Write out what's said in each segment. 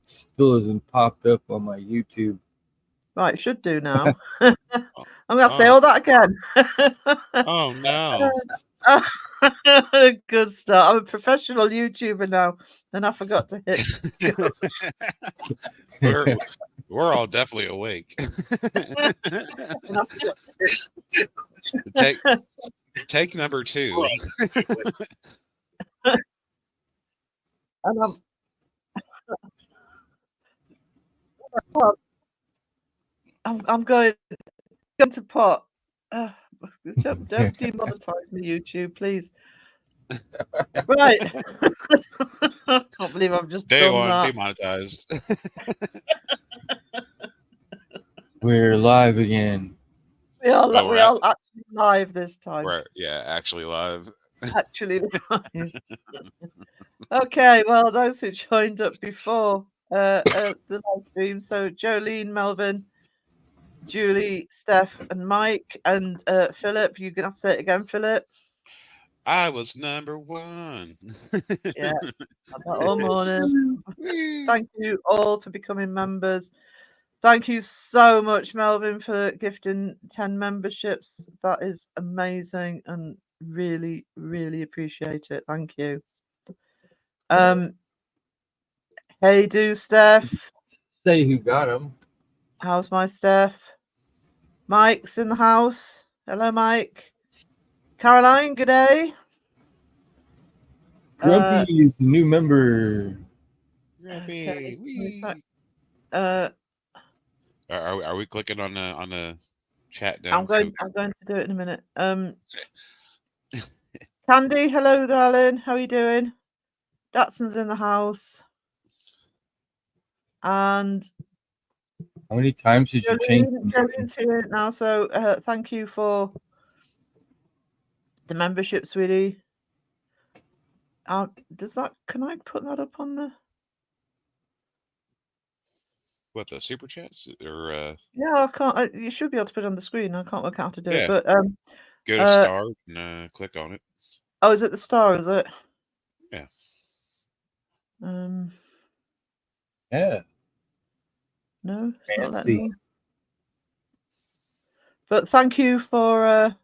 still hasn't popped up on my YouTube. Right, should do now. I'm Oh, gonna have to say oh, all that again. oh no. Good start. I'm a professional YouTuber now, and I forgot to hit go. We're we're all definitely awake. And I forgot to hit. take take number two. And I'm going to pot. Uh, don't demonetize me, YouTube, please. Right. I can't believe I've just Day done one that. demonetized. We're live again. We are Oh, we are actually live this time. we're yeah, actually live. Actually live. Okay, well, those who joined up before the live stream, so Jolene, Melvin, Julie, Steph, and Mike, and Philip. You're gonna have to say it again, Philip. I was number one. Yeah, I've got all morning. Thank you all for becoming members. Thank you so much, Melvin, for gifting 10 memberships. That is amazing and really, really appreciate it. Thank you. Hey, do Steph. Say who got them. How's my Steph? Mike's in the house. Hello, Mike. Caroline, good day. Grumpy is a new member. Grumpy. Okay. Wee. Uh, Are we clicking on the chat I'm down? going to do it in a minute. Candy, hello, darling. How are you doing? Datson's in the house. And How many times did you change? Jolene's here now, so thank you for the membership, sweetie. Can I put that up on the? What, the super chats or Yeah, I can't. You should be able to put it on the screen. I can't work out how to do it, yeah. but Go to start and click on it. oh, is it the star? Is it? Yeah. Yeah. No, it's not letting Fancy. me. But thank you for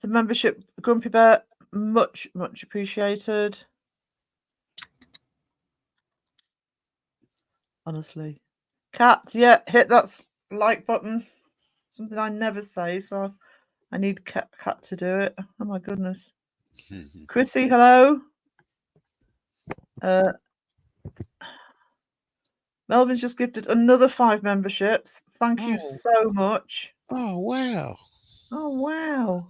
the membership, Grumpy Bear. Much, much appreciated. Honestly. Cat, yeah, hit that like button. Something I never say, so I need Cat to do it. Oh my goodness. Chrissy, hello. Melvin's just gifted another 5 memberships. Thank you so much. Oh wow. Oh wow.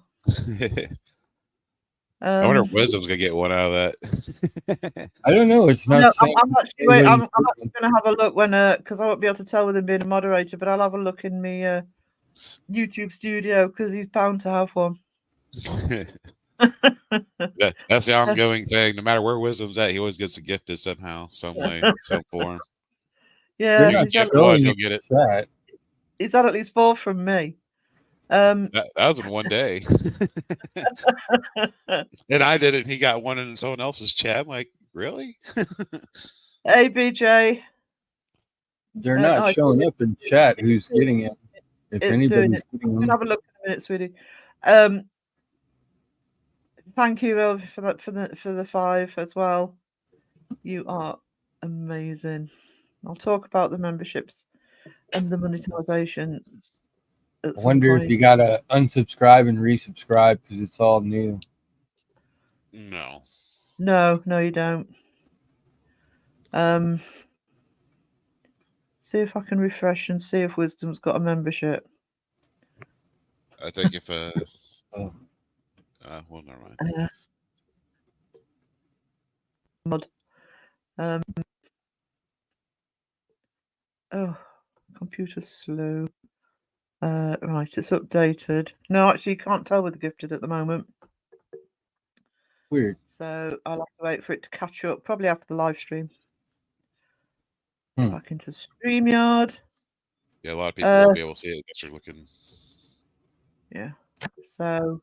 I wonder if Wisdom's gonna get one out of that. I don't know. It's not no, saying. I'm actually going to have a look when because I won't be able to tell with him being a moderator, but I'll have a look in my YouTube studio because he's bound to have one. That's the ongoing thing. No matter where Wisdom's at, he always gets gifted somehow, some way, some form. Yeah, You gift one, he'll get it. Chat. He's had at least 4 from me. That was in one day. And I did it. And he got one in someone else's chat. I'm like, really? Hey, BJ. They're not showing up in chat who's getting it. If It's doing anybody's it. getting We'll them. have a look in a minute, sweetie. Thank you, Elvi, for that for the 5 as well. You are amazing. I'll talk about the memberships and the monetization. I wonder if you gotta unsubscribe and resubscribe because it's all new. No. No, you don't. See if I can refresh and see if Wisdom's got a membership. I think if well, never mind. Mod. Oh, computer's slow. Right, it's updated. No, actually, you can't tell with the gifted at the moment. Weird. So I'll have to wait for it to catch up, probably after the live stream. Back into StreamYard. Yeah, a lot of people won't be able to see it unless you're looking. Yeah. So,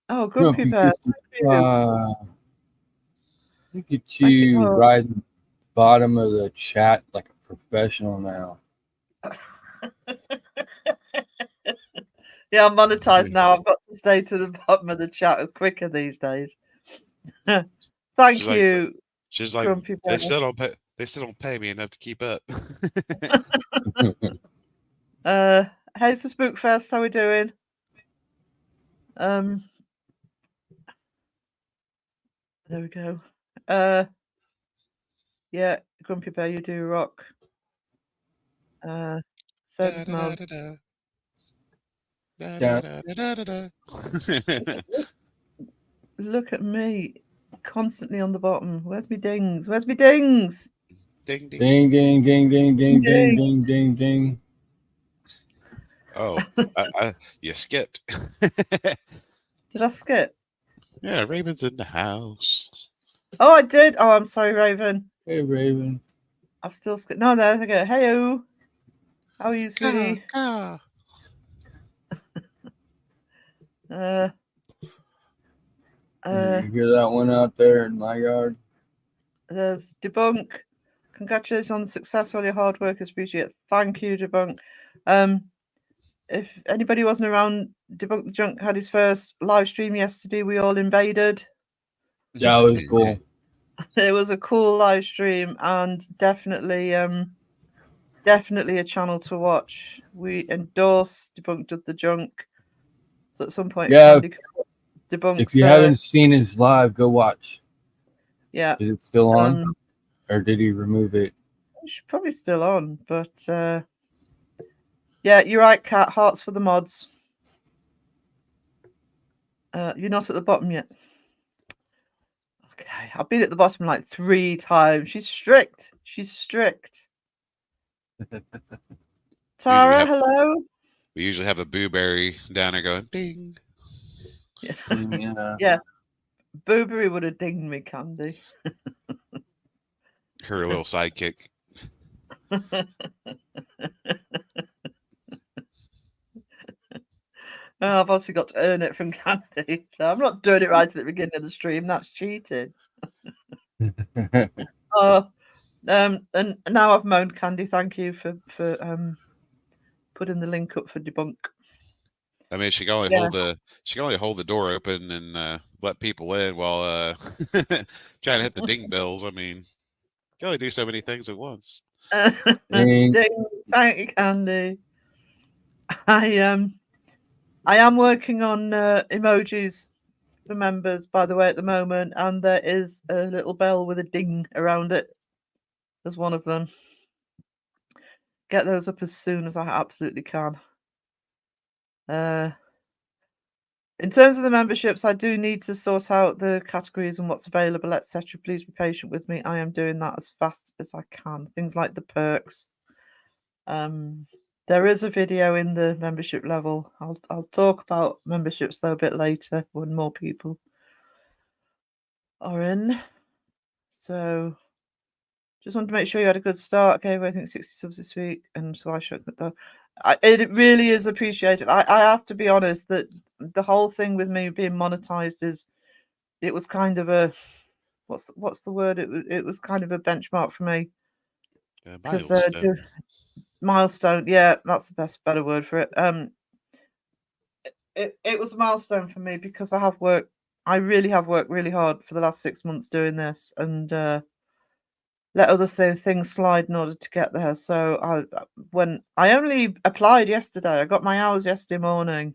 oh, Grumpy Bear. Look at you riding the bottom of the chat like a professional now. Yeah, I'm monetized now. I've got to stay to the bottom of the chat quicker these days. Thank you. She's like, they still don't pay. They still don't pay me enough to keep up. How's the Spook Fest? How we doing? There we go. Yeah, Grumpy Bear, you do rock. So does Mel. Look at me, constantly on the bottom. Where's me dings? Where's me dings? Ding ding ding ding ding ding ding ding ding ding ding. Oh, you skipped. Did I skip? Yeah, Raven's in the house. Oh, I did. Oh, I'm sorry, Raven. Hey, Raven. I've still skipped. No, there we go. Hey-o. How are you, sweetie? You hear that one out there in my yard? There's Debunk. Congratulations on the success. All your hard work is appreciated. Thank you, Debunk. If anybody wasn't around, Debunk the Junk had his first live stream yesterday. We all invaded. Yeah, it was cool. It was a cool live stream and definitely a channel to watch. We endorse Debunked of the Junk. So at some point, yeah, Debunk. If you haven't seen his live, go watch. Yeah. Is it still on? Or did he remove it? It's probably still on, but yeah, you're right, Kat. Hearts for the mods. You're not at the bottom yet. Okay, I've been at the bottom like 3 times. She's strict. Tara, hello. We usually have a Booberry down there going ding. Yeah. Booberry would have dinged me, Candy. Her little sidekick. I've obviously got to earn it from Candy. So I'm not doing it right at the beginning of the stream. That's cheating. And now I've moaned, Candy. Thank you for putting the link up for Debunk. I mean, she can only hold the door open and let people in while trying to hit the ding bells. I mean, you can only do so many things at once. Ding. Thank you, Candy. I am working on emojis for members, by the way, at the moment, and there is a little bell with a ding around it as one of them. Get those up as soon as I absolutely can. In terms of the memberships, I do need to sort out the categories and what's available, etc. Please be patient with me. I am doing that as fast as I can. Things like the perks. There is a video in the membership level. I'll talk about memberships though a bit later when more people are in. So just wanted to make sure you had a good start. Okay, I think 60 subs this week, and so I should. It really is appreciated. I have to be honest that the whole thing with me being monetized it was kind of a what's the word? It was kind of a benchmark for me. Milestone. Yeah, that's the better word for it. It was a milestone for me because I really have worked really hard for the last 6 months doing this and let others say things slide in order to get there. So when I only applied yesterday, I got my hours yesterday morning.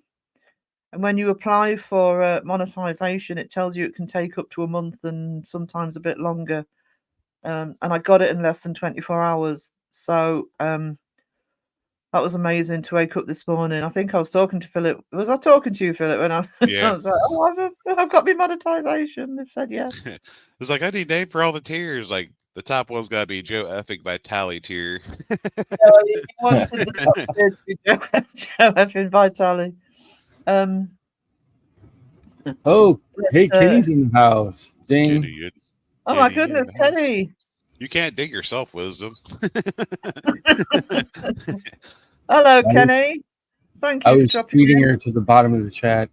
And when you apply for monetization, it tells you it can take up to a month and sometimes a bit longer. And I got it in less than 24 hours. So that was amazing to wake up this morning. I think I was talking to Philip. Was I talking to you, Philip? When I was like, "Oh, I've got my monetization." They've said yeah. It's like I need a name for all the tiers. Like the top one's got to be Joe Effing Vitali tier. You wanted the top tier to be Joe Effing Vitali. Oh, hey, Kenny's in the house. Ding. Kenny, oh my goodness, Kenny. You can't dig yourself, Wisdom. Hello, Kenny. Thank you I for was dropping feeding in. her to the bottom of the chat.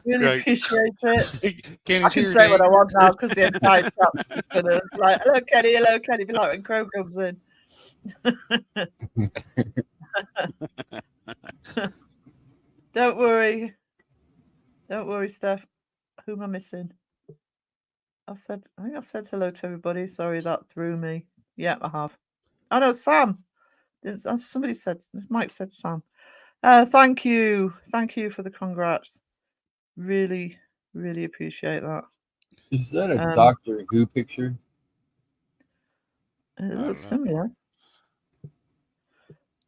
Really Right. appreciate it. Kenny's I can here, say what I Dave. want now because the entire chat's just gonna like, hello Kenny, be like when Crow comes in. Don't worry, Steph. Who am I missing? I think I've said hello to everybody. Sorry, that threw me. Yeah, I have. Oh no, Sam. Somebody said, Mike said Sam. Thank you for the congrats. Really, really appreciate that. Is that a Doctor Who picture? It looks similar.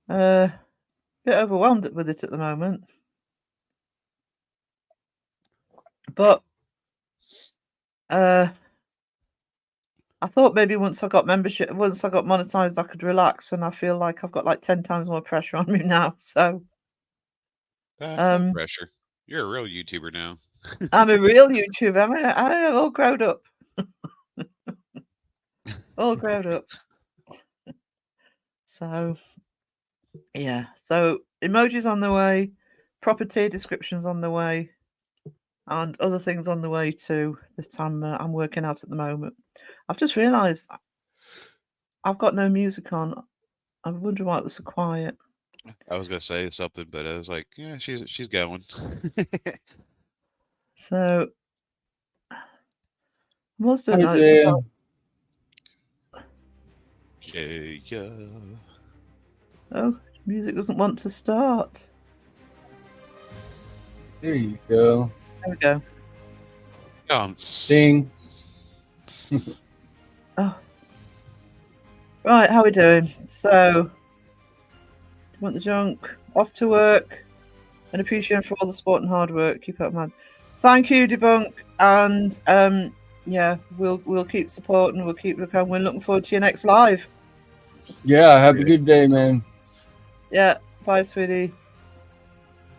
Bit overwhelmed with it at the moment, but I thought maybe once I got monetized, I could relax, and I feel like I've got like 10 times more pressure on me now. So, No pressure. You're a real YouTuber now. I'm a real YouTuber. I'm all grown up. All grown up. So, yeah. So emojis on the way, proper tier descriptions on the way, and other things on the way too that I'm working out at the moment. I've just realised I've got no music on. I wonder why it was so quiet. I was gonna say something, but I was like, yeah, she's going. So I'm also doing that. Yeah. Oh, music doesn't want to start. There you go. There we go. Sing. Oh. Right, how are we doing? So, you want the junk? Off to work. And appreciate for all the support and hard work. Keep up, man. Thank you, Debunk. And yeah, we'll keep supporting. We'll keep looking. We're looking forward to your next live. Yeah, have a good day, man. Yeah, bye, sweetie.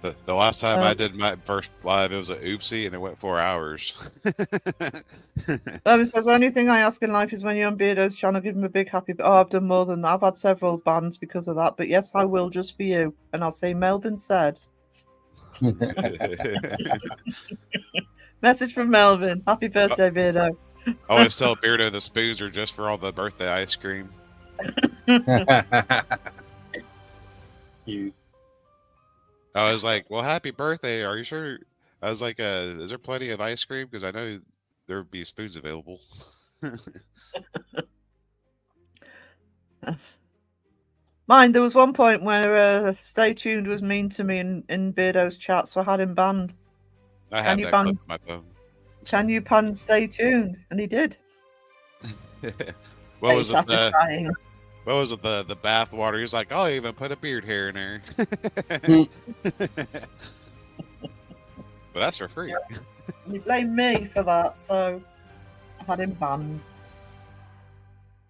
The last time I did my first live, it was an oopsie, and it went 4 hours. It says, the only thing I ask in life is when you're on Beardo's channel, give him a big happy. Oh, I've done more than that. I've had several bans because of that. But yes, I will just for you. And I'll say, Melvin said. Message from Melvin. Happy birthday, Beardo. I always tell Beardo the spoons are just for all the birthday ice cream. Cute. I was like, well, happy birthday. Are you sure? I was like, is there plenty of ice cream? Because I know there would be spoons available. Mind, there was one point where Stay Tuned was mean to me in Beardo's chat, so I had him banned. I have that clip on my phone. Can you ban Stay Tuned? And he did. What was it? What was it? The bath water? He's like, I'll even put a beard hair in there. But that's for free. He blamed me for that, so I had him banned.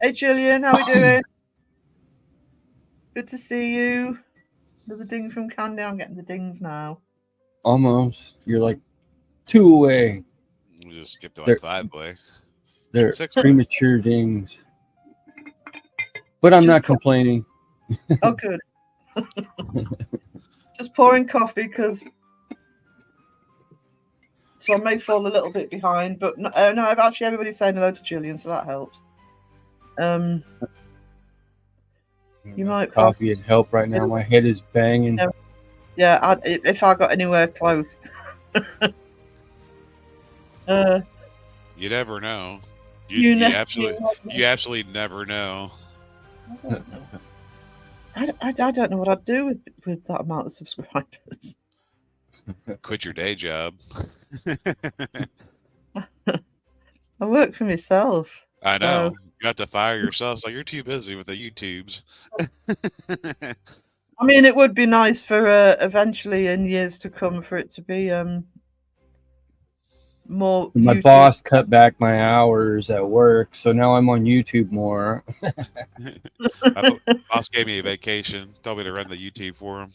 Hey, Julian, how we doing? Good to see you. Another ding from Candy. I'm getting the dings now. Almost. You're like 2 away. We just skipped like 5 away. They're 6 premature dings. But I'm not complaining. Oh, good. Just pouring coffee because... So I may fall a little bit behind, but no, I've actually everybody's saying hello to Julian, so that helps. You might coffee would help right now. My head is banging. Yeah, if I got anywhere close. You never know. You absolutely never know. I don't know what I'd do with that amount of subscribers. Quit your day job. I work for myself. I know. You have to fire yourself. So you're too busy with the YouTubes. I mean, it would be nice for eventually in years to come for it to be more. My YouTube. boss cut back my hours at work, so now I'm on YouTube more. My boss gave me a vacation. Told me to run the YouTube for him.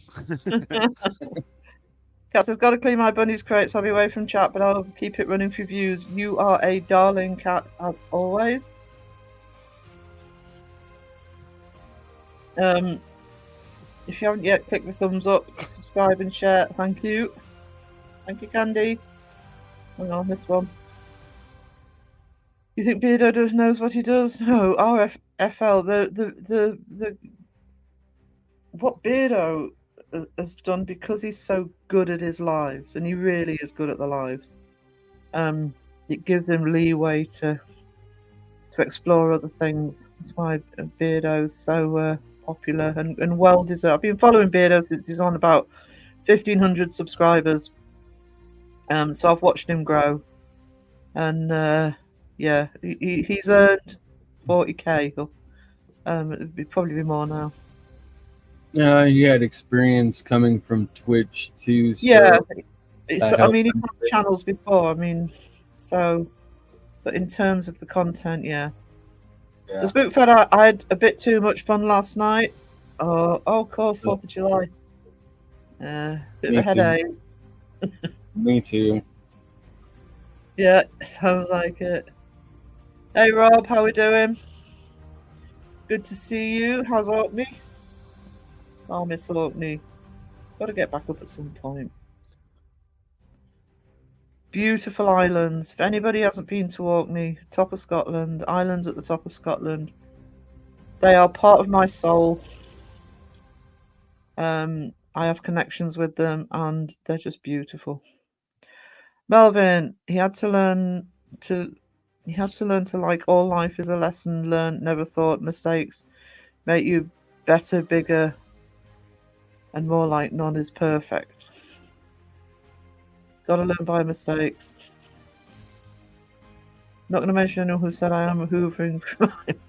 Cat says, got to clean my bunny's crates. I'll be away from chat, but I'll keep it running for views. You are a darling, Cat, as always. If you haven't yet, click the thumbs up, subscribe and share. Thank you. Thank you, Candy. Hang on, this one. You think Beardo knows what he does? No, RFL. The what Beardo has done, because he's so good at his lives, and he really is good at the lives. It gives him leeway to explore other things. That's why Beardo's so popular and well deserved. I've been following Beardo since he's on about 1,500 subscribers. So I've watched him grow, and yeah, he's earned 40k. It'd probably be more now. Yeah, he had experience coming from Twitch too. So yeah, I mean, he's had channels before. I mean, so, but in terms of the content, yeah. So Spookfed, I had a bit too much fun last night. Oh, of course, 4th of July. Bit of a headache. Me too. Yeah, sounds like it. Hey Rob, how we doing? Good to see you. How's Orkney? I'll miss Orkney. Got to get back up at some point. Beautiful islands. If anybody hasn't been to Orkney, top of Scotland, islands at the top of Scotland, they are part of my soul. I have connections with them, and they're just beautiful. Melvin, he had to learn to like all life is a lesson learned, never thought. Mistakes make you better, bigger, and more like none is perfect. Gotta learn by mistakes. Not gonna mention anyone who said I am a hoovering crime.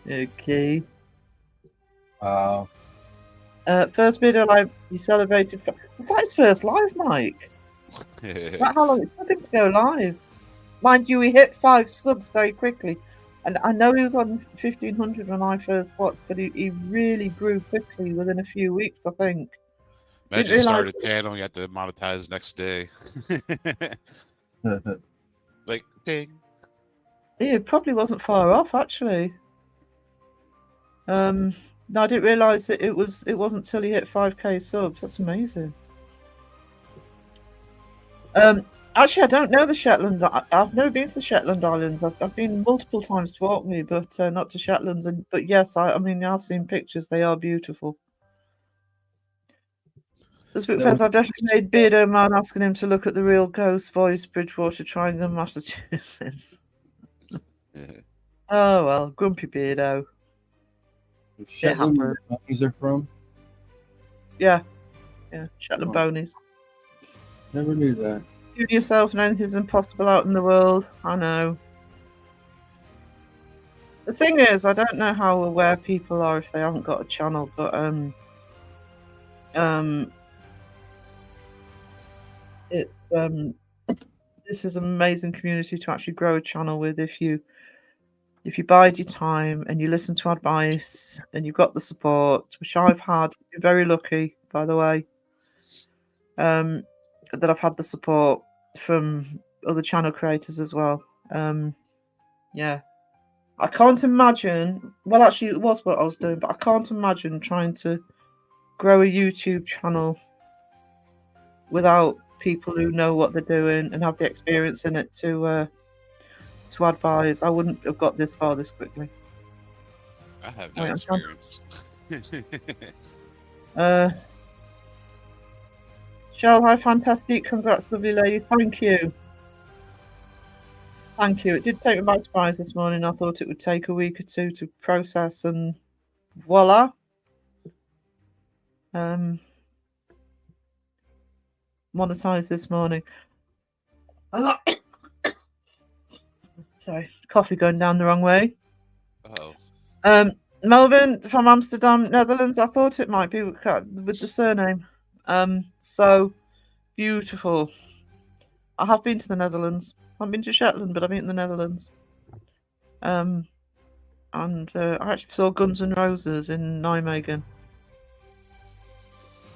Okay. Wow. First video live you celebrated. Was that his first live, Mike? That how long it took him to go live? Mind you, he hit 5 subs very quickly. And I know he was on 1,500 when I first watched, but he really grew quickly within a few weeks, I think. Imagine you started a channel and you have to monetize next day. Like, ding. Yeah, it probably wasn't far off, actually. No, I didn't realise that it wasn't until he hit 5k subs. That's amazing. Actually, I don't know the Shetland. I've never been to the Shetland Islands. I've been multiple times to Orkney, but not to Shetlands. But yes, I mean, I've seen pictures. They are beautiful. I've definitely made Beardo Man asking him to look at the real ghost voice, Bridgewater Triangle, Massachusetts. Oh well, grumpy Beardo. Shetland where the ponies are from? Yeah, Shetland ponies. Never knew that. You yourself and anything's impossible out in the world. I know. The thing is, I don't know how aware people are if they haven't got a channel, but it's this is an amazing community to actually grow a channel with if you bide your time and you listen to advice and you've got the support, which I've had. I'm very lucky, by the way, that I've had the support from other channel creators as well. Yeah, I can't imagine. Well, actually, it was what I was doing, but I can't imagine trying to grow a YouTube channel without people who know what they're doing and have the experience in it to advise. I wouldn't have got this far this quickly. I have no experience. Shell, hi, fantastic. Congrats, lovely lady. Thank you. Thank you. It did take me by surprise this morning. I thought it would take a week or two to process, and voila. Monetized this morning. Sorry, coffee going down the wrong way. Oh. Melvin from Amsterdam, Netherlands. I thought it might be with the surname. So beautiful. I have been to the Netherlands. I've been to Shetland, but I've been to the Netherlands. And I actually saw Guns N' Roses in Nijmegen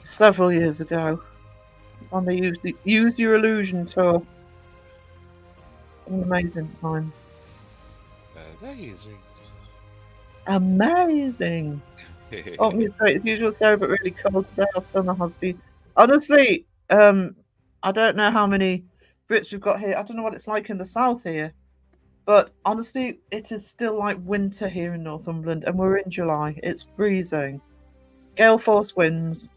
several years ago. It's on the Use Your Illusion tour. An amazing time. Amazing. Amazing. Orkney is great as usual, Sarah, but really cold today. Our summer has been. Honestly, I don't know how many Brits we've got here. I don't know what it's like in the south here, but honestly, it is still like winter here in Northumberland, and we're in July. It's freezing. Gale force winds.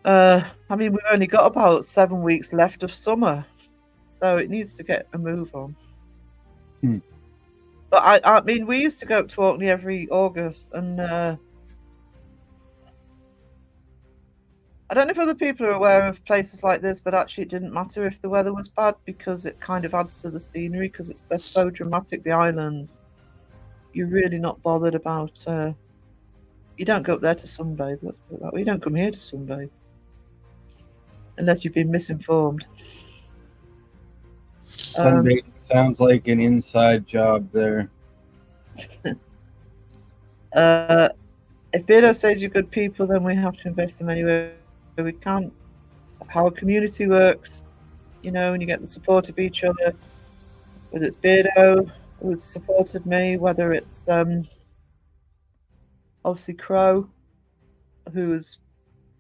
I mean, we've only got about 7 weeks left of summer, so it needs to get a move on. But I mean, we used to go up to Orkney every August, and I don't know if other people are aware of places like this, but actually it didn't matter if the weather was bad because it kind of adds to the scenery because they're so dramatic, the islands. You're really not bothered about. You don't go up there to sunbathe. Let's put it that way. You don't come here to sunbathe unless you've been misinformed. Sunbathing sounds like an inside job there. If Beardo says you're good people, then we have to invest in any way we can. So how a community works, you know, and you get the support of each other. Whether it's Beardo who's supported me, whether it's obviously Crow, who's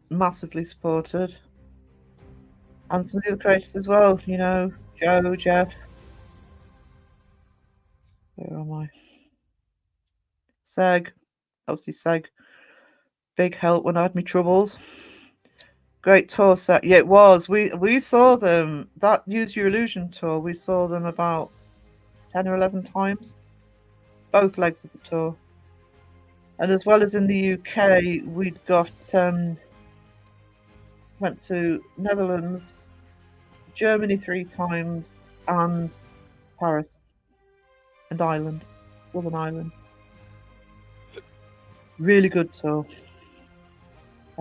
massively supported, and some of the other creators as well, you know, Joe, Jeff. Where am I? Seg. Obviously Seg. Big help when I had my troubles. Great tour set. Yeah, it was. We saw them, that Use Your Illusion tour, we saw them about 10 or 11 times. Both legs of the tour. And as well as in the UK, we'd got went to Netherlands, Germany 3 times, and Paris and Ireland, Southern Ireland. Really good tour.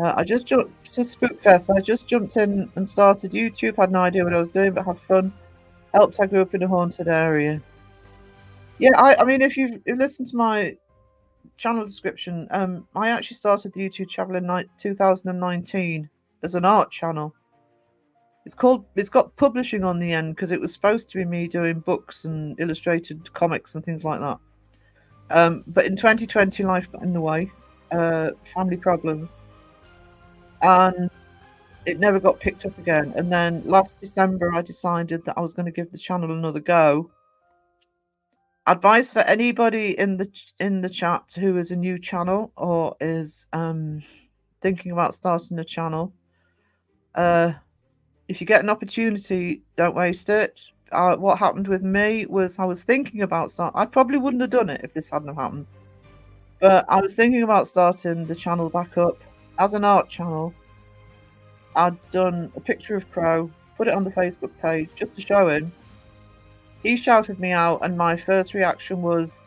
I just jumped to Spookfest. I just jumped in and started YouTube. Had no idea what I was doing, but had fun. Helped. I grew up in a haunted area. Yeah, I mean, if you've listened to my channel description, I actually started the YouTube channel in 2019 as an art channel. It's got publishing on the end because it was supposed to be me doing books and illustrated comics and things like that. But in 2020, life got in the way, family problems, and it never got picked up again. And then last December, I decided that I was going to give the channel another go. Advice for anybody in the chat who is a new channel or is thinking about starting a channel. If you get an opportunity, don't waste it. What happened with me was I was thinking about starting. I probably wouldn't have done it if this hadn't happened. But I was thinking about starting the channel back up as an art channel. I'd done a picture of Crow, put it on the Facebook page just to show him. He shouted me out, and my first reaction was,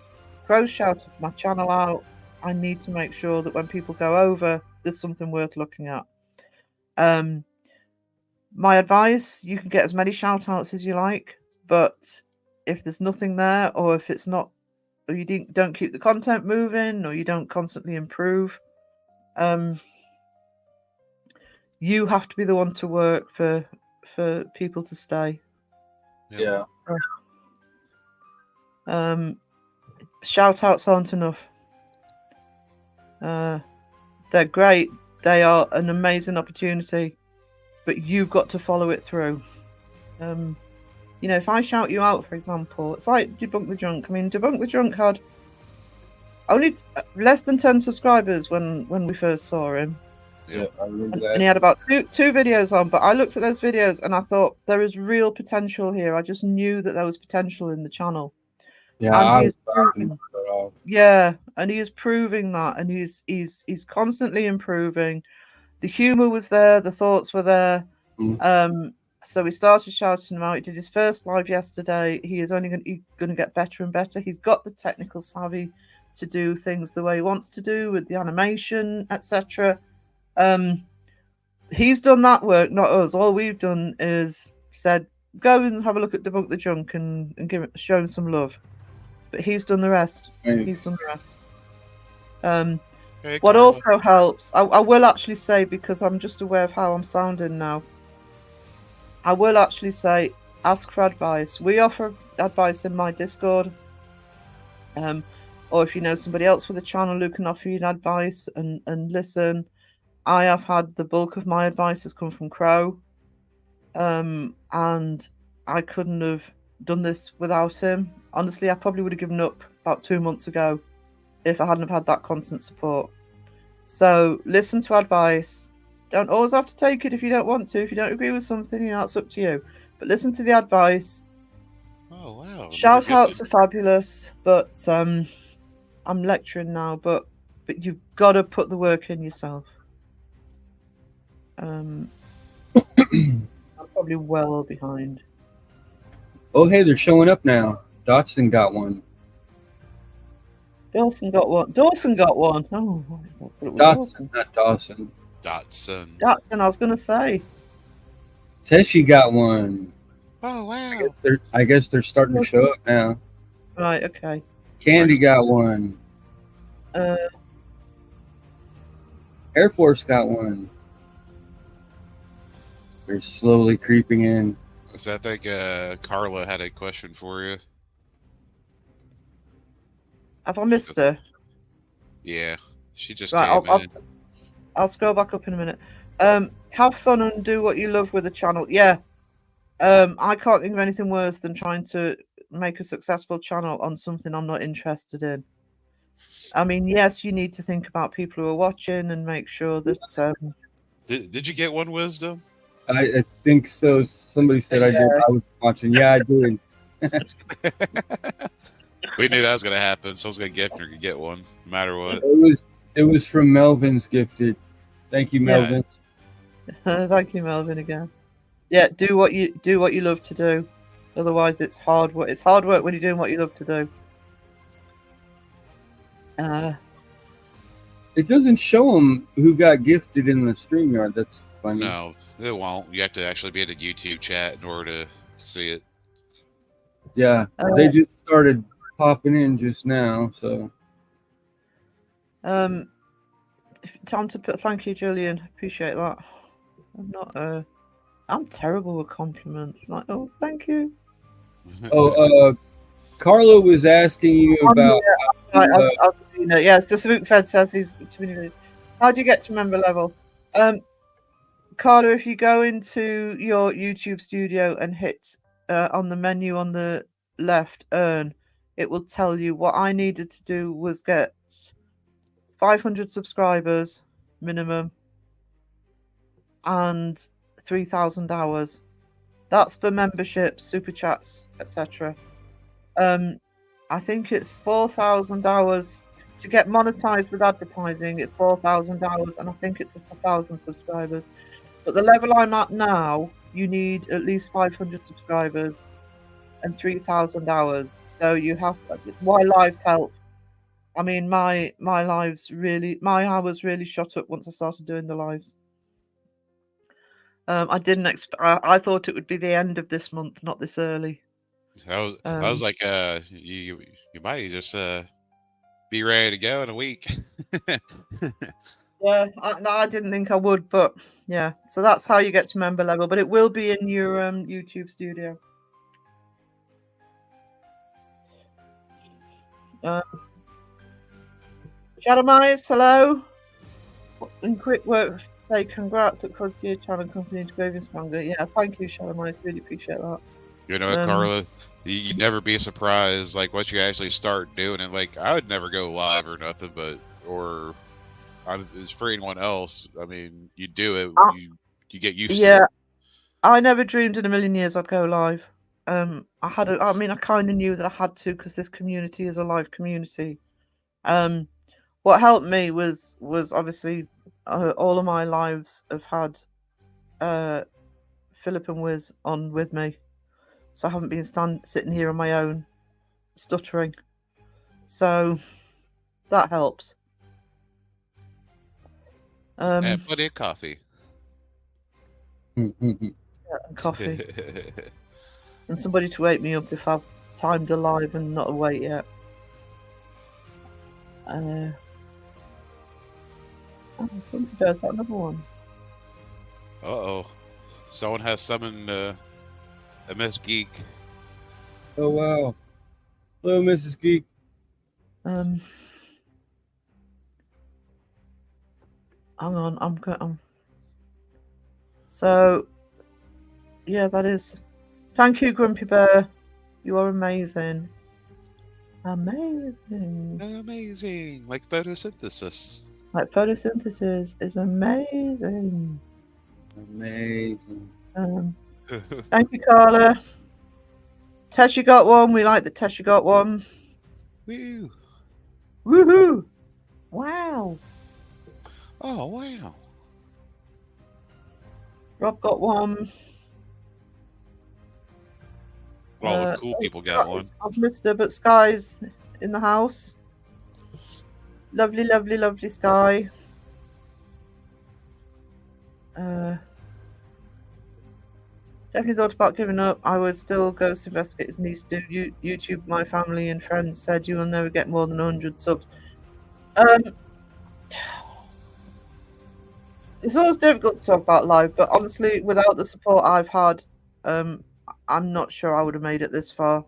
Crow shouted my channel out. I need to make sure that when people go over, there's something worth looking at. My advice, you can get as many shout outs as you like, but if there's nothing there, or if it's not, or you don't keep the content moving, or you don't constantly improve, you have to be the one to work for people to stay. Yeah. Shout outs aren't enough. They're great. They are an amazing opportunity, but you've got to follow it through. You know, if I shout you out, for example, it's like Debunk the Junk. I mean, Debunk the Junk had only less than 10 subscribers when we first saw him. Yeah, I remember that. And he had about two videos on, but I looked at those videos and I thought there is real potential here. I just knew that there was potential in the channel. Yeah, and he is proving that, and he's constantly improving. The humor was there, the thoughts were there. So we started shouting him out. He did his first live yesterday. He is only going to get better and better. He's got the technical savvy to do things the way he wants to do with the animation, etc. He's done that work, not us. All we've done is said, go and have a look at Debunk the Junk and show him some love. But he's done the rest. He's done the rest. What also helps, I will actually say, because I'm just aware of how I'm sounding now, I will actually say, ask for advice. We offer advice in my Discord. or if you know somebody else with a channel who can offer you advice and listen. I have had the bulk of my advice has come from Crow, and I couldn't have done this without him. Honestly, I probably would have given up about 2 months ago if I hadn't have had that constant support. So listen to advice. Don't always have to take it if you don't want to. If you don't agree with something, that's up to you. But listen to the advice. Oh wow! Shout outs are fabulous, but I'm lecturing now. But you've got to put the work in yourself. I'm probably well behind. Oh, hey, they're showing up now. Dotson got one. Dawson got one. Dawson got one. Oh, Dotson, not Dawson. Dotson. Dotson, I was going to say. Teshi got one. Oh wow! I guess they're starting to show up now. Right. Okay. Candy got one. Air Force got one. They're slowly creeping in. So I think Carla had a question for you. Have I missed her? Yeah, she just right, came in. I'll scroll back up in a minute. Have fun and do what you love with the channel. Yeah. I can't think of anything worse than trying to make a successful channel on something I'm not interested in. I mean, yes, you need to think about people who are watching and make sure that. Did you get one, Wisdom? I think so. Somebody said I did. I was watching. Yeah, I did. We knew that was gonna happen. Someone's gonna gift or get one, no matter what. It was from Melvin's gifted. Thank you, Melvin. Yeah. Thank you, Melvin, again. Yeah, do what you love to do. Otherwise, it's hard work. It's hard work when you're doing what you love to do. It doesn't show them who got gifted in the StreamYard. That's funny. No, it won't. You have to actually be in a YouTube chat in order to see it. Yeah, they just started popping in just now, so. Time to put. Thank you, Julian. Appreciate that. I'm not. I'm terrible with compliments. Like, oh, thank you. Carlo was asking you about. Right, I've seen it. Yes, the Swoop Fed says he's community. How do you get to member level? Carlo, if you go into your YouTube studio and hit on the menu on the left, earn, it will tell you. What I needed to do was get 500 subscribers minimum and 3,000 hours. That's for memberships, super chats, etc. I think it's 4,000 hours to get monetized with advertising. It's 4,000 hours, and I think it's 1,000 subscribers. But the level I'm at now, you need at least 500 subscribers and 3,000 hours. So you have why lives help. I mean, my hours really shot up once I started doing the lives. I didn't expect. I thought it would be the end of this month, not this early. I was like, you might just be ready to go in a week. Yeah, I didn't think I would, but yeah. So that's how you get to member level, but it will be in your YouTube studio. Jeremiah, hello. In quick work to say congrats at Concierge Channel Company to go even stronger. Yeah, thank you, Jeremiah. Really appreciate that. You know what, Carla? You'd never be surprised, like, once you actually start doing it. Like, I would never go live or nothing, but, it's for anyone else. I mean, you do it, you get used to it. Yeah, I never dreamed in a million years I'd go live. I kind of knew that I had to because this community is a live community. What helped me was obviously all of my lives have had Philip and Wiz on with me. So I haven't been sitting here on my own, stuttering. So that helps. And plenty of coffee. Yeah, and coffee. And somebody to wake me up if I've timed a live and not awake yet. There's that another one. Uh-oh. Someone has summoned MS Geek. Oh, wow. Hello, Mrs. Geek. Hang on, I'm so yeah, that is. Thank you, Grumpy Bear. You are amazing. Amazing. Amazing. Like photosynthesis. Like photosynthesis is amazing. Amazing. Thank you, Carla. Tesha got one. We like that Tesha got one. Woo. Woohoo! Wow. Oh, wow. Rob got one. All the cool people got one. I've missed her, but Sky's in the house. Lovely, lovely, lovely Sky. Definitely thought about giving up. I would still Ghost Investigators needs to do YouTube. My family and friends said you will never get more than 100 subs. It's always difficult to talk about live, but honestly, without the support I've had, I'm not sure I would have made it this far.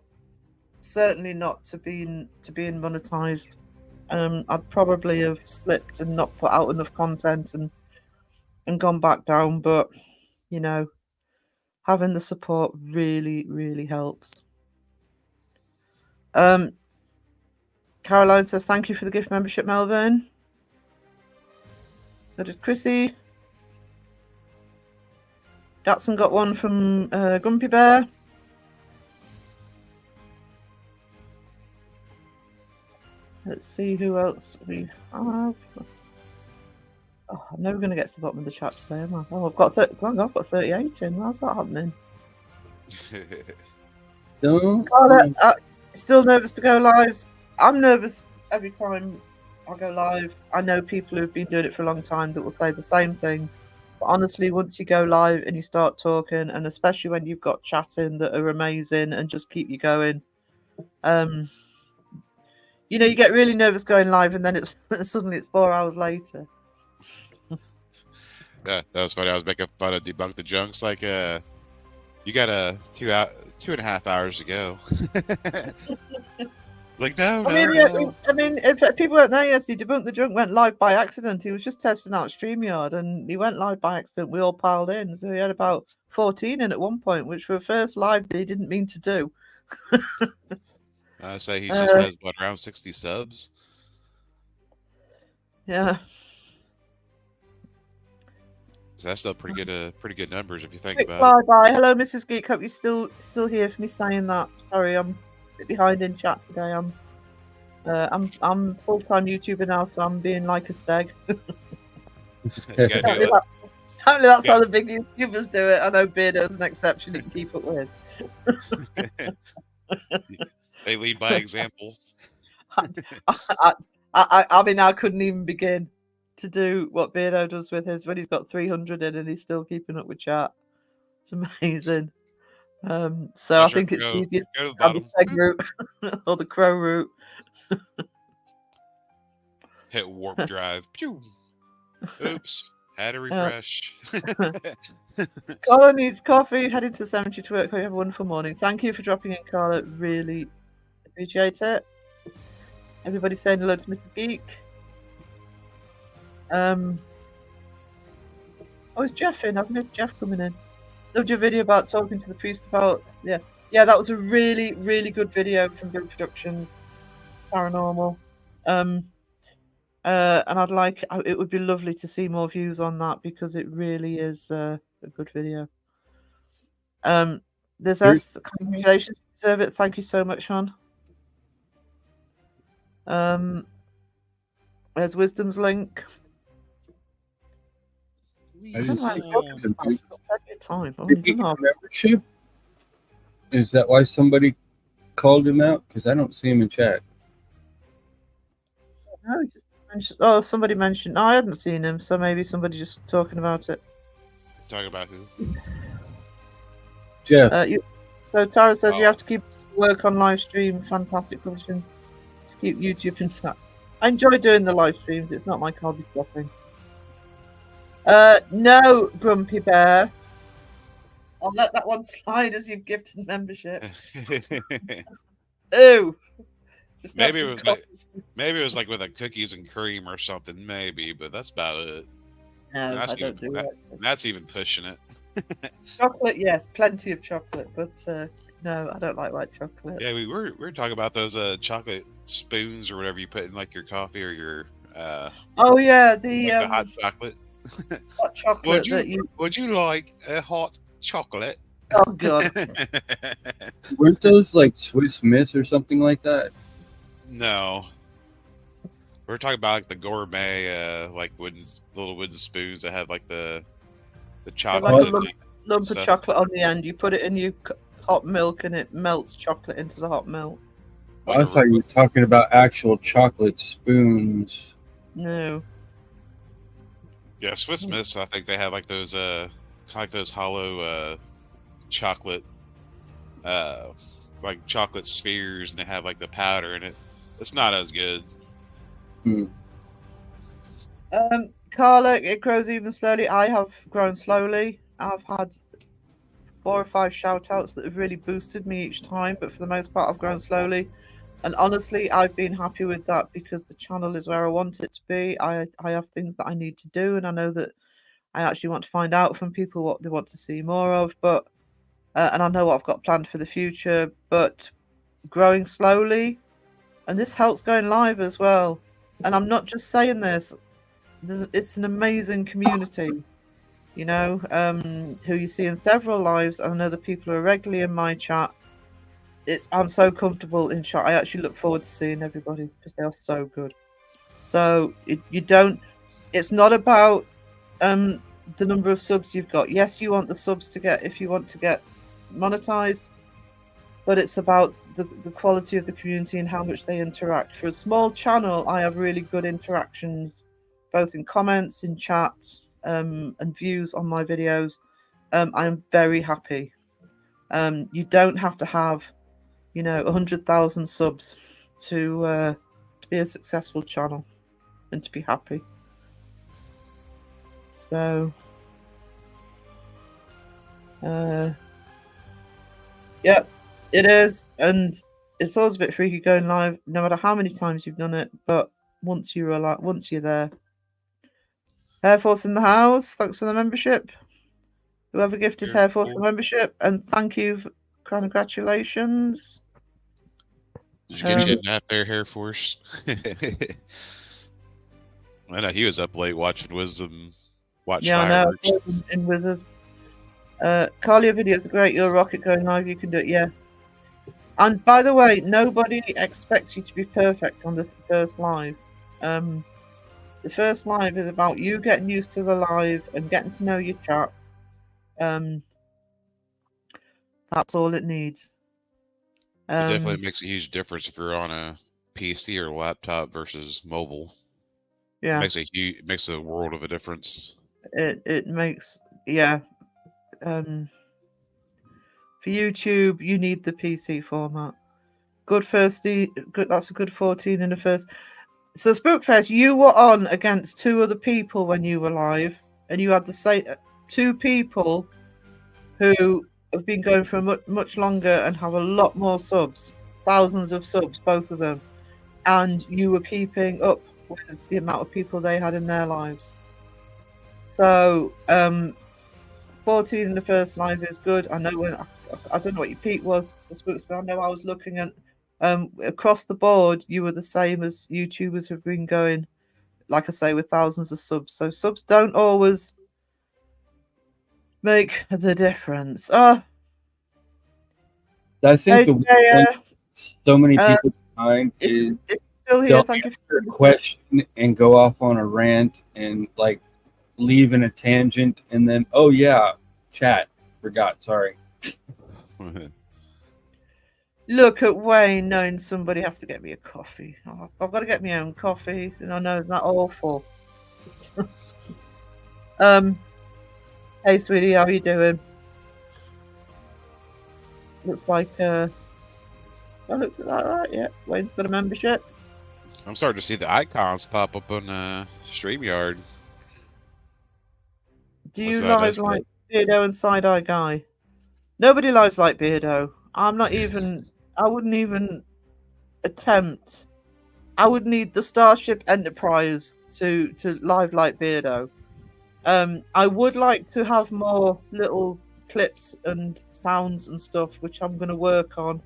Certainly not to being monetized. I'd probably have slipped and not put out enough content and gone back down. But you know, having the support really, really helps. Caroline says thank you for the gift membership, Melvin. So does Chrissy. Datsun got one from Grumpy Bear. Let's see who else we have. Oh, I'm never going to get to the bottom of the chat today, am I? Oh, I've got 38 in. How's that happening? Carla, still nervous to go live. I'm nervous every time I go live. I know people who've been doing it for a long time that will say the same thing. But honestly, once you go live and you start talking, and especially when you've got chatting that are amazing and just keep you going, you know, you get really nervous going live, and then it's suddenly it's 4 hours later. Yeah, that was funny. I was making fun of Debunk the Junks. Like, you got 2.5 hours to go. Like, no. I mean, if people don't know, yes, Debunk the Junk went live by accident. He was just testing out StreamYard, and he went live by accident. We all piled in, so he had about 14 in at one point, which for a first live they didn't mean to do. I say he just has around 60 subs. Yeah. So that's still pretty good numbers if you think about it. Bye. Hello, Mrs. Geek. Hope you're still here for me saying that. Sorry, I'm a bit behind in chat today. I'm full-time YouTuber now, so I'm being like a stag. Apparently that's how the big YouTubers do it. I know Beardo's an exception you can keep up with. They lead by example. I mean, I couldn't even begin to do what Beardo does with his when he's got 300 in and he's still keeping up with chat. It's amazing. So I think it's easier to have the peg route or the crow route. Hit warp drive. Pew. Oops. Had to refresh. Carla needs coffee. Heading to the cemetery to work. Hope you have a wonderful morning. Thank you for dropping in, Carla. Really appreciate it. Everybody saying hello to Mrs. Geek. Oh, is Jeff in? I've missed Jeff coming in. Loved your video about talking to the priest about yeah, that was a really, really good video from Good Productions, Paranormal. And it would be lovely to see more views on that because it really is a good video. There's us. Congratulations, you deserve it. Thank you so much, Sean. There's Wisdom's link. Membership? Is that why somebody called him out? Because I don't see him in chat. No, he just mentioned, somebody mentioned. No, I hadn't seen him, so maybe somebody just talking about it. Talking about who? Jeff. So Tara says you have to keep work on live stream. Fantastic publishing to keep YouTube in track. I enjoy doing the live streams. It's not like I'll be stopping. No, Grumpy Bear. I'll let that one slide as you've gifted membership. Ooh. Just have Maybe some it was coffee. maybe it was like with a cookies and cream or something. Maybe, but that's about it. No, That's I don't do that. That's even pushing it. Chocolate, yes, plenty of chocolate, but no, I don't like white chocolate. Yeah, we were talking about those chocolate spoons or whatever you put in like your coffee or your Oh yeah, the like the hot chocolate. hot chocolate that you. Would you like a hot chocolate? Oh god. Weren't those like Swiss Miss or something like that? No. We're talking about like the gourmet, like little wooden spoons that have like the chocolate. Like a lump of chocolate on the end. You put it in your hot milk, and it melts chocolate into the hot milk. I thought you were talking about actual chocolate spoons. No. Yeah, Swiss Miss. I think they have like those kind of like those hollow chocolate, like chocolate spheres, and they have like the powder in it. It's not as good. Carla, it grows even slowly. I have grown slowly. I've had 4 or 5 shout outs that have really boosted me each time, but for the most part I've grown slowly, and honestly I've been happy with that because the channel is where I want it to be. I have things that I need to do, and I know that I actually want to find out from people what they want to see more of, but and I know what I've got planned for the future, but growing slowly, and this helps going live as well. And I'm not just saying this, it's an amazing community, you know, who you see in several lives. And I know the people who are regularly in my chat. I'm so comfortable in chat. I actually look forward to seeing everybody because they are so good. So it's not about the number of subs you've got. Yes, you want the subs to get, if you want to get monetized, but it's about the quality of the community and how much they interact. For a small channel, I have really good interactions, both in comments, in chat, and views on my videos. I'm very happy. You don't have to have, 100,000 subs to be a successful channel and to be happy. So, yeah, it is, and it's always a bit freaky going live, no matter how many times you've done it. But once you're there. Air Force in the house. Thanks for the membership. Whoever gifted Air Force the membership, and thank you. Congratulations. Did you get your nap there, Air Force? I know he was up late watching Wisdom. Fireworks. I know. In Wizards. Carlia videos are great. You're a rocket going live. You can do it. Yeah. And by the way, nobody expects you to be perfect on the first live. The first live is about you getting used to the live and getting to know your chat. That's all it needs. It definitely makes a huge difference if you're on a PC or laptop versus mobile. Yeah, it makes a world of a difference. It makes, yeah. For YouTube, you need the PC format. Good. That's a good 14 in the first. So Spookfest, you were on against 2 other people when you were live, and you had the same 2 people who have been going for much longer and have a lot more subs, thousands of subs, both of them, and you were keeping up with the amount of people they had in their lives. So 14 in the first live is good. I know I don't know what your peak was, so Spookfest, I know I was looking at across the board, you were the same as YouTubers who've been going, like I say, with thousands of subs. So subs don't always make the difference. I think so many people behind is still here. Thank you for the question and go off on a rant and like leave in a tangent and then chat forgot. Sorry. Look at Wayne knowing somebody has to get me a coffee. Oh, I've got to get my own coffee, and I know, isn't that awful? Hey, sweetie, how are you doing? Looks like I looked at that right. Yeah, Wayne's got a membership. I'm starting to see the icons pop up on StreamYard. Do you live like Beardo and Side Eye Guy? Nobody lives like Beardo. I wouldn't even attempt, I would need the Starship Enterprise to live like Beardo. I would like to have more little clips and sounds and stuff, which I'm going to work on.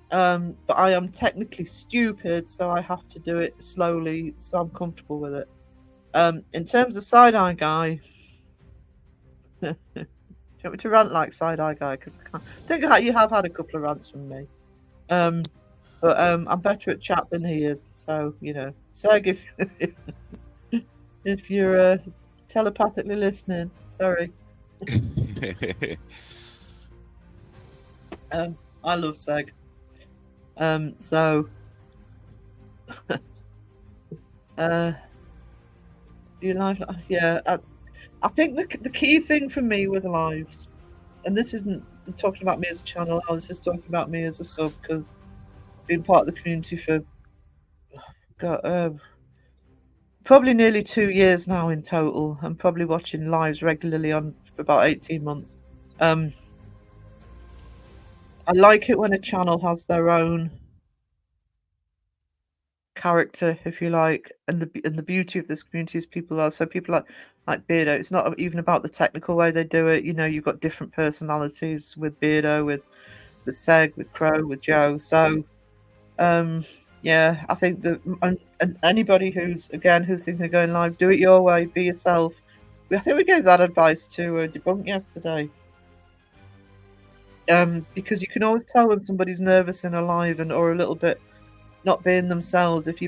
But I am technically stupid, so I have to do it slowly, so I'm comfortable with it. In terms of Side-Eye Guy, do you want me to rant like Side-Eye Guy? Because I think you have had a couple of rants from me. But I'm better at chat than he is, so you know. Seg, if you're telepathically listening, sorry. I love Seg. So do you live? Yeah, I think the key thing for me with lives, and this isn't talking about me as a channel, I was just talking about me as a sub, because I've been part of the community for probably nearly 2 years now in total. I'm probably watching lives regularly on for about 18 months. I like it when a channel has their own character, if you like, and the beauty of this community is people like Beardo. It's not even about the technical way they do it. You know, you've got different personalities with Beardo, with Seg, with Crow, with Joe. So yeah, I think that and anybody who's thinking of going live, do it your way, be yourself. I think we gave that advice to Debunk yesterday. Because you can always tell when somebody's nervous in a live or a little bit not being themselves. If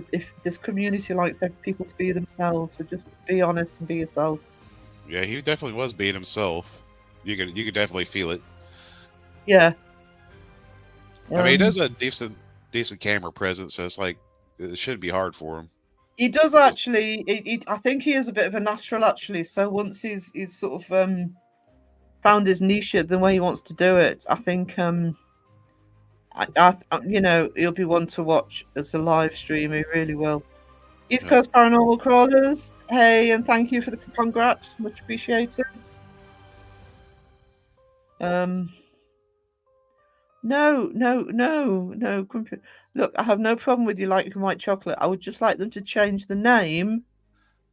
this community likes people to be themselves, so just be honest and be yourself. Yeah, he definitely was being himself. You could definitely feel it. Yeah. I mean, he does a decent camera presence, so it's like it shouldn't be hard for him. He does actually. I think he is a bit of a natural actually. So once he's sort of found his niche, the way he wants to do it, I think I you know, he'll be one to watch as a live stream. He really will. East Coast Paranormal Crawlers, hey, and thank you for the congrats, much appreciated. No. Look, I have no problem with you liking white chocolate. I would just like them to change the name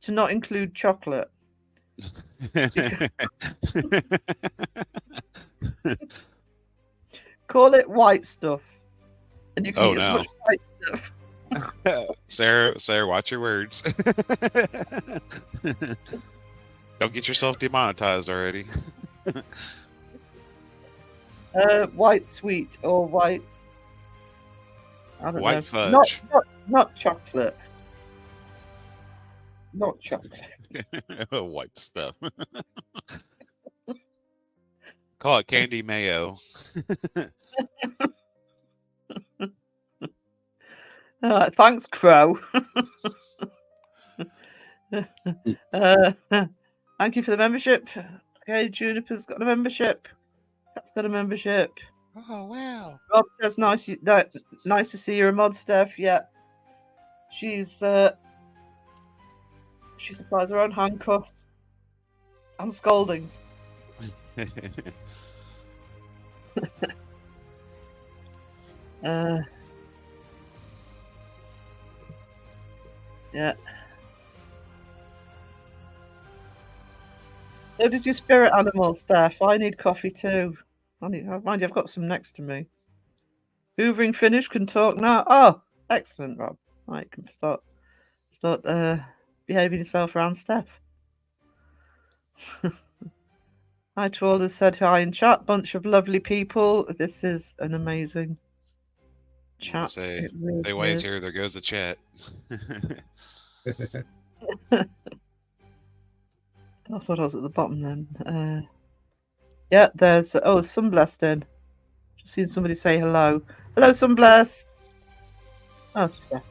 to not include chocolate. Call it white stuff, and you can eat as much white stuff. Sarah, watch your words. Don't get yourself demonetized already. White sweet or white. I don't white know. Fudge. Not chocolate. Not chocolate. White stuff. Call it candy mayo. Thanks, Crow. Thank you for the membership. Okay, Juniper's got a membership. Cat's got a membership. Oh wow! Rob says nice to see you're a mod, Steph. Yeah, she supplies her own handcuffs and scoldings. Yeah. So does your spirit animal, Steph. I need coffee too. Mind you, I've got some next to me. Hoovering finished, can talk now. Oh, excellent, Rob. Right, can start behaving yourself around Steph. Hi to all that said hi in chat. Bunch of lovely people. This is an amazing chat. Say why he's here. There goes the chat. I thought I was at the bottom then. Yeah, there's Sunblessed in. Just seen somebody say hello. Hello, Sunblessed. Oh, she's there.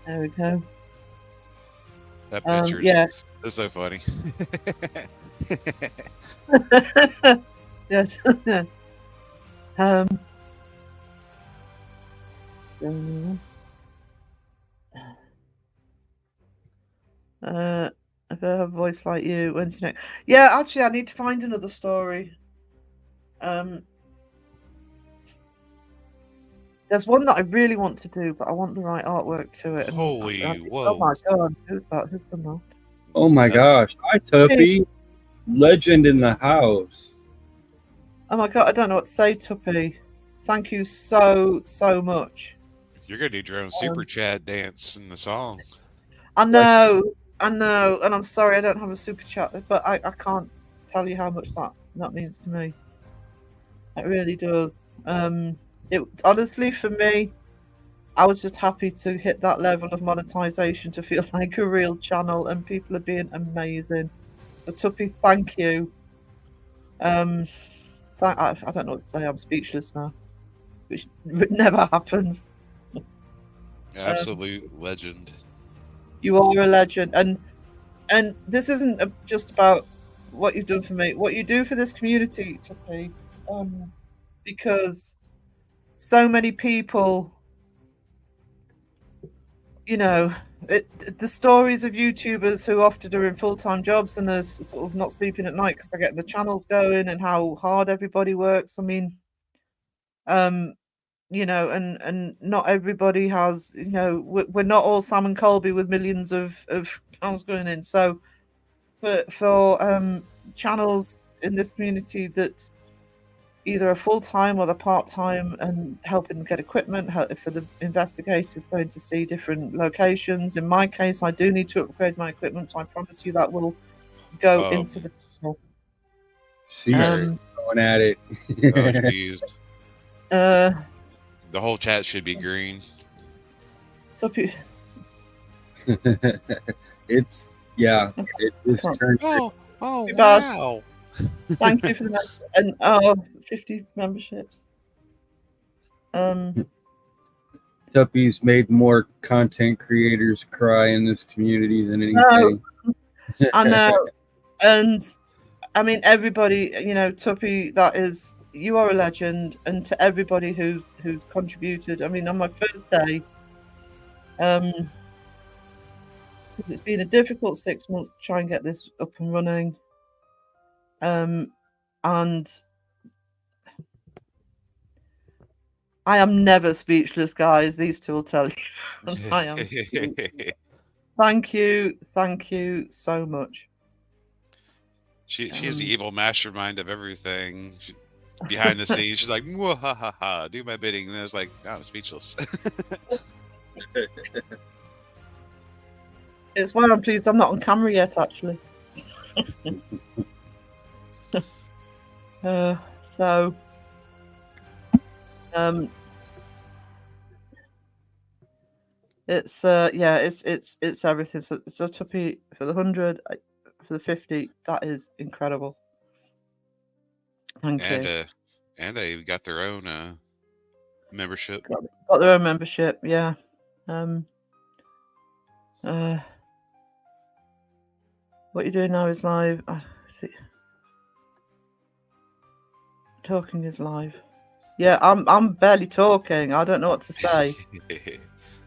There we go. That picture is so funny. Yes. If I have a voice like you, when's your next? Yeah, actually, I need to find another story. There's one that I really want to do, but I want the right artwork to it. And Holy oh my whoa. god, who's that? Who's done that? Oh my gosh. Hi, Tuppy. Legend in the house. Oh my god, I don't know what to say, Tuppy. Thank you so much. You're gonna need your own super chat dance in the song. I know, and I'm sorry I don't have a super chat, but I can't tell you how much that means to me. It really does. It honestly, for me, I was just happy to hit that level of monetization to feel like a real channel, and people are being amazing. So Tuppy, thank you. I don't know what to say. I'm speechless now, which never happens. Absolute legend. You are a legend, and this isn't just about what you've done for me. What you do for this community, Tuppy, because so many people, you know, the stories of YouTubers who often are in full-time jobs and are sort of not sleeping at night because they get the channels going, and how hard everybody works. I mean, you know, and not everybody has, you know, we're not all Sam and Colby with millions of pounds going in. So for channels in this community that either are full-time or they're part-time and helping get equipment, for the investigators going to see different locations. In my case, I do need to upgrade my equipment, so I promise you that will go into the channel. She's going at it. Oh jeez. The whole chat should be green. So it's it just turned. Oh wow. Thank you for the and 50 memberships. Tuppy's made more content creators cry in this community than anything. I know. And I mean, everybody, you know, Tuppy, you are a legend, and to everybody who's contributed. I mean, on my first day, because it's been a difficult 6 months to try and get this up and running, and I am never speechless, guys. These two will tell you. I am. Thank you so much. She's the evil mastermind of everything. Behind the scenes, she's like, ha ha ha, do my bidding. And I was like, oh, I'm speechless. It's why I'm pleased I'm not on camera yet, actually. So, it's it's everything. So Tuppy for the 100, for the 50, that is incredible. Thank you. And they got their own membership. Got their own membership, yeah. What you're doing now is live. See. Talking is live. Yeah, I'm barely talking. I don't know what to say.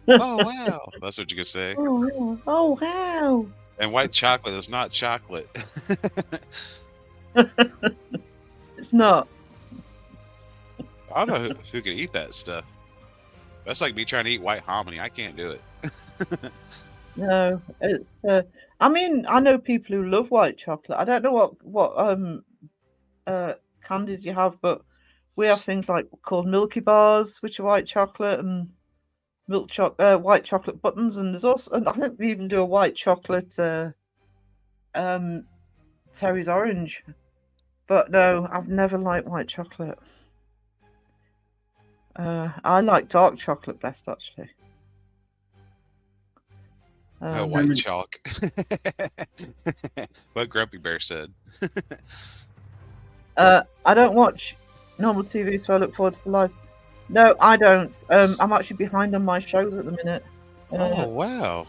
Oh wow, that's what you could say. Oh wow. And white chocolate is not chocolate. It's not. I don't know who can eat that stuff. That's like me trying to eat white hominy. I can't do it. No, it's. I mean, I know people who love white chocolate. I don't know what candies you have, but we have things like called Milky Bars, which are white chocolate, and white chocolate buttons, and there's also, and I think they even do a white chocolate Terry's orange. But no, I've never liked white chocolate. I like dark chocolate best, actually. White chalk. What Grumpy Bear said. I don't watch normal TV, so I look forward to the live. No, I don't. I'm actually behind on my shows at the minute. Oh wow!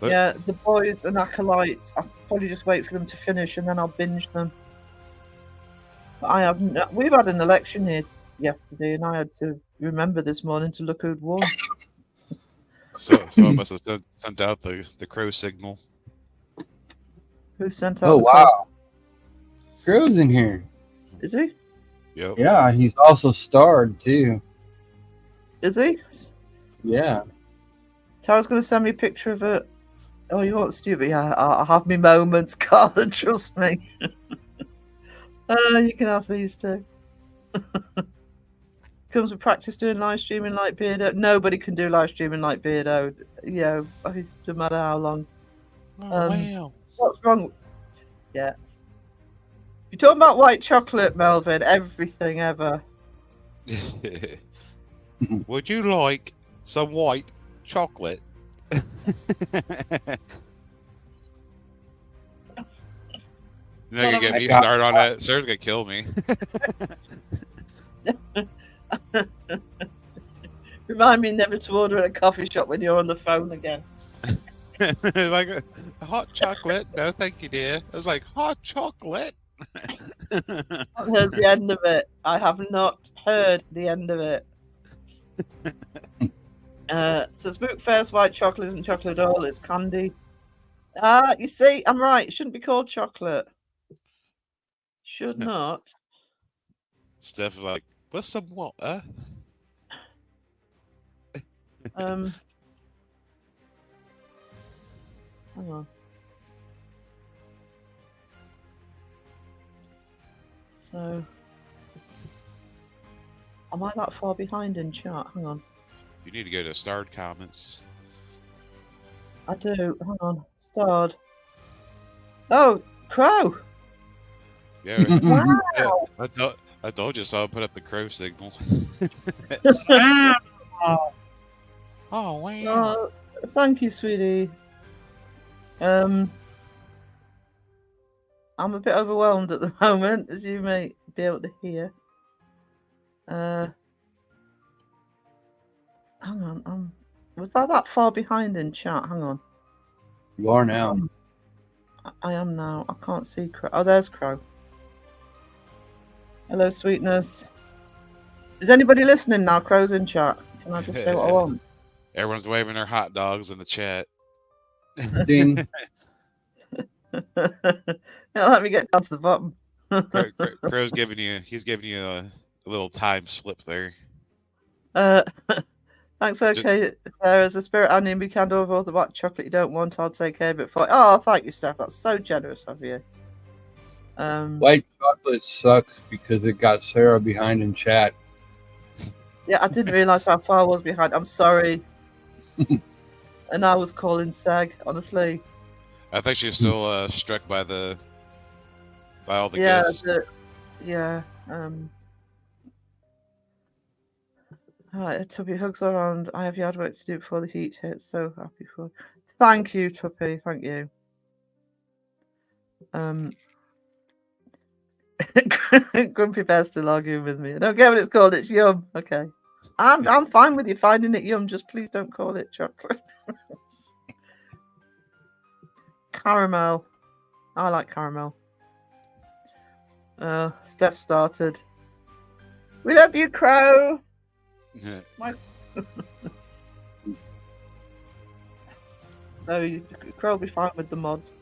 Yeah, The Boys and Acolytes. I'll probably just wait for them to finish and then I'll binge them. But we've had an election here yesterday, and I had to remember this morning to look who'd won. So I must have sent out the crow signal. Who sent out? Oh wow! Crow's in here. Is he? Yep. Yeah, he's also starred too. Is he? Yeah. Tara's going to send me a picture of it. Oh, you want stupid? Yeah, I have my moments, Carla. Trust me. You can ask these two. Comes with practice doing live streaming like Beardo. Nobody can do live streaming like Beardo. You know, it doesn't matter how long. Wow. What's wrong? Yeah. You're talking about white chocolate, Melvin. Everything ever. Would you like some white chocolate? You're not gonna get me started on that. Sarah's gonna kill me. Remind me never to order at a coffee shop when you're on the phone again. Like a hot chocolate? No, thank you, dear. I was like, hot chocolate. I've heard the end of it. I have not heard the end of it. So Spook Fair's white chocolate isn't chocolate at all, it's candy. You see, I'm right. It shouldn't be called chocolate. Should not. Steph is like, what's some water? Hang on. So, am I that far behind in chat? Hang on. You need to go to starred comments. I do. Hang on. Starred. Oh, Crow. Yeah. Wow. Yeah, I told you so. Put up the crow signal. Oh, wow. Oh, thank you, sweetie. I'm a bit overwhelmed at the moment, as you may be able to hear. Hang on. Was that far behind in chat? Hang on. You are now. I am now. I can't see Crow. Oh, there's Crow. Hello, sweetness. Is anybody listening now? Crow's in chat. Can I just say what I want? Everyone's waving their hot dogs in the chat. Ding. Let me get down to the bottom. Crow's giving you a little time slip there. Thanks, okay, Sarah. As a spirit onion, we can do all the white chocolate you don't want. I'll take care of it for you. Oh, thank you, Steph. That's so generous of you. White chocolate sucks because it got Sarah behind in chat. Yeah, I didn't realize how far I was behind. I'm sorry. And I was calling Seg, honestly. I think she's still struck by all the Yeah, gifts. Alright, Tubby, hugs around. I have yard work to do before the heat hits. So happy for. Thank you, Tubby. Thank you. Grumpy Bear's still arguing with me. I don't care what it's called. It's yum. Okay, I'm fine with you finding it yum. Just please don't call it chocolate. Caramel. I like caramel. Steph started. We love you, Crow. So Crow will be fine with the mods.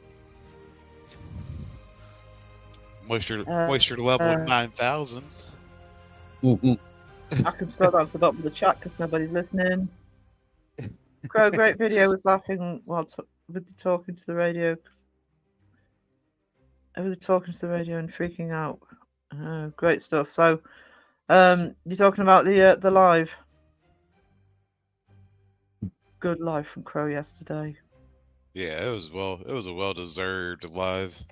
Moisture level 9,000. Mm-hmm. I can scroll down to the bottom of the chat because nobody's listening. Crow, great video. Was laughing while with the talking to the radio. With the talking to the radio and freaking out. Great stuff. So, you're talking about the live. Good live from Crow yesterday. Yeah, it was a well-deserved live.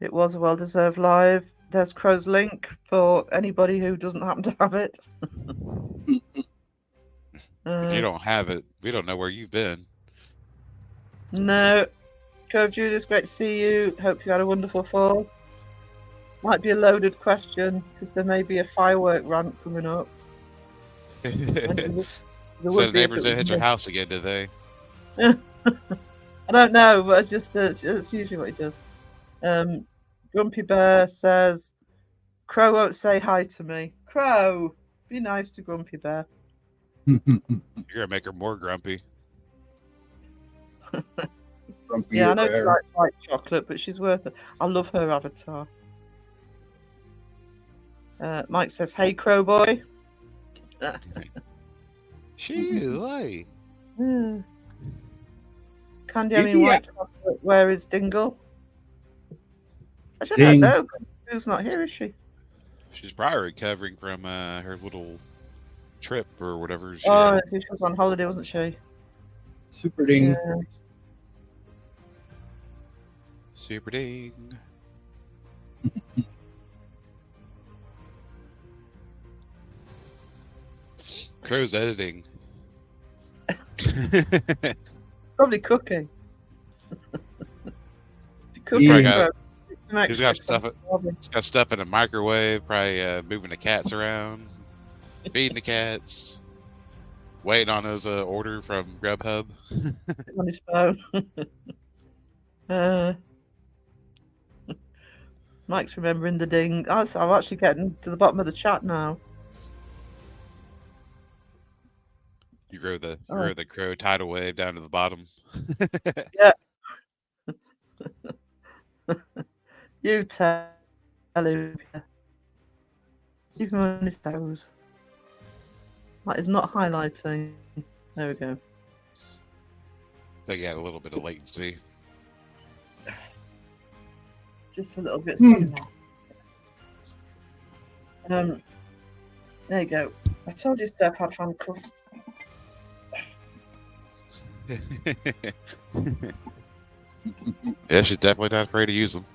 It was a well-deserved live. There's Crow's link for anybody who doesn't happen to have it. If you don't have it, we don't know where you've been. No. Crow Julius, great to see you. Hope you had a wonderful fall. Might be a loaded question because there may be a firework rant coming up. So the neighbors didn't hit your house again, did they? I don't know, but it's usually what he does. Grumpy Bear says, Crow won't say hi to me. Crow, be nice to Grumpy Bear. You're gonna make her more grumpy. Grumpy Yeah, I know she Bear. likes white chocolate, but she's worth it. I love her avatar. Mike says, hey, Crow boy. Shoo, Yeah. Candy, Yeah. white chocolate. Where is Dingle? I don't Ding. know. Who's not here, is she? she's probably recovering from her little trip or whatever she Oh, had. she was on holiday, wasn't she? Super ding. Yeah. Super ding. Crow's editing. Probably cooking. probably Yeah. got- Some He's got extra stuff. coffee. He's got stuff in the microwave. Probably moving the cats around, feeding the cats, waiting on his order from Grubhub. On his phone. Mike's remembering the ding. I'm actually getting to the bottom of the chat now. You grow the Oh. crow tidal wave down to the bottom. You tell him. You can on his toes. That is not highlighting. There we go. I think he had a little bit of latency. Just a little bit. Hmm. There you go. I told you Steph had handcuffs. Yeah, she's definitely not afraid to use them.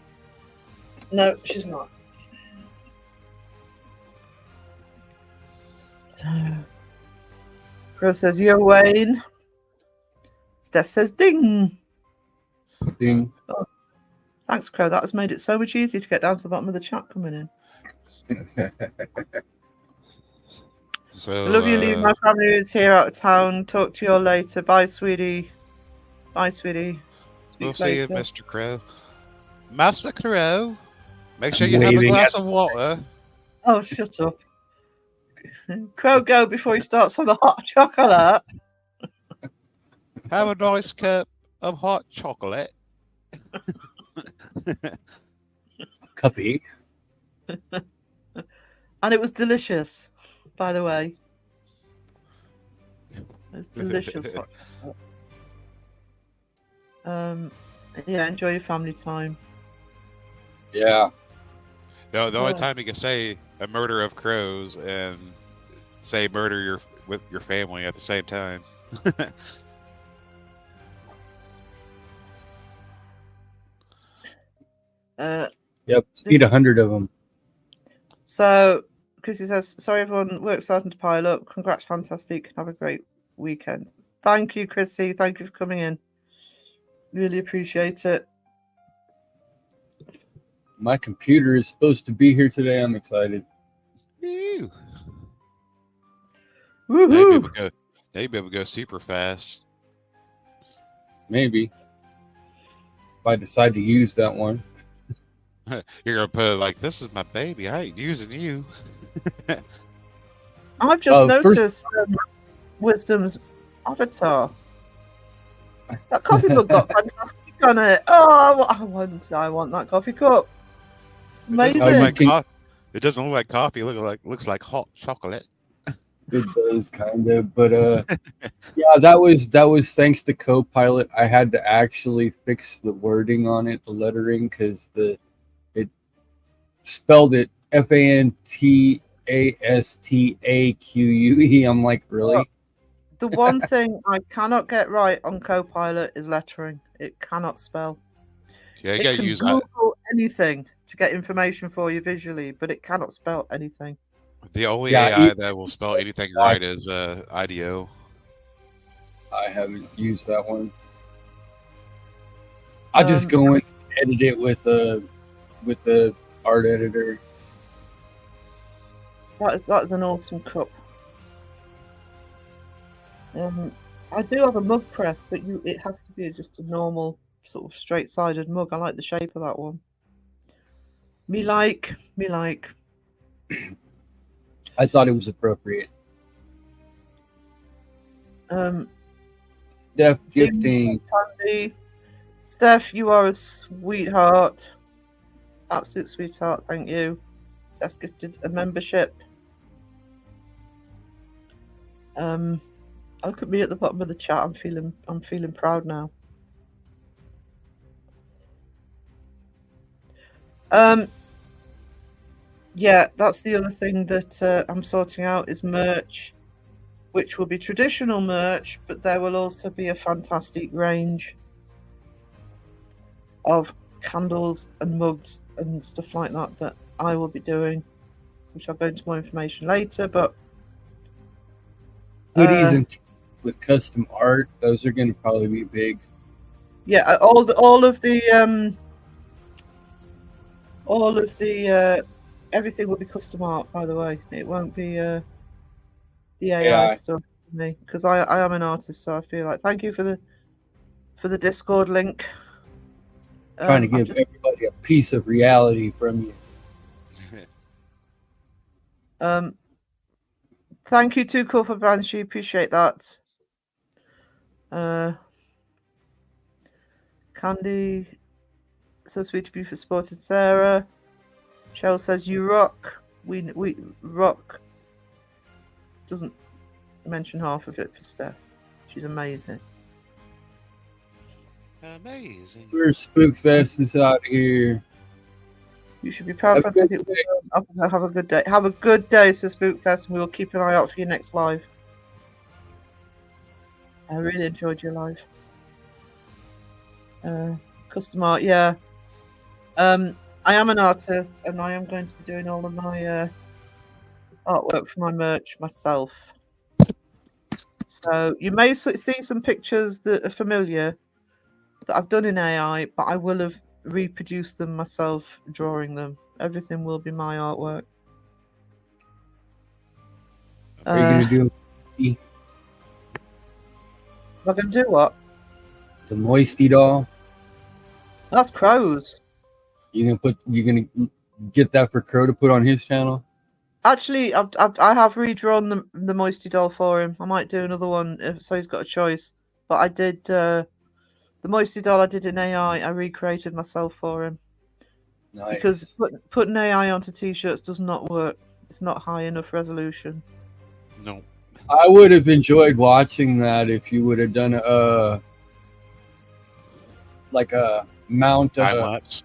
No, she's not. So, Crow says, "You're Wayne." Steph says, "Ding." Ding. Thanks, Crow. That has made it so much easier to get down to the bottom of the chat coming in. So I love you, Lee. My family is here out of town. Talk to you all later. Bye, sweetie. Bye, sweetie. we'll Speak see you, later. Mr. Crow. Master Crow, make sure you have a Waving glass at- of water. Oh, shut up. Crow, go before he starts on the hot chocolate. Have a nice cup of hot chocolate. Cuppy. And it was delicious, by the way. It was delicious. hot chocolate. Yeah, enjoy your family time. Yeah. The only Yeah. time you can say a murder of crows and say murder with your family at the same time. Yep. Eat 100 of them. So, Chrissy says, sorry everyone, work's starting to pile up. Congrats, fantastic. Have a great weekend. Thank you, Chrissy. Thank you for coming in. Really appreciate it. My computer is supposed to be here today. I'm excited. Woo. Woohoo! Now you'll be able to go super fast. Maybe. If I decide to use that one. You're gonna put it like, "This is my baby. I ain't using you." I've just First- noticed Wisdom's avatar. That coffee cup got fantastic on it. Oh, I want that coffee cup. Amazing. It doesn't look like coffee. It looks like hot chocolate. It does kind of, but yeah, that was thanks to Copilot. I had to actually fix the wording on it, the lettering, because it spelled it FANTASTAQUE. I'm like, really? The one thing I cannot get right on Copilot is lettering. It cannot spell. Yeah, you It gotta can use Google anything to get information for you visually, but it cannot spell anything. the only Yeah, AI that will spell anything right is IDEO. I haven't used that one. I just go in and edit it with the art editor. That is an awesome cup. I do have a mug press, but it has to be just a normal sort of straight-sided mug. I like the shape of that one. Me like. I thought it was appropriate. Def gifting. Candy. Steph, you are a sweetheart. Absolute sweetheart, thank you. Steph's gifted a membership. Look at me at the bottom of the chat. I'm feeling proud now. Yeah, that's the other thing that I'm sorting out is merch, which will be traditional merch, but there will also be a fantastic range of candles and mugs and stuff like that that I will be doing, which I'll go into more information later. But hoodies and with custom art, those are going to probably be big. Yeah, all of the everything will be custom art. By the way, it won't be the AI stuff for me, because I am an artist, so I feel like thank you for the Discord link. Trying to give everybody a piece of reality from you. Thank you to Cool for Banshee, appreciate that. Candy, so sweet to be for Sported Sarah. Shell says you rock. We rock. Doesn't mention half of it for Steph. She's amazing. Amazing. We're Spookfest is out here. You should be proud of it. Have a good day. Have a good day, so Spookfest, and we will keep an eye out for your next live. I really enjoyed your live. Custom art, yeah. I am an artist, and I am going to be doing all of my artwork for my merch myself. So you may see some pictures that are familiar that I've done in AI, but I will have reproduced them myself, drawing them. Everything will be my artwork. Are you going to do? Am I going to do what? The Moisty doll. That's Crow's. You gonna get that for Crow to put on his channel? Actually, I have redrawn the Moisty doll for him. I might do another one, so he's got a choice. But I did the Moisty doll I did in AI. I recreated myself for him. Nice. Because putting AI onto t-shirts does not work. It's not high enough resolution. No. I would have enjoyed watching that if you would have done like a mount of Time lapse.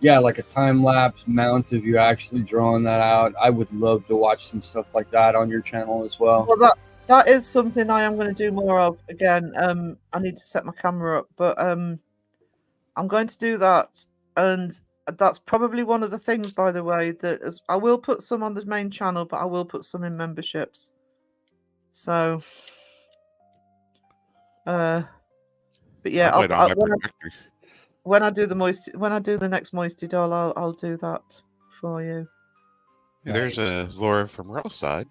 Yeah, like a time lapse mount of you actually drawing that out. I would love to watch some stuff like that on your channel as well. Well, that is something I am going to do more of. Again, I need to set my camera up, but I'm going to do that, and that's probably one of the things, by the way, that I will put some on the main channel, but I will put some in memberships. So, but yeah, when I do the next Moisty doll, I'll do that for you. Yeah, there's a Laura from Rollside.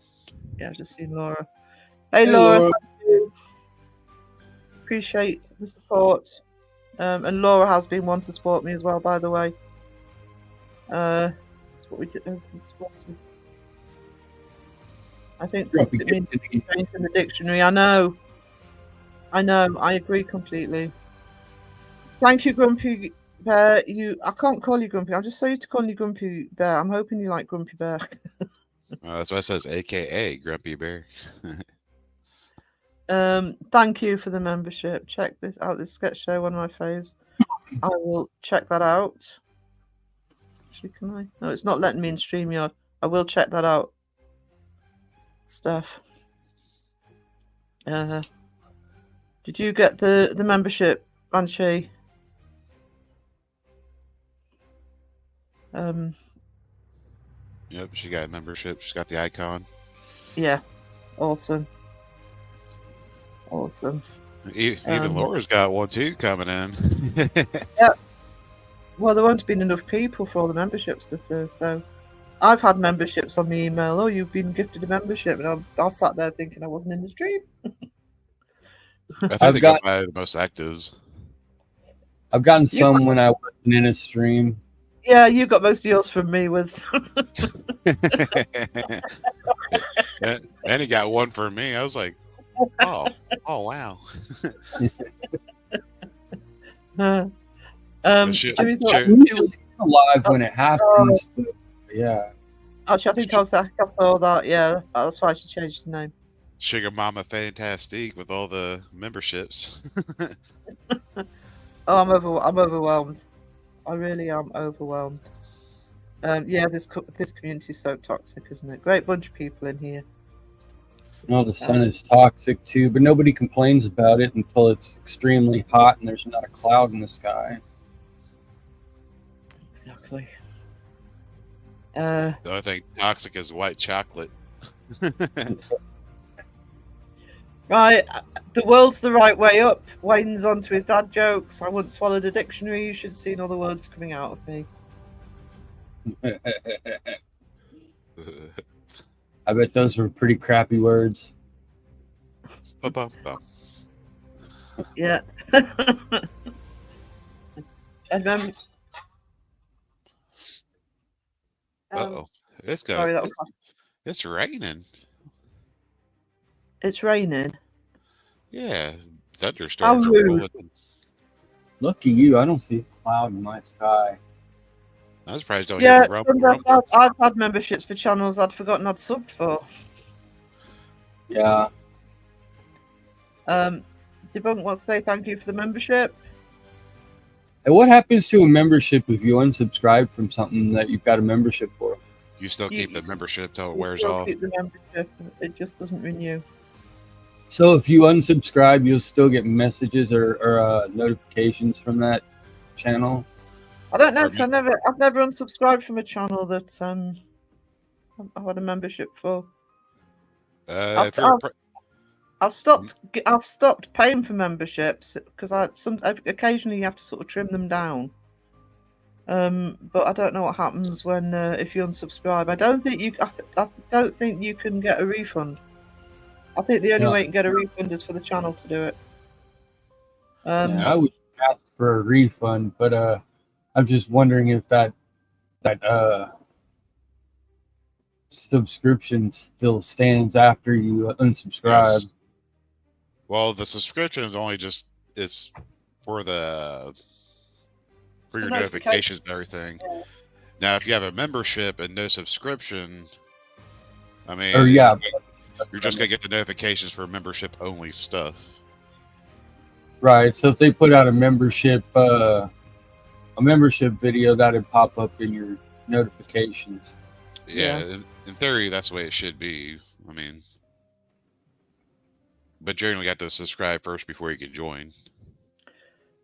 Yeah, I've just seen Laura. Hey Laura, thank you. Appreciate the support. And Laura has been one to support me as well, by the way. That's what we did. I think it means changed in the dictionary. I know. I agree completely. Thank you, Grumpy Bear. I can't call you Grumpy. I'm just so used to calling you Grumpy Bear. I'm hoping you like Grumpy Bear. That's why it says AKA Grumpy Bear. Thank you for the membership. Check this out. This sketch show, one of my faves. I will check that out. Actually, can I? No, it's not letting me in StreamYard. I will check that out. Stuff. Did you get the membership, Banshee? Yep, she got a membership. She's got the icon. Yeah, awesome. Even Laura's got one too coming in. Yeah. Well, there won't have been enough people for all the memberships so I've had memberships on my email. Oh, you've been gifted a membership, and I've sat there thinking I wasn't in the stream. I think they got the most actives. I've gotten some when I wasn't in a stream. Yeah, you got most of yours from me. And he got one for me. I was like, oh wow. Alive when it happens. Yeah. Actually, I think I saw that. Yeah, that's why she changed the name. Sugar Mama Fantastique with all the memberships. Oh, I'm overwhelmed. I really am overwhelmed. Yeah, this community is so toxic, isn't it? Great bunch of people in here. No, the sun is toxic too, but nobody complains about it until it's extremely hot and there's not a cloud in the sky. Exactly. The only thing toxic is white chocolate. Right, the world's the right way up. Wayne's onto his dad jokes. I once swallowed a dictionary. You should have seen all the words coming out of me. I bet those were pretty crappy words. Yeah. I remember. Uh-oh. Sorry, that was. It's raining. It's raining. Yeah, thunderstorms are rolling. Lucky you, I don't see a cloud in my sky. I was surprised don't Yeah, hear the rumble. I've had memberships for channels I'd forgotten I'd subbed for. Yeah. Debunk wants to say thank you for the membership. And what happens to a membership if you unsubscribe from something that you've got a membership for? You still keep the membership till it wears still off. Keep the membership. It just doesn't renew. So if you unsubscribe, you'll still get messages or notifications from that channel? I don't know, because I've never unsubscribed from a channel that I had a membership for. I've stopped paying for memberships because occasionally you have to sort of trim them down. But I don't know what happens when if you unsubscribe. I don't think you can get a refund. I think the only way you can get a refund is for the channel to do it. I would ask for a refund, but I'm just wondering if that subscription still stands after you unsubscribe. Yes. Well, the subscription is only it's for your notifications and everything. Yeah. Now, if you have a membership and no subscription, I mean, you're just gonna get the notifications for membership only stuff. Right. So if they put out a membership video, that'd pop up in your notifications. Yeah. In theory, that's the way it should be. I mean, but generally, you have to subscribe first before you can join.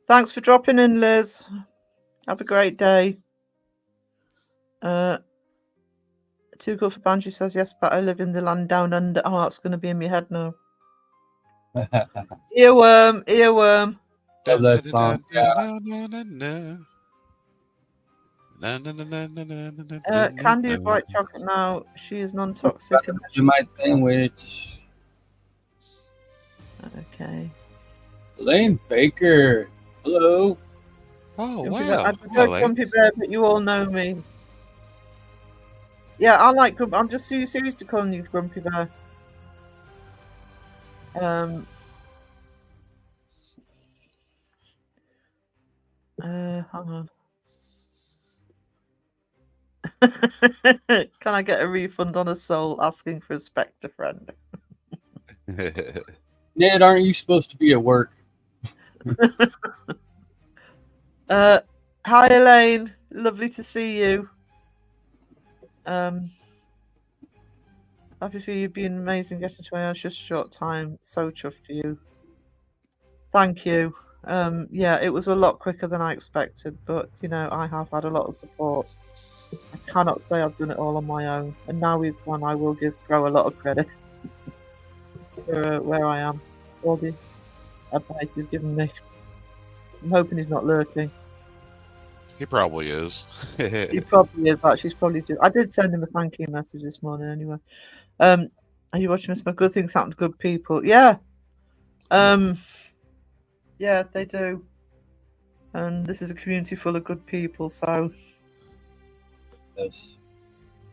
Thanks for dropping in, Liz. Have a great day. Too good for Banshee says yes, but I live in the land down under. Oh, that's going to be in my head now. Earworm. Love that song. Candy of white chocolate now. She is non-toxic. My sandwich. Okay. Elaine Baker. Hello. Oh, wow. I'm Grumpy Bear, but you all know me. Yeah, I like Grumpy. I'm just used to calling you Grumpy Bear. Hang on. Can I get a refund on a soul asking for a Spectre friend? Ned, aren't you supposed to be at work? Hi, Elaine. Lovely to see you. Happy for you being amazing getting to hours just a short time. So chuffed for you. Thank you. Yeah, it was a lot quicker than I expected, but you know, I have had a lot of support. I cannot say I've done it all on my own, and now he's gone. I will give Bro a lot of credit for where I am. All the advice he's given me. I'm hoping he's not lurking. He probably is. He probably is. Actually, he's probably just. I did send him a thank you message this morning anyway. Are you watching this? My good things happen to good people. Yeah. Yeah, they do. And this is a community full of good people, so. Yes.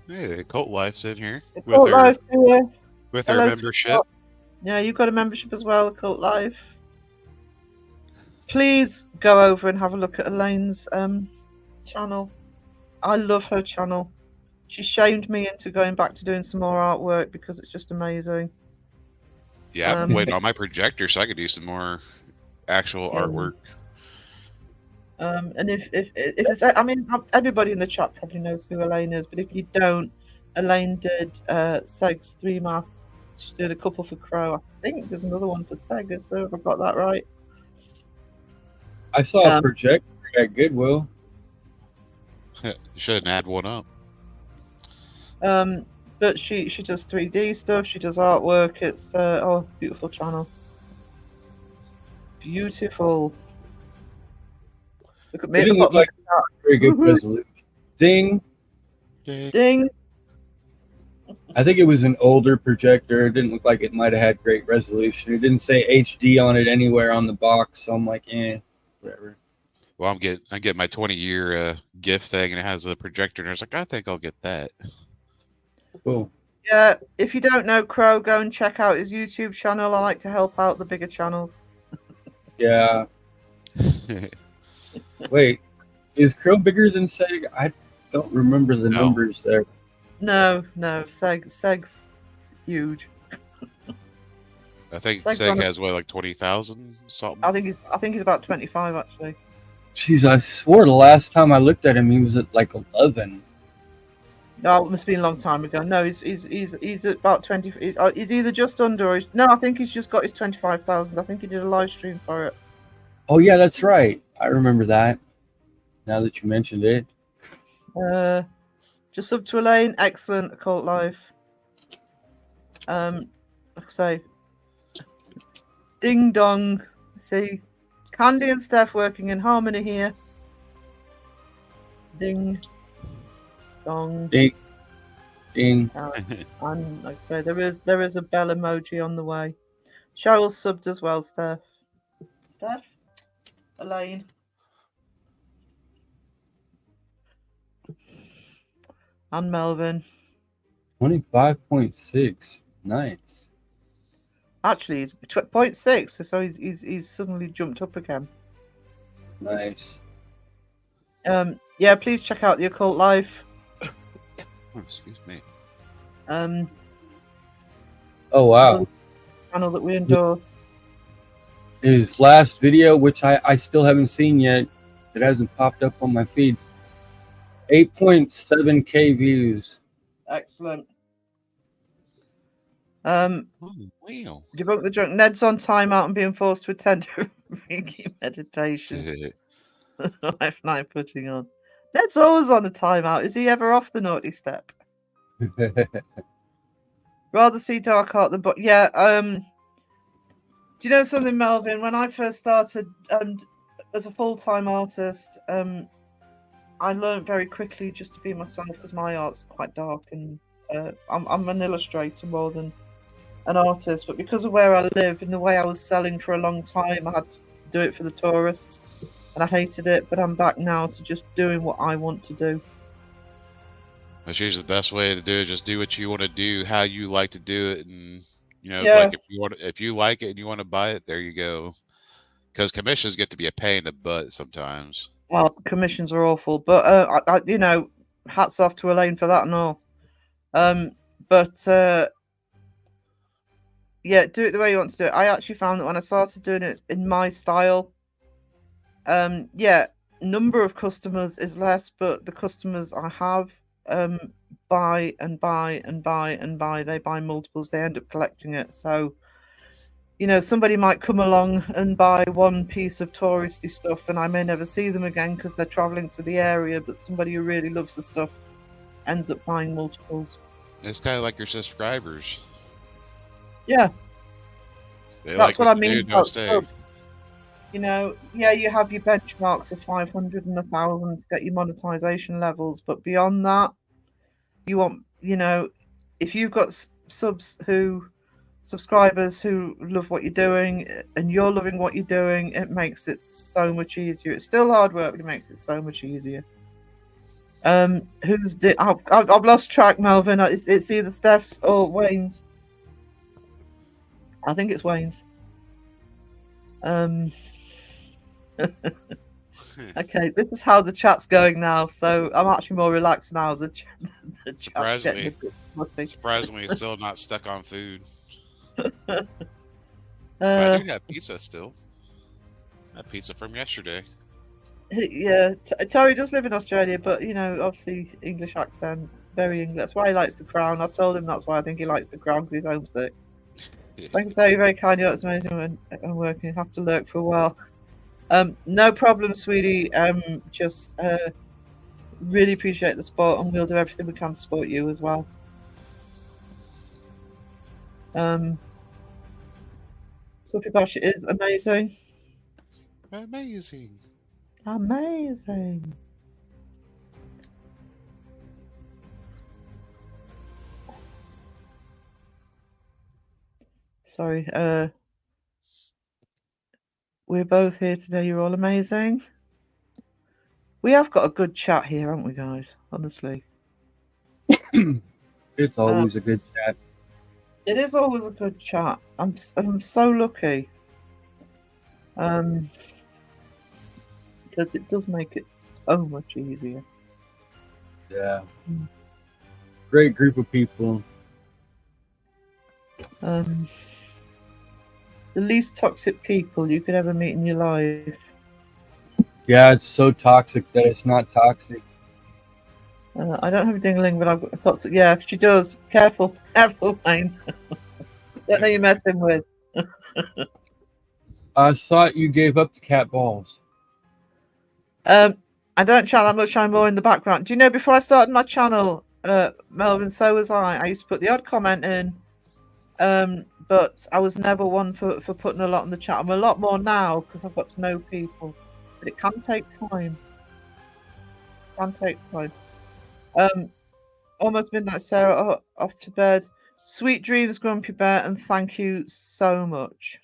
Hey, Cult Life's in here. Cult Life's here. With their membership. Yeah, you've got a membership as well, Cult Life. Please go over and have a look at Elaine's channel. I love her channel. She shamed me into going back to doing some more artwork because it's just amazing. Yeah, I'm waiting on my projector so I could do some more actual artwork. And if it's, I mean, everybody in the chat probably knows who Elaine is, but if you don't, Elaine did Seg's 3 masks. She did a couple for Crow. I think there's another one for Seg, is there? If I got that right. I saw a projector at Goodwill. You shouldn't add one up. But she does 3D stuff. She does artwork. It's beautiful channel. Beautiful. Look at me. It didn't look like a very good resolution. Ding. Ding. I think it was an older projector. It didn't look like it might have had great resolution. It didn't say HD on it anywhere on the box. So I'm like, whatever. Well, I'm getting my 20-year gift thing, and it has a projector, and I was like, I think I'll get that. Cool. Yeah, if you don't know Crow, go and check out his YouTube channel. I like to help out the bigger channels. Yeah. Wait, is Crow bigger than Seg? I don't remember the numbers there. No, Seg's huge. I think Seg has like 20,000 something. I think he's about 25 actually. Jeez, I swore the last time I looked at him he was at like 11. No, it must have been a long time ago. No, he's at about 20. He's either just under or no. I think he's just got his 25,000. I think he did a live stream for it. Oh yeah, that's right. I remember that. Now that you mentioned it. Just sub to Elaine. Excellent Occult Life. Like I say, ding dong. See, Candy and Steph working in harmony here. Ding dong. Ding. Ding. And like I say, there is a bell emoji on the way. Cheryl's subbed as well, Steph. Elaine. And Melvin. 25.6. Nice. Actually, he's 0.6, so he's suddenly jumped up again. Nice. Yeah, please check out the Occult Life. Oh, excuse me. Oh wow. Channel that we endorse. His last video, which I still haven't seen yet, it hasn't popped up on my feed. 8.7K views. Excellent. Wow. Debunk the drunk. Ned's on timeout and being forced to attend a Reiki meditation. Life 9 putting on. Ned's always on a timeout. Is he ever off the naughty step? Rather see dark art than yeah. Do you know something, Melvin? When I first started as a full-time artist, I learned very quickly just to be myself because my art's quite dark and I'm an illustrator more than an artist. But because of where I live and the way I was selling for a long time, I had to do it for the tourists and I hated it. But I'm back now to just doing what I want to do. That's usually the best way to do it. Just do what you want to do, how you like to do it, and like if you like it and you want to buy it, there you go. Because commissions get to be a pain in the butt sometimes. Well, commissions are awful, but hats off to Elaine for that and all. Yeah, do it the way you want to do it. I actually found that when I started doing it in my style, number of customers is less, but the customers I have buy and buy and buy and buy. They buy multiples. They end up collecting it. So, somebody might come along and buy one piece of touristy stuff, and I may never see them again because they're traveling to the area. But somebody who really loves the stuff ends up buying multiples. It's kind of like your subscribers. Yeah, that's what I mean. Don't stay. You have your benchmarks of 500 and 1,000 to get your monetization levels, but beyond that, you want, if you've got subscribers who love what you're doing and you're loving what you're doing, it makes it so much easier. It's still hard work, but it makes it so much easier. I've lost track, Melvin. It's either Steph's or Wayne's. I think it's Wayne's. Okay, this is how the chat's going now, so I'm actually more relaxed now. The chat's Surprisingly, it's still not stuck on food. But I do have pizza still. That pizza from yesterday. Yeah, Terry does live in Australia, but you know, obviously English accent, very English. That's why he likes the Crown. I've told him that's why I think he likes the Crown, because he's homesick. Like I say, you're very kind. It's amazing when I'm working. You have to lurk for a while. No problem, sweetie. Just really appreciate the support, and we'll do everything we can to support you as well. Sophie Bash is amazing. Amazing. Amazing. Sorry, we're both here today. You're all amazing. We have got a good chat here, haven't we, guys? Honestly. It's always a good chat. It is always a good chat. I'm so lucky. Because it does make it so much easier. Yeah. Great group of people. The least toxic people you could ever meet in your life. Yeah, it's so toxic that it's not toxic. I don't have a ding-a-ling, but I've got. Yeah, she does. Careful, Wayne. Don't know you're messing with. I thought you gave up the cat balls. I don't chat that much. I'm more in the background. Do you know? Before I started my channel, Melvin, so was I. I used to put the odd comment in, but I was never one for putting a lot in the chat. I'm a lot more now because I've got to know people, but it can take time. Almost midnight, Sarah. Off to bed. Sweet dreams, Grumpy Bear, and thank you so much.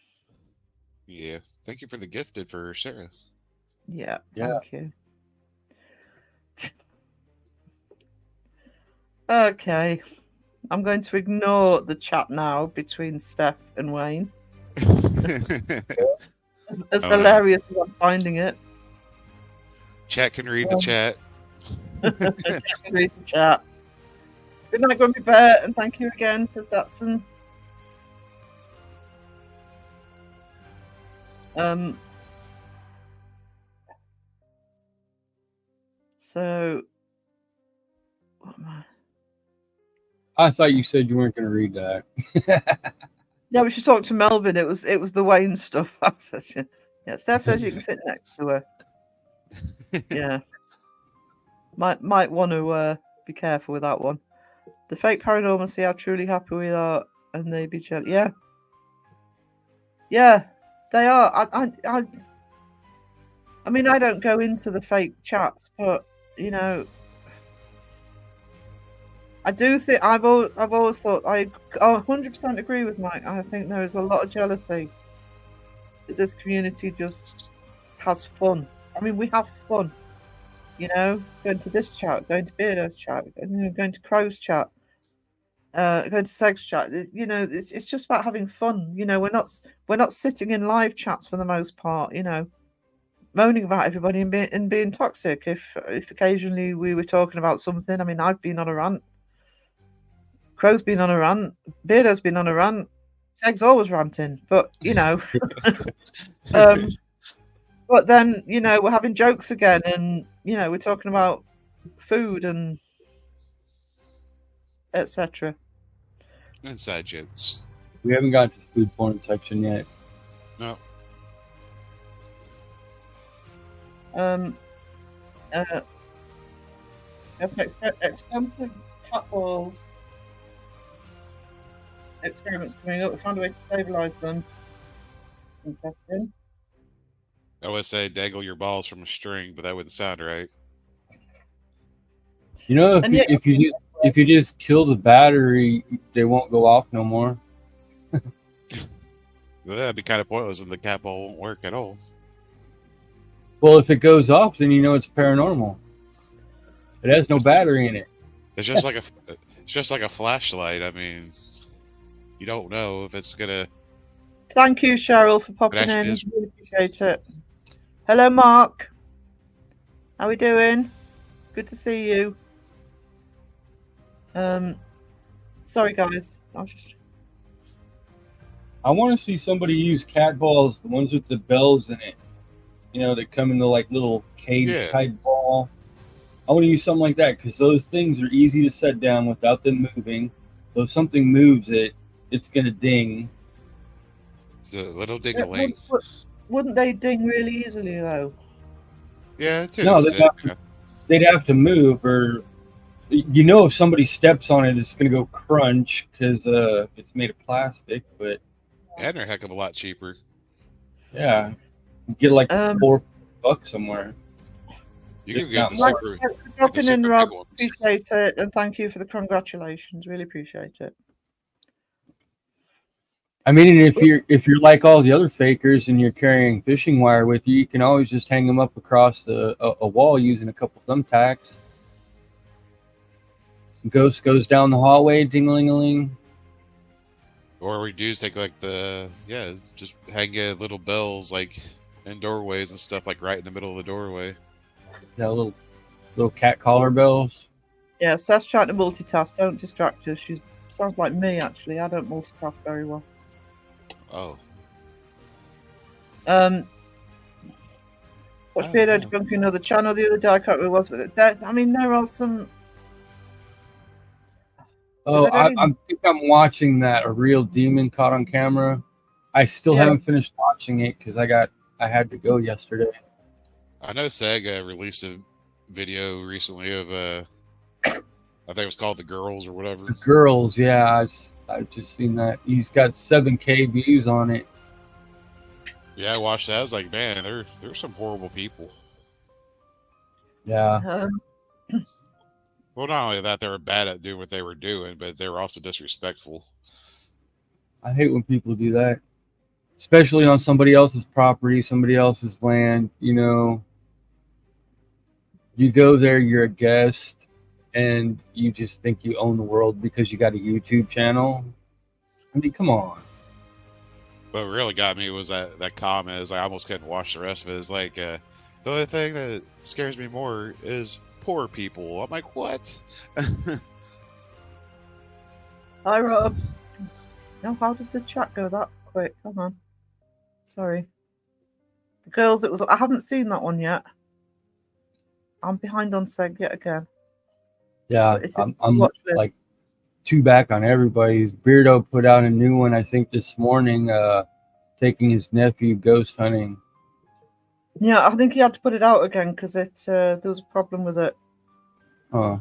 Yeah, thank you for the gifted for Sarah. Yeah, thank you. Okay, I'm going to ignore the chat now between Steph and Wayne. As hilarious as I'm finding it. Chat can read the chat. Chat can read the chat. Good night, Grumpy Bear, and thank you again, says Datsun. So, what am I thought you said you weren't going to read that. Yeah, we should talk to Melvin. It was the Wayne stuff. Yeah, Steph says you can sit next to her. Yeah, might want to be careful with that one. The fake paranormal see how truly happy we are, and they be jealous. Yeah, they are. I mean, I don't go into the fake chats, but you know, I do think I've always thought I 100% agree with Mike. I think there is a lot of jealousy that this community just has fun. I mean, we have fun, you know, going to this chat, going to Beardo's chat, going to Crow's chat, going to Seg's chat. You know, it's just about having fun. You know, we're not sitting in live chats for the most part. You know, moaning about everybody and being toxic. If occasionally we were talking about something, I mean, I've been on a rant. Crow's been on a rant. Beardo's been on a rant. Seg's always ranting, but you know. But then, you know, we're having jokes again, and you know, we're talking about food and etc. Inside jokes. We haven't got to the food porn section yet. No. Extensive cat balls experiments coming up. We found a way to stabilize them. Interesting. I would say dangle your balls from a string, but that wouldn't sound right. You know, if you just kill the battery, they won't go off no more. Well, that'd be kind of pointless, and the cat ball won't work at all. Well, if it goes off, then you know it's paranormal. It has no battery in it. It's just like a flashlight. I mean, you don't know if it's gonna. Thank you, Cheryl, for popping in. Is... Really appreciate it. Hello, Mark. How we doing? Good to see you. Sorry, guys. I want to see somebody use cat balls, the ones with the bells in it. You know, that come in the like little cage Yeah. type ball. I want to use something like that because those things are easy to set down without them moving. So if something moves it, it's gonna ding. It's a little Yeah, ding-a-ling. wouldn't they ding really easily though? Yeah, to an No, extent. they'd have to move, or you know, if somebody steps on it, it's gonna go crunch because it's made of plastic. But And they're a heck of a lot cheaper. yeah, you get like $4 somewhere. You can If get not the more. super, Thanks for dropping in, big Rob. ones. Appreciate it, and thank you for the congratulations. Really appreciate it. I mean, and if you're like all the other fakers and you're carrying fishing wire with you, you can always just hang them up across a wall using a couple thumbtacks. Ghost goes down the hallway, ding-a-ling-a-ling. Or we do take like just hang little bells like in doorways and stuff, like right in the middle of the doorway. Yeah, little cat collar bells. Yeah, Steph's trying to multitask. Don't distract her. She sounds like me, actually. I don't multitask very well. Oh. Watched Beardo debunking another channel the other day. I can't remember what it was, but I mean, there are some. Oh, I think I'm watching that A Real Demon Caught on Camera. I still haven't finished watching it because I had to go yesterday. I know Sega released a video recently of I think it was called The Girls or whatever. The Girls, yeah, I've just seen that. He's got 7K views on it. Yeah, I watched that. I was like, man, there's some horrible people. Yeah. Well, not only that, they were bad at doing what they were doing, but they were also disrespectful. I hate when people do that, especially on somebody else's property, somebody else's land. You know, you go there, you're a guest, and you just think you own the world because you got a YouTube channel. I mean, come on. What really got me was that comment. Is I almost couldn't watch the rest of it. It's like the only thing that scares me more is poor people. I'm like, what? Hi, Rob. Now, how did the chat go that quick? Come on. Sorry. The Girls, I haven't seen that one yet. I'm behind on Seg yet again. Yeah, I'm like 2 back on everybody's. Beardo put out a new one, I think, this morning, taking his nephew ghost hunting. Yeah, I think he had to put it out again because there was a problem with it. Oh.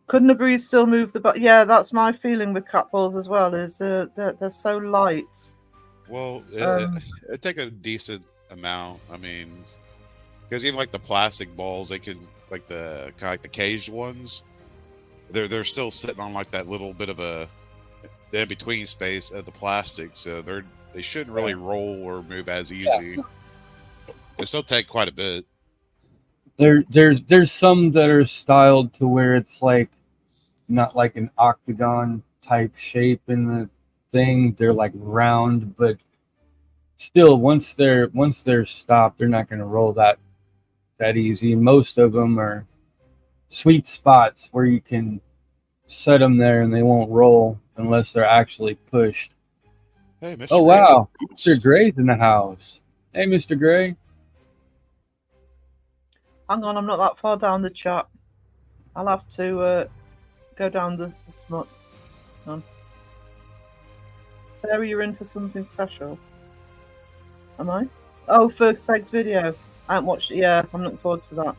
Couldn't a breeze still move the yeah, that's my feeling with cat balls as well, is they're so light. Well, it'd take a decent amount. I mean, because even like the plastic balls, they can like the kind of like the caged ones. They're still sitting on like that little bit of a in between space of the plastic, so they shouldn't really roll or move as easy. Yeah. It still take quite a bit. There's some that are styled to where it's like not like an octagon type shape in the thing. They're like round, but still once they're stopped, they're not going to roll that easy. Most of them are sweet spots where you can set them there and they won't roll unless they're actually pushed. Hey, Mr. Oh, wow. Mr. Gray's in the house. Hey, Mr. Gray. Hang on, I'm not that far down the chat. I'll have to go down the smut. Sarah, you're in for something special. Am I? Oh, for Seg's video. I haven't watched it. Yeah, I'm looking forward to that.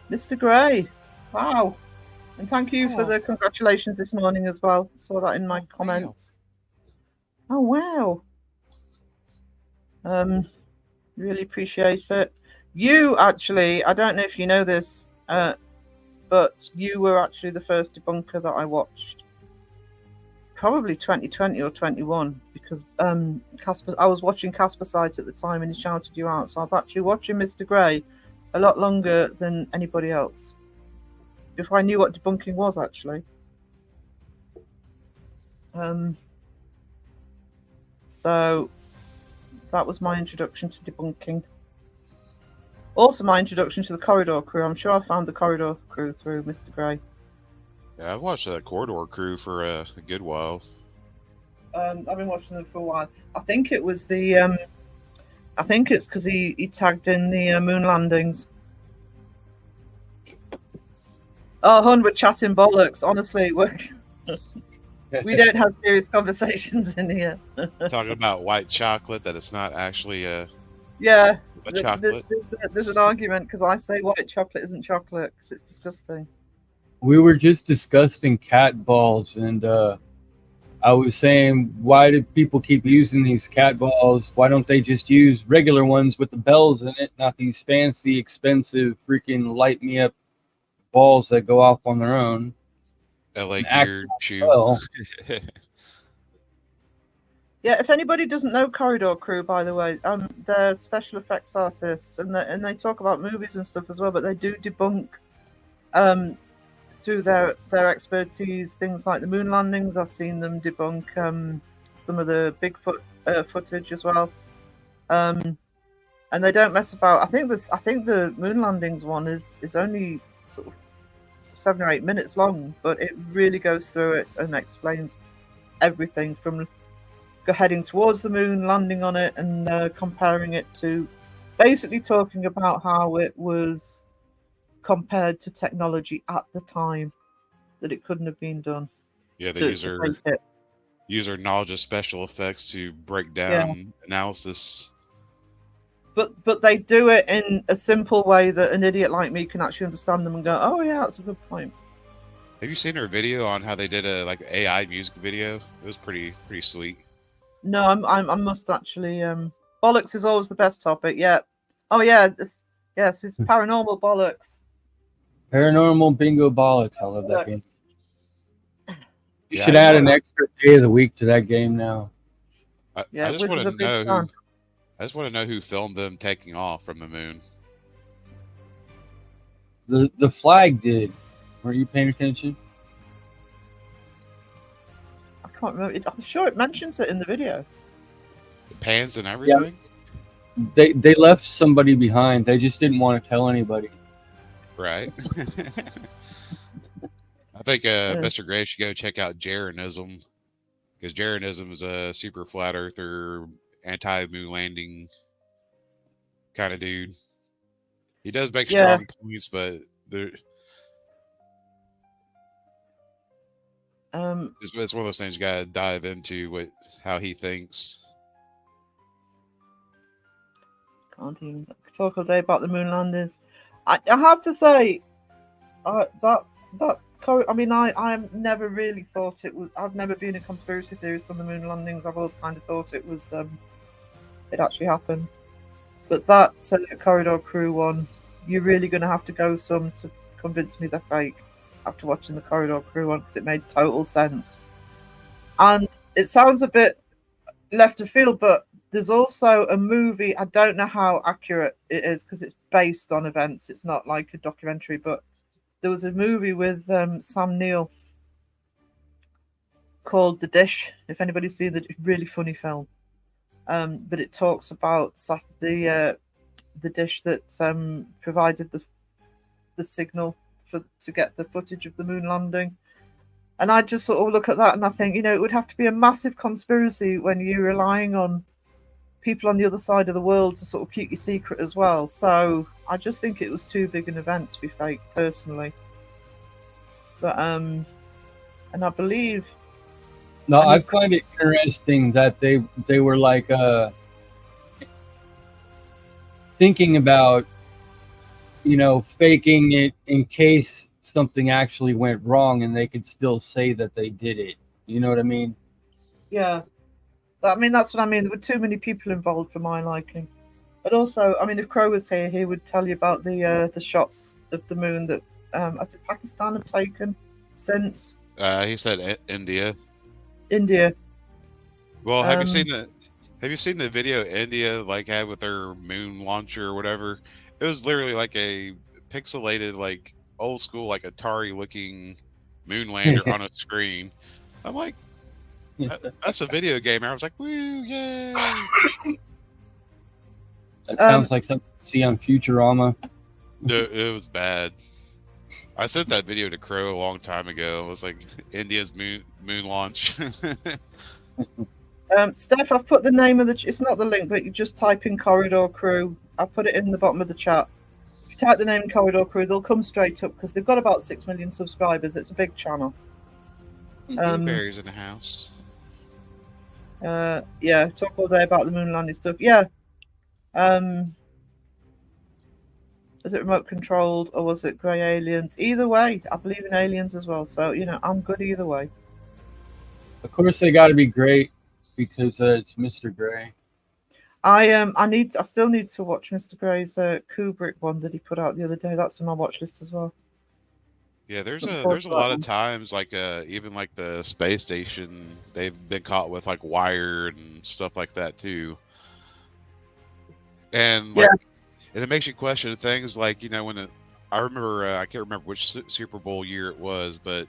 Mr. Gray. Wow. And thank you for the congratulations this morning as well. Saw that in my comments. Wow. Oh, wow. Really appreciate it. You actually, I don't know if you know this, but you were actually the first debunker that I watched. Probably 2020 or 21, because Casper. I was watching Casper Site at the time and he shouted you out. So I was actually watching Mr. Gray a lot longer than anybody else. Before I knew what debunking was, actually. So that was my introduction to debunking. Also my introduction to the Corridor Crew. I'm sure I found the Corridor Crew through Mr. Gray. Yeah, I've watched that Corridor Crew for a good while. I've been watching them for a while. I think it was the. I think it's because he tagged in the moon landings. Oh, Hun, we're chatting bollocks. Honestly, we don't have serious conversations in here. Talking about white chocolate, that it's not actually Yeah, a chocolate. there's an argument because I say white chocolate isn't chocolate because it's disgusting. We were just discussing cat balls, and I was saying, why do people keep using these cat balls? Why don't they just use regular ones with the bells in it, not these fancy, expensive, freaking light me up balls that go off on their own? LA An Gear shoe. Well, Yeah, if anybody doesn't know Corridor Crew, by the way, they're special effects artists, and they talk about movies and stuff as well. But they do debunk, through their expertise, things like the moon landings. I've seen them debunk some of the Bigfoot footage as well, and they don't mess about. I think the moon landings one is only sort of 7 or 8 minutes long, but it really goes through it and explains everything from heading towards the moon, landing on it, and comparing it to basically talking about how it was compared to technology at the time, that it couldn't have been done. Yeah, they to use their knowledge of special effects to break down analysis. But they do it in a simple way that an idiot like me can actually understand them and go, oh yeah, that's a good point. Have you seen her video on how they did a like AI music video? It was pretty sweet. No, I must actually. Bollocks is always the best topic. Yeah. Oh yeah. Yes, it's paranormal bollocks. Paranormal bingo bollocks. I love that game. You Yeah, should add an extra day of the week to that game now. I just want to know. I just want to know who filmed them taking off from the moon. The flag did. Were you paying attention? I can't remember. I'm sure it mentions it in the video. The pans and everything. Yeah. They left somebody behind. They just didn't want to tell anybody. Right. I think Mr. Gray should go check out Jeranism, because Jeranism is a super flat earther, anti-moon landing kind of dude. He does make strong points, but it's one of those things you gotta dive into how he thinks. Can't even talk all day about the moon landings. I have to say, that I mean, I never really thought it was. I've never been a conspiracy theorist on the moon landings. I've always kind of thought it was it actually happened. But that Corridor Crew one, you're really going to have to go some to convince me they're fake after watching the Corridor Crew one, because it made total sense. And it sounds a bit left of field, but there's also a movie. I don't know how accurate it is because it's based on events. It's not like a documentary, but there was a movie with Sam Neill called The Dish. If anybody's seen it, it's a really funny film. But it talks about the dish that provided the signal to get the footage of the moon landing. And I just sort of look at that and I think, it would have to be a massive conspiracy when you're relying on people on the other side of the world to sort of keep your secret as well. So I just think it was too big an event to be fake, personally. But and I believe. No, I find it interesting that they were like thinking about, faking it in case something actually went wrong, and they could still say that they did it. You know what I mean? Yeah. I mean, that's what I mean. There were too many people involved for my liking. But also, I mean, if Crow was here, he would tell you about the shots of the moon that Pakistan have taken since. He said India. India. Well, have you seen the video India had with their moon launcher or whatever? It was literally like a pixelated, old school, Atari looking moon lander on a screen. I'm like, that's a video game. I was like, woo, yay! That sounds like something you see on Futurama. It was bad. I sent that video to Crow a long time ago. It was like India's moon launch. Steph, I've put the name of the. It's not the link, but you just type in Corridor Crew. I'll put it in the bottom of the chat. If you type the name Corridor Crew, they'll come straight up because they've got about 6 million subscribers. It's a big channel. Blueberries in the house. Yeah, talk all day about the moon landing stuff. Yeah. Was it remote controlled or was it grey aliens? Either way, I believe in aliens as well. So, I'm good either way. Of course, they got to be great because it's Mr. Gray. I still need to watch Mr. Gray's Kubrick one that he put out the other day. That's on my watch list as well. Yeah, there's a lot of times like even like the space station, they've been caught with like Wired and stuff like that too. And like, and it makes you question things like, I remember I can't remember which Super Bowl year it was, but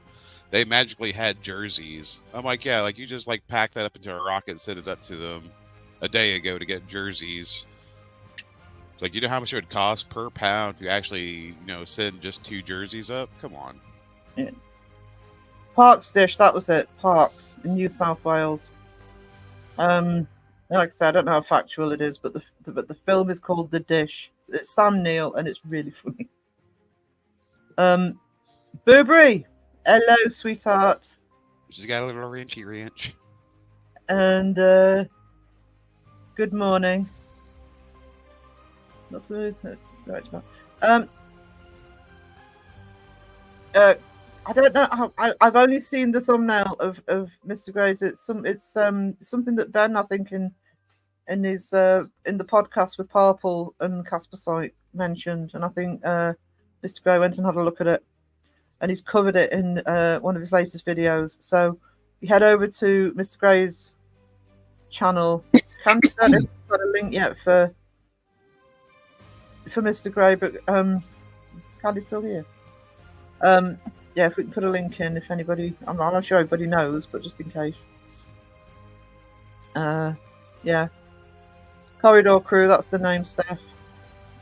they magically had jerseys. I'm like, yeah, like you just like pack that up into a rocket and send it up to them a day ago to get jerseys. It's like, how much it would cost per pound to actually, send just 2 jerseys up? Come on. Yeah. Parks Dish, that was it. Parks in New South Wales. Like I said, I don't know how factual it is, but the film is called The Dish. It's Sam Neill, and it's really funny. Burberry, hello, sweetheart. She's got a little ranchy ranch. And good morning. What's the right now? I don't know how. I've only seen the thumbnail of Mr. Gray's. It's something that Ben, I think, in his in the podcast with Purple and Casper Sight mentioned, and I think Mr. Gray went and had a look at it, and he's covered it in one of his latest videos. So you head over to Mr. Gray's channel. Candy's got a link yet for Mr. Gray, but is Candy still here? Yeah, if we can put a link in, if anybody, I'm not sure everybody knows, but just in case. Yeah, Corridor Crew. That's the name, Steph,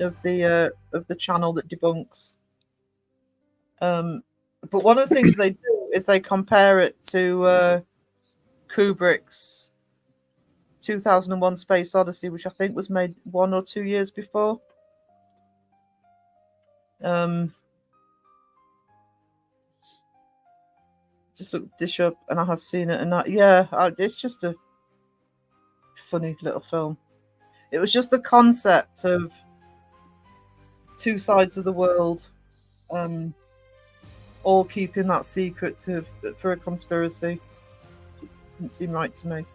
of the channel that debunks. But one of the things they do is they compare it to Kubrick's 2001: Space Odyssey, which I think was made 1 or 2 years before. Just look Dish up, and I have seen it, and it's just a funny little film. It was just the concept of 2 sides of the world, all keeping that secret for a conspiracy. Just didn't seem right to me.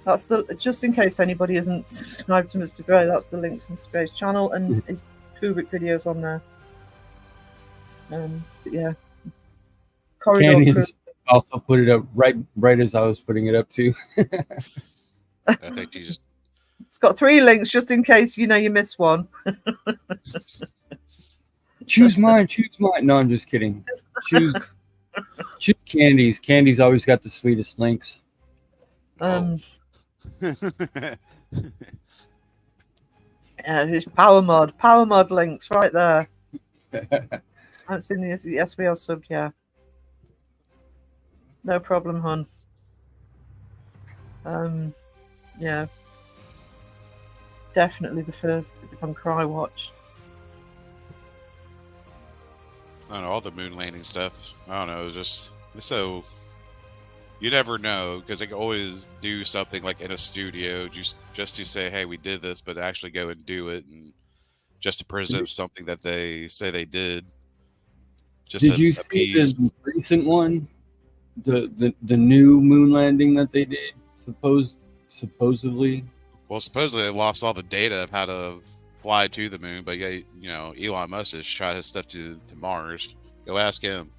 That's just in case anybody isn't subscribed to Mr. Gray. That's the link from Mr. Gray's channel and his Kubrick videos on there. But yeah. Canyons also put it up right as I was putting it up too. I think you just. It's got 3 links just in case you miss one. Choose mine. No, I'm just kidding. Choose Candy's. Candy's always got the sweetest links. Yeah, here's Power Mod links right there. I haven't seen the SVL sub, yeah. No problem, hon. Yeah. Definitely the first on Cry Watch. I don't know, all the moon landing stuff. I don't know, it's so. You never know, because they can always do something like in a studio just to say, hey, we did this, but actually go and do it, and just to present something that they say they did. Did you see the recent one? The new moon landing that they did, supposedly. Well, supposedly they lost all the data of how to fly to the moon, but yeah, Elon Musk has shot his stuff to Mars. Go ask him.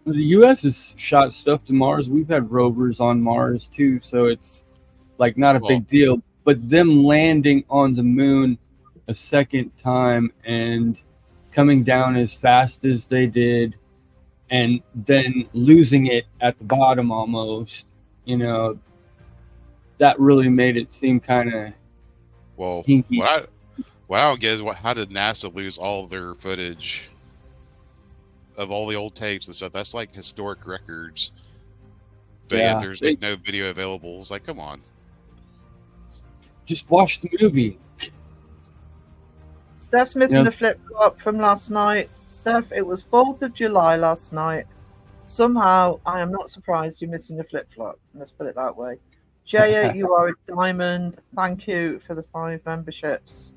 The U.S. has shot stuff to Mars. We've had rovers on Mars too, so it's like not a big deal. But them landing on the moon a second time and coming down as fast as they did, and then losing it at the bottom almost, that really made it seem kind of hinky. What I don't get is how did NASA lose all of their footage of all the old tapes and stuff? That's like historic records. But yet there's like no video available. It's like, come on. Just watch the movie. Steph's missing a flip-flop from last night. Steph, it was 4th of July last night. Somehow, I am not surprised you're missing a flip-flop. Let's put it that way. Jaya, you are a diamond. Thank you for the 5 memberships.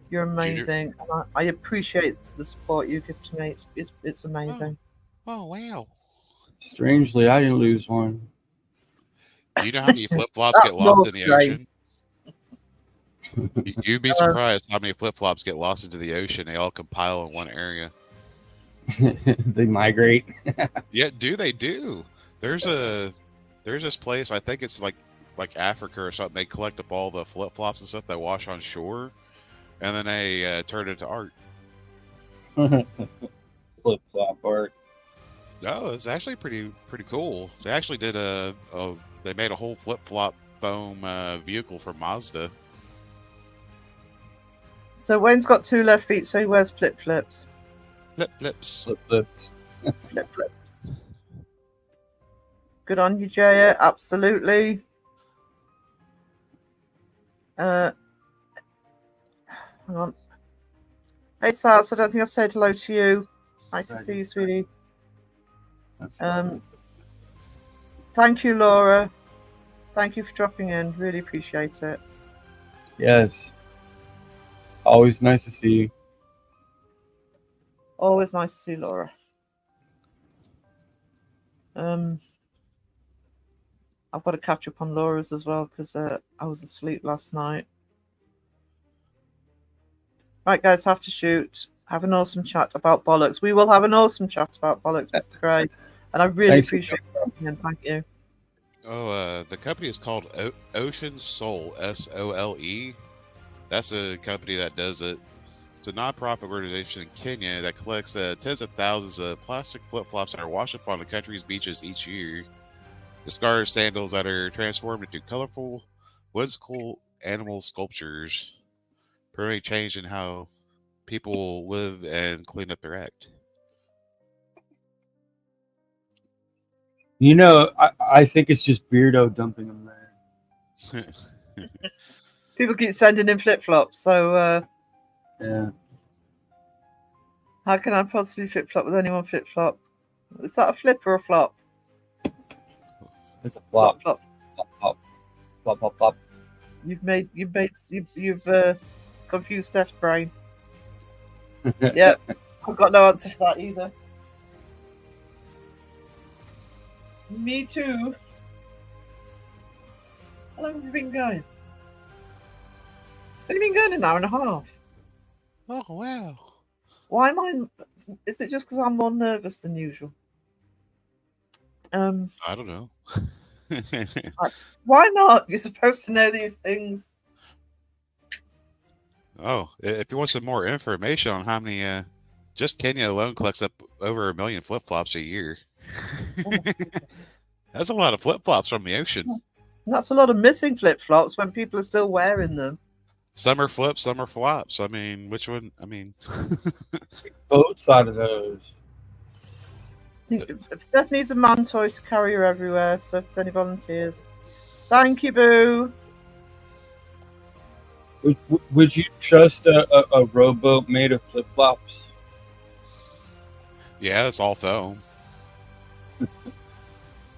You're amazing. And I appreciate the support you give to me. It's amazing. Oh, wow. Strangely, I didn't lose one. Do you know how many flip-flops get lost in the ocean? You'd be surprised how many flip-flops get lost into the ocean. They all compile in one area. They migrate. Yeah, they do. There's this place, I think it's like Africa or something. They collect up all the flip-flops and stuff that wash on shore, and then they turn it into art. Flip-flop art. No, it's actually pretty cool. They actually did they made a whole flip-flop foam vehicle for Mazda. So Wayne's got 2 left feet, so he wears flip-flips. Flip-flips. Flip-flips. Flip-flips. Good on you, Jaya. Absolutely. Hang on. Hey, Sars, I don't think I've said hello to you. Nice to see you, sweetie. Thank you, Laura. Thank you for dropping in. Really appreciate it. Yes. Always nice to see you. Always nice to see Laura. I've got to catch up on Laura's as well because I was asleep last night. Right, guys, have to shoot. Have an awesome chat about bollocks. We will have an awesome chat about bollocks, Mr. Gray. And I really appreciate it. Thank you. Oh, the company is called Ocean Soul, SOLE. That's a company that does it. It's a non-profit organization in Kenya that collects tens of thousands of plastic flip-flops that are washed up on the country's beaches each year. Discarded sandals that are transformed into colorful, whimsical animal sculptures, permanently change in how people live and clean up their act. You know, I think it's just Beardo dumping them there. People keep sending in flip-flops, so yeah. How can I possibly flip-flop with anyone flip-flop? Is that a flip or a flop? It's a flop. Flop, flop, flop, flop, flop, flop. You've confused Steph's brain. Yep, I've got no answer for that either. Me too. How long have you been going? Have you been going an hour and a half? Oh, wow. Why am I... Is it just because I'm more nervous than usual? I don't know. Why not? You're supposed to know these things. Oh, if you want some more information on how many... just Kenya alone collects up over 1 million flip-flops a year. That's a lot of flip-flops from the ocean. That's a lot of missing flip-flops when people are still wearing them. Some are flips, some are flops. I mean, which one? I mean... Both sides of those. Steph needs a man toy to carry her everywhere, so if there's any volunteers. Thank you, Boo. Would you trust a rowboat made of flip-flops? Yeah, it's all foam. It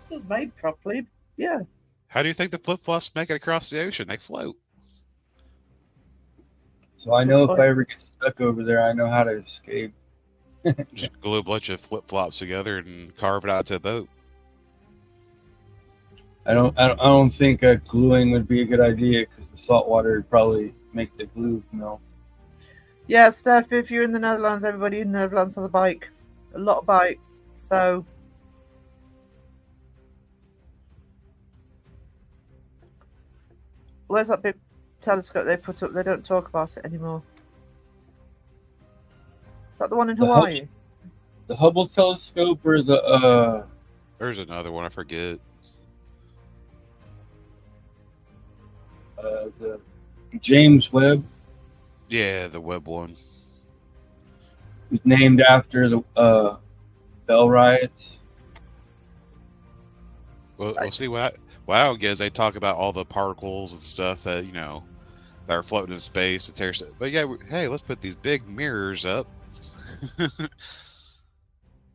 was made properly, yeah. How do you think the flip-flops make it across the ocean? They float. So I know if I ever get stuck over there, I know how to escape. Just glue a bunch of flip-flops together and carve it out to a boat. I don't think gluing would be a good idea because the salt water would probably make the glue melt. Yeah, Steph, if you're in the Netherlands, everybody in the Netherlands has a bike. A lot of bikes. So where's that big telescope they put up? They don't talk about it anymore. Is that the one in Hawaii? The Hubble telescope or the There's another one, I forget. The James Webb. Yeah, the Webb one. It was named after the Bell riots. Well, see what I don't get is they talk about all the particles and stuff that that are floating in space and tear stuff. But yeah, hey, let's put these big mirrors up.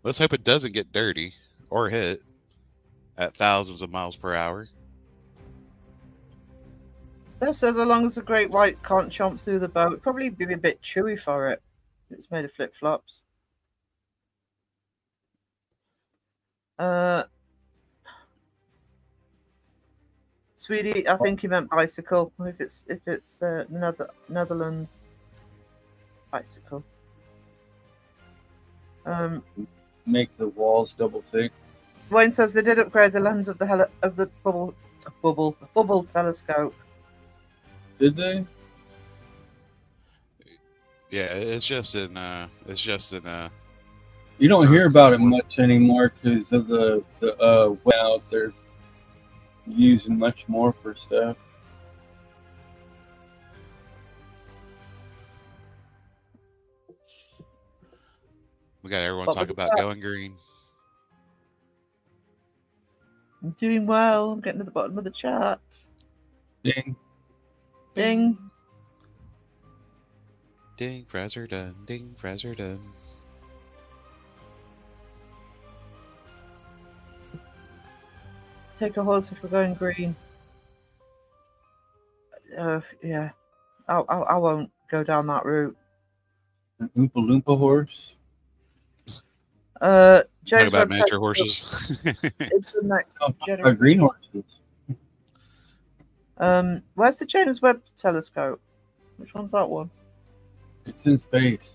Let's hope it doesn't get dirty or hit at thousands of miles per hour. Steph says, as long as the great white can't chomp through the boat, it'd probably be a bit chewy for it. It's made of flip flops. Sweetie, I think he meant bicycle. If it's Netherlands, bicycle. Make the walls double thick. Wayne says they did upgrade the lens of the bubble telescope. Did they? Yeah, it's just in You don't hear about it much anymore because of the well, they're using much more for stuff. We got everyone talking about going green. I'm doing well. I'm getting to the bottom of the chart. Ding. Ding. Ding, fries are done. Ding, fries are done. Take a horse if we're going green. Yeah. I won't go down that route. An Oompa Loompa horse. Talk James about Webb miniature telescope horses. is the next generation. Green horses. Where's the James Webb telescope? Which one's that one? It's in space.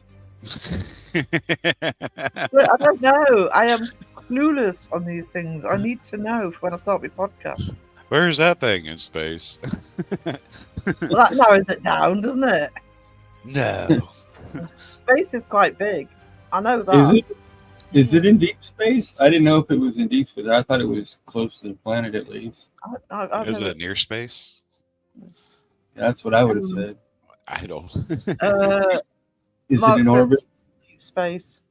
I don't know. I am clueless on these things. I need to know for when I start my podcast. Where's that thing in space? Well, that narrows it down, doesn't it? No. Space is quite big. I know that. Is it in deep space? I didn't know if it was in deep space. I thought it was close to the planet at least. Is it near space? That's what I would have said. I don't. Is it in orbit? Deep space.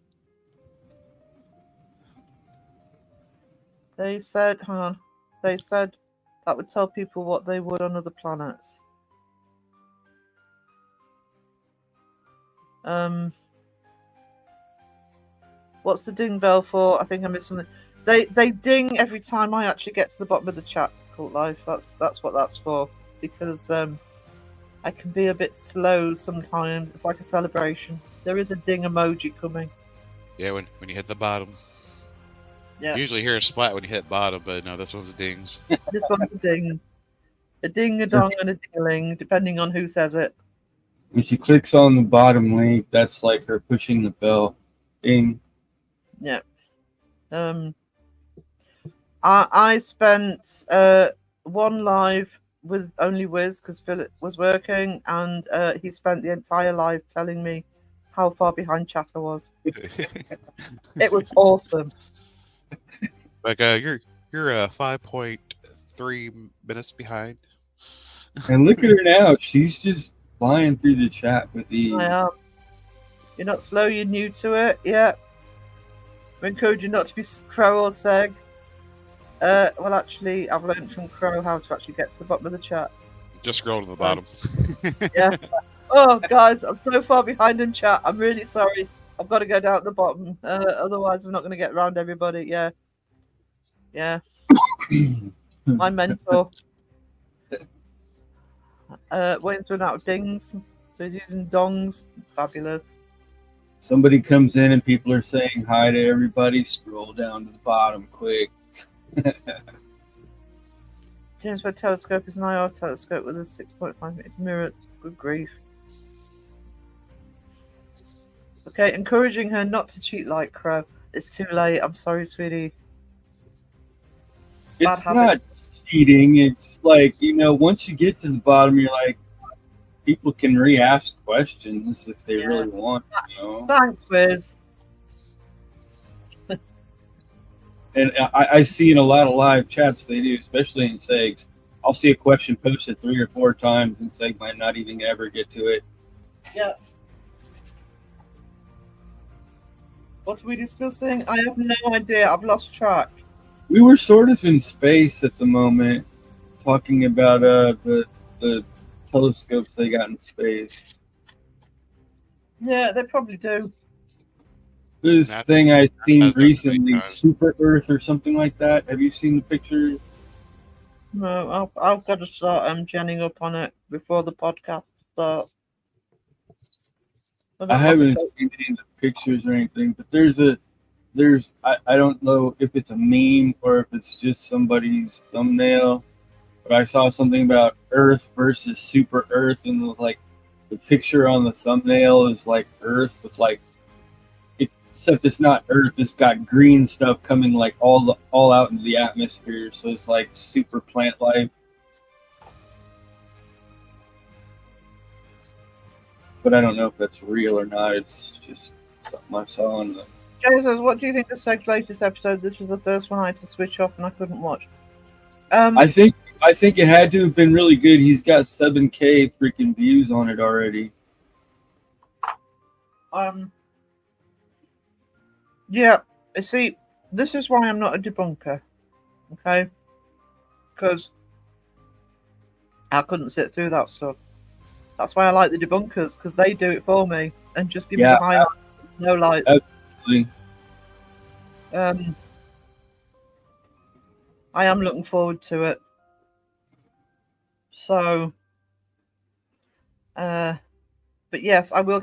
They said, hang on. They said that would tell people what they would on other planets. What's the ding bell for? I think I missed something. They ding every time I actually get to the bottom of the chat, Cult Life. That's what that's for. Because I can be a bit slow sometimes. It's like a celebration. There is a ding emoji coming. Yeah, when you hit the bottom. Yeah. You usually hear a splat when you hit bottom, but no, this one's dings. This one's a ding. A ding, a dong, and a dingling, depending on who says it. When she clicks on the bottom link, that's like her pushing the bell. Ding. Yeah. I spent one live with only Wiz because Philip was working, and he spent the entire live telling me how far behind chat I was. It was awesome. Like you're 5.3 minutes behind. And look at her now. She's just flying through the chat with ease. I am. You're not slow, you're new to it. Yeah. We encourage you not to be Crow or Seg. Well, actually, I've learned from Crow how to actually get to the bottom of the chat. Just scroll to the bottom. Yeah. Oh, guys, I'm so far behind in chat. I'm really sorry. I've got to go down at the bottom. Otherwise, we're not going to get around everybody. Yeah. Yeah. My mentor. Waiting's run out of dings, so he's using dongs. Fabulous. Somebody comes in and people are saying hi to everybody. Scroll down to the bottom quick. James Webb telescope is an IR telescope with a 6.5 meter mirror. Good grief. Okay, encouraging her not to cheat like Crow. It's too late. I'm sorry, sweetie. It's not cheating. It's like, once you get to the bottom, you're like, people can re-ask questions if they really want. Thanks, Wiz. And I see in a lot of live chats they do, especially in Segs. I'll see a question posted 3 or 4 times, and Seg might not even ever get to it. Yeah. What are we discussing? I have no idea. I've lost track. We were sort of in space at the moment, talking about the telescopes they got in space. Yeah, they probably do. This That's- thing I seen that's definitely recently, nice. Super Earth or something like that. Have you seen the picture? No, I've got to start genning up on it before the podcast starts. I haven't seen any of the pictures or anything, but I don't know if it's a meme or if it's just somebody's thumbnail, but I saw something about Earth versus Super Earth, and it was like the picture on the thumbnail is like Earth with like, except it's not Earth. It's got green stuff coming like all out into the atmosphere, so it's like super plant life. But I don't know if that's real or not. It's just something I saw on the. Jay says, what do you think of Seg's latest episode? This was the first one I had to switch off and I couldn't watch. I think it had to have been really good. He's got 7K freaking views on it already. Yeah, see, this is why I'm not a debunker, okay? Because I couldn't sit through that stuff. That's why I like the debunkers, because they do it for me and just give me the highlights, no lights. Absolutely. I am looking forward to it. So, but yes, I will.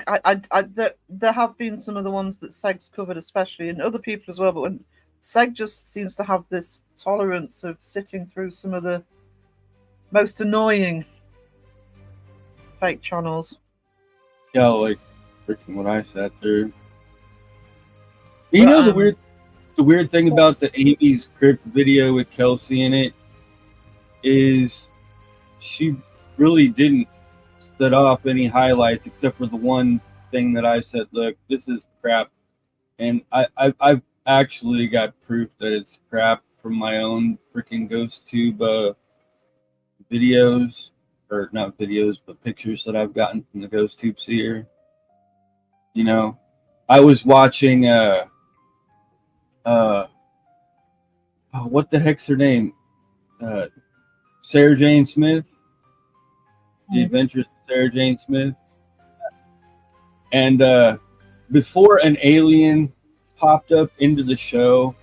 There have been some of the ones that Seg's covered, especially, and other people as well. But when Seg just seems to have this tolerance of sitting through some of the most annoying fake channels. Yeah, like freaking what I sat through. You know the weird thing about the Amy's Crypt video with Kelsey in it is she really didn't set off any highlights except for the one thing that I said, look, this is crap. And I've actually got proof that it's crap from my own freaking GhostTube videos, or not videos, but pictures that I've gotten from the GhostTube seer. You know, I was watching what the heck's her name? Sarah Jane Smith. The Adventures of Sarah Jane Smith. And before an alien popped up into the show,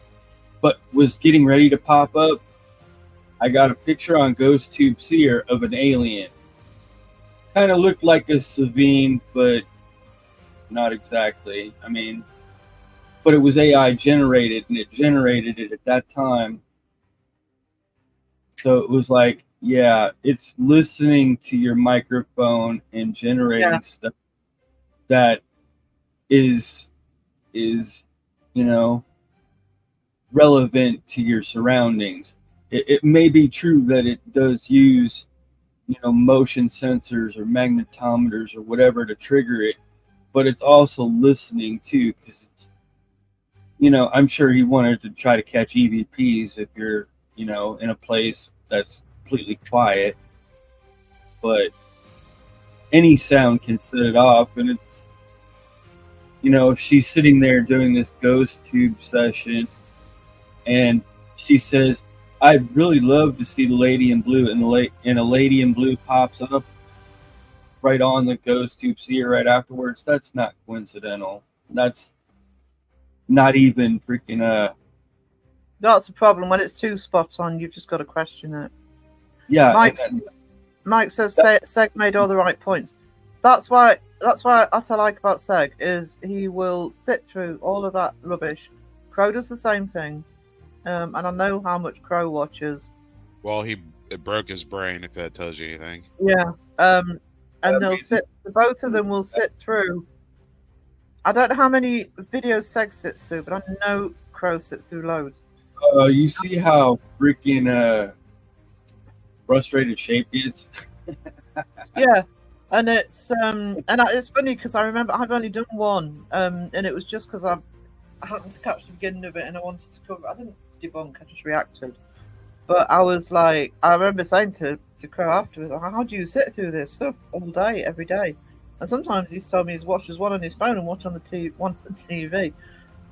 but was getting ready to pop up, I got a picture on GhostTube Seer of an alien. Kind of looked like a Savine, but not exactly. I mean, but it was AI generated, and it generated it at that time. So it was like, yeah, it's listening to your microphone and generating stuff that is you know, relevant to your surroundings. It may be true that it does use, you know, motion sensors or magnetometers or whatever to trigger it, but it's also listening too, because it's, you know, I'm sure he wanted to try to catch EVPs if you're, you know, in a place that's completely quiet, but any sound can set it off. And it's, you know, if she's sitting there doing this GhostTube session and she says, I'd really love to see the lady in blue, and a lady in blue pops up right on the GhostTube seer right afterwards, that's not coincidental. That's not even freaking That's the problem. When it's too spot on, you've just got to question it. Yeah. Mike says Seg made all the right points. That's why what I like about Seg is he will sit through all of that rubbish. Crow does the same thing. And I know how much Crow watches. Well, it broke his brain, if that tells you anything. Yeah. And they'll sit. Both of them will sit through. I don't know how many videos Seg sits through, but I know Crow sits through loads. You see how freaking frustrated Shape gets? Yeah. And it's it's funny because I remember I've only done one, and it was just because I happened to catch the beginning of it and I wanted to cover. I didn't debunk, I just reacted. But I was like, I remember saying to Crow afterwards, how do you sit through this stuff all day, every day? And sometimes he's told me he's watches one on his phone and one on the TV.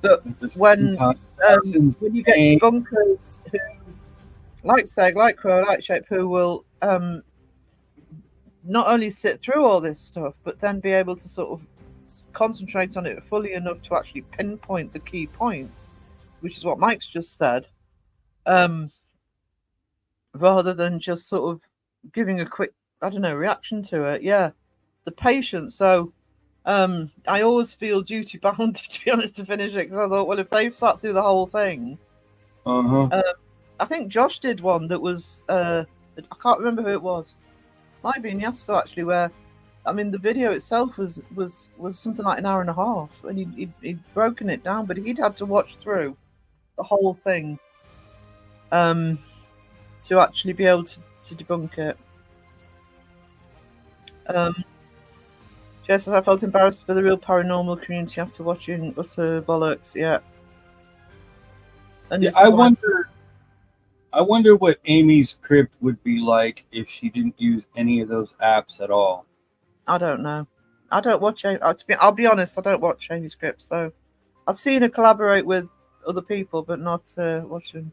But At the same when time, that's when you get insane. debunkers who, like Seg, like Crow, like Shape, who will not only sit through all this stuff, but then be able to sort of concentrate on it fully enough to actually pinpoint the key points, which is what Mike's just said, rather than just sort of giving a quick, I don't know, reaction to it. Yeah, the patience. So I always feel duty bound, to be honest, to finish it, because I thought, well, if they've sat through the whole thing, I think Josh did one that was, I can't remember who it was. Might have been Yasko actually, where, I mean, the video itself was something like an hour and a half, and he'd broken it down, but he'd had to watch through the whole thing to actually be able to debunk it. Jess says, I felt embarrassed for the real paranormal community after watching utter bollocks. Yeah. And Yeah, I wonder what Amy's crypt would be like if she didn't use any of those apps at all. I don't know. I don't watch. I'll be honest. I don't watch Amy's crypt, so I've seen her collaborate with other people, but not watching.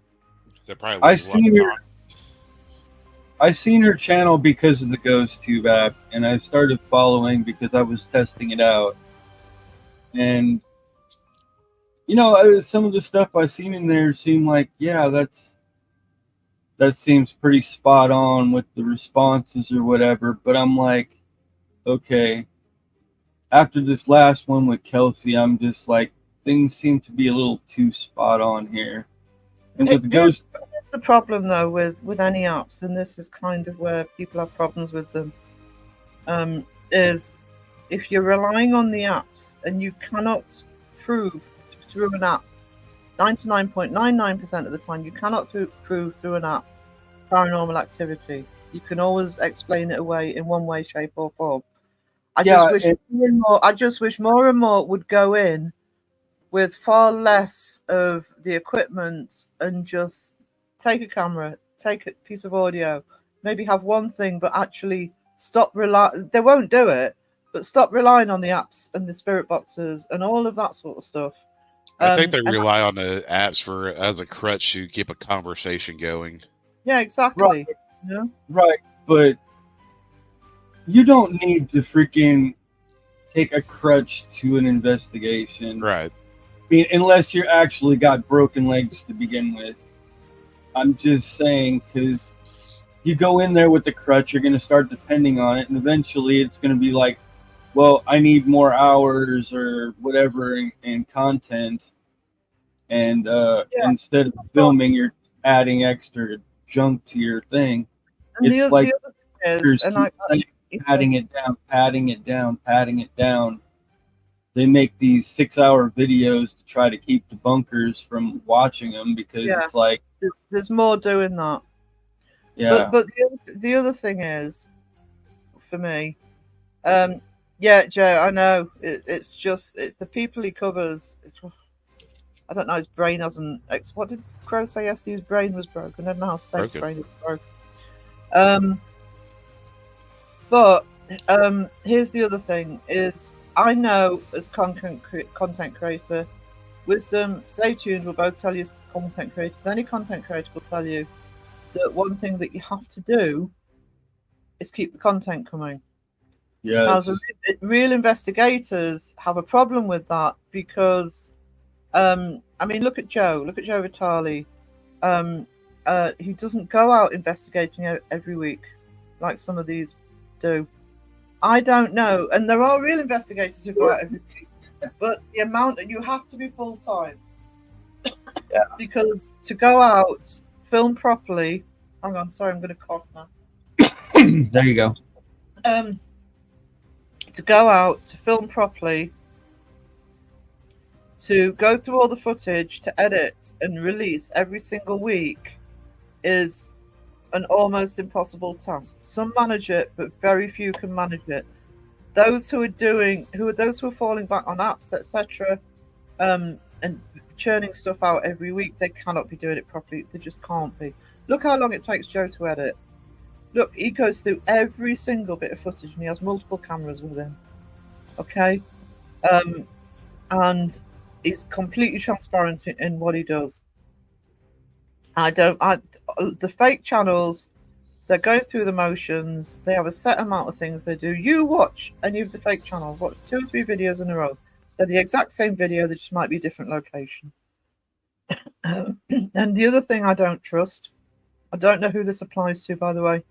I've seen her channel because of the GhostTube app, and I started following because I was testing it out. And you know, some of the stuff I've seen in there seemed like, yeah, that seems pretty spot on with the responses or whatever. But I'm like, okay, after this last one with Kelsey, I'm just like, things seem to be a little too spot on here. And with Ghost, that's the problem though with any apps, and this is kind of where people have problems with them. Is if you're relying on the apps and you cannot prove through an app, 99.99% of the time, you cannot prove through an app paranormal activity. You can always explain it away in one way, shape, or form. I just wish more and more would go in with far less of the equipment and just take a camera, take a piece of audio, maybe have one thing, but actually stop relying. They won't do it, but stop relying on the apps and the spirit boxes and all of that sort of stuff. I think they rely on the apps as a crutch to keep a conversation going. Yeah, exactly. Right. Yeah. Right, but you don't need to freaking take a crutch to an investigation. Right. I mean, unless you actually got broken legs to begin with. I'm just saying, because you go in there with the crutch, you're going to start depending on it, and eventually it's going to be like, well, I need more hours or whatever in content, and instead of filming, you're adding extra junk to your thing. And it's like the other thing is, padding it down. They make these 6-hour videos to try to keep the bunkers from watching them because it's like there's more doing that. Yeah. But the other thing is, for me, yeah, Joe, I know it's the people he covers. I don't know. His brain hasn't. What did Crow say yesterday? His brain was broken. I don't know how Sage's brain is broken. But here's the other thing: is I know as content creator, Wisdom, stay tuned. We'll both tell you as content creators. Any content creator will tell you that one thing that you have to do is keep the content coming. Yeah. Now, real investigators have a problem with that because, I mean, look at Joe Vitale. He doesn't go out investigating every week like some of these do. I don't know, and there are real investigators who go out every week, but the amount that you have to be full time. Yeah. Because to go out, film properly. Hang on, sorry, I'm going to cough now. There you go. To go out, to film properly, to go through all the footage, to edit and release every single week is an almost impossible task. Some manage it, but very few can manage it. Those who are falling back on apps, etc., and churning stuff out every week, they cannot be doing it properly. They just can't be. Look how long it takes Joe to edit. Look, he goes through every single bit of footage, and he has multiple cameras with him. Okay, and He's completely transparent in what he does. The fake channels, they're going through the motions. They have a set amount of things they do. You watch any of the fake channels, watch 2 or 3 videos in a row. They're the exact same video, they just might be a different location. And the other thing I don't trust, I don't know who this applies to, by the way,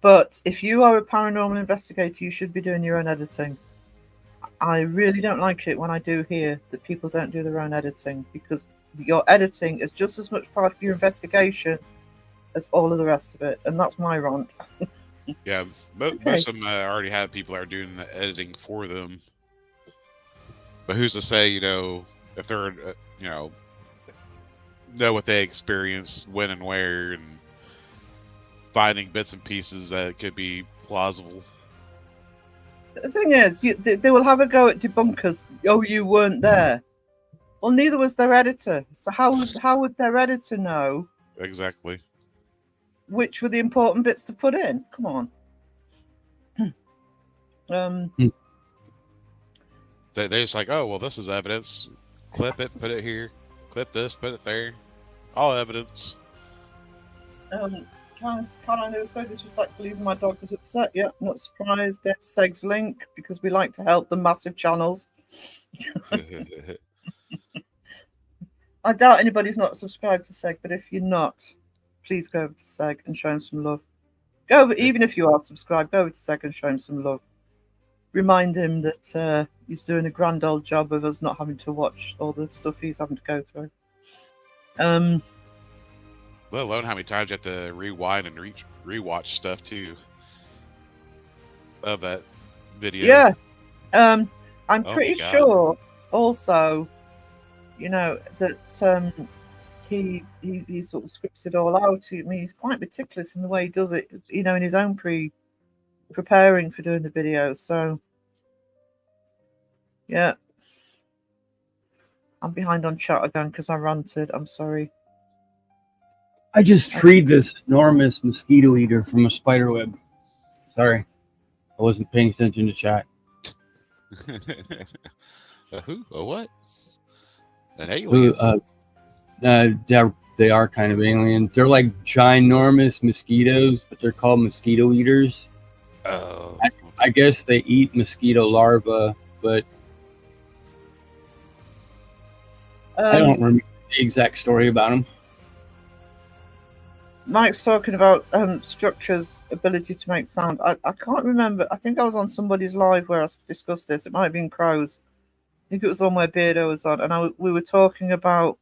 but if you are a paranormal investigator, you should be doing your own editing. I really don't like it when I do hear that people don't do their own editing, because your editing is just as much part of your investigation as all of the rest of it, and that's my rant. Yeah, most of them already have people that are doing the editing for them. But who's to say, if they're, know what they experienced, when and where, and finding bits and pieces that could be plausible. The thing is, they will have a go at debunkers. Oh, you weren't there. Well, neither was their editor. So how would their editor know exactly which were the important bits to put in? Come on. They're just like, oh, well, this is evidence. Clip it, put it here. Clip this, put it there. All evidence. Caroline, they were so disrespectful, even my dog was upset. Yeah, not surprised. There's Seg's link, because we like to help the massive channels. I doubt anybody's not subscribed to Seg, but if you're not, please go over to Seg and show him some love. Go over, even if you are subscribed, go over to Seg and show him some love. Remind him that he's doing a grand old job of us not having to watch all the stuff he's having to go through. Let alone how many times you have to rewind and rewatch stuff too of that video. Yeah. I'm pretty sure also, that he sort of scripts it all out. I mean, he's quite meticulous in the way he does it, in his own preparing for doing the video. So yeah, I'm behind on chat again because I ranted. I'm sorry. I just freed this enormous mosquito eater from a spider web. Sorry, I wasn't paying attention to chat. A who? A what? An alien? They are kind of alien. They're like ginormous mosquitoes, but they're called mosquito eaters. Oh. I guess they eat mosquito larvae, but I don't remember the exact story about them. Mike's talking about Structure's ability to make sound. I can't remember. I think I was on somebody's live where I discussed this. It might have been Crow's. I think it was the one where Beardo was on, and we were talking about,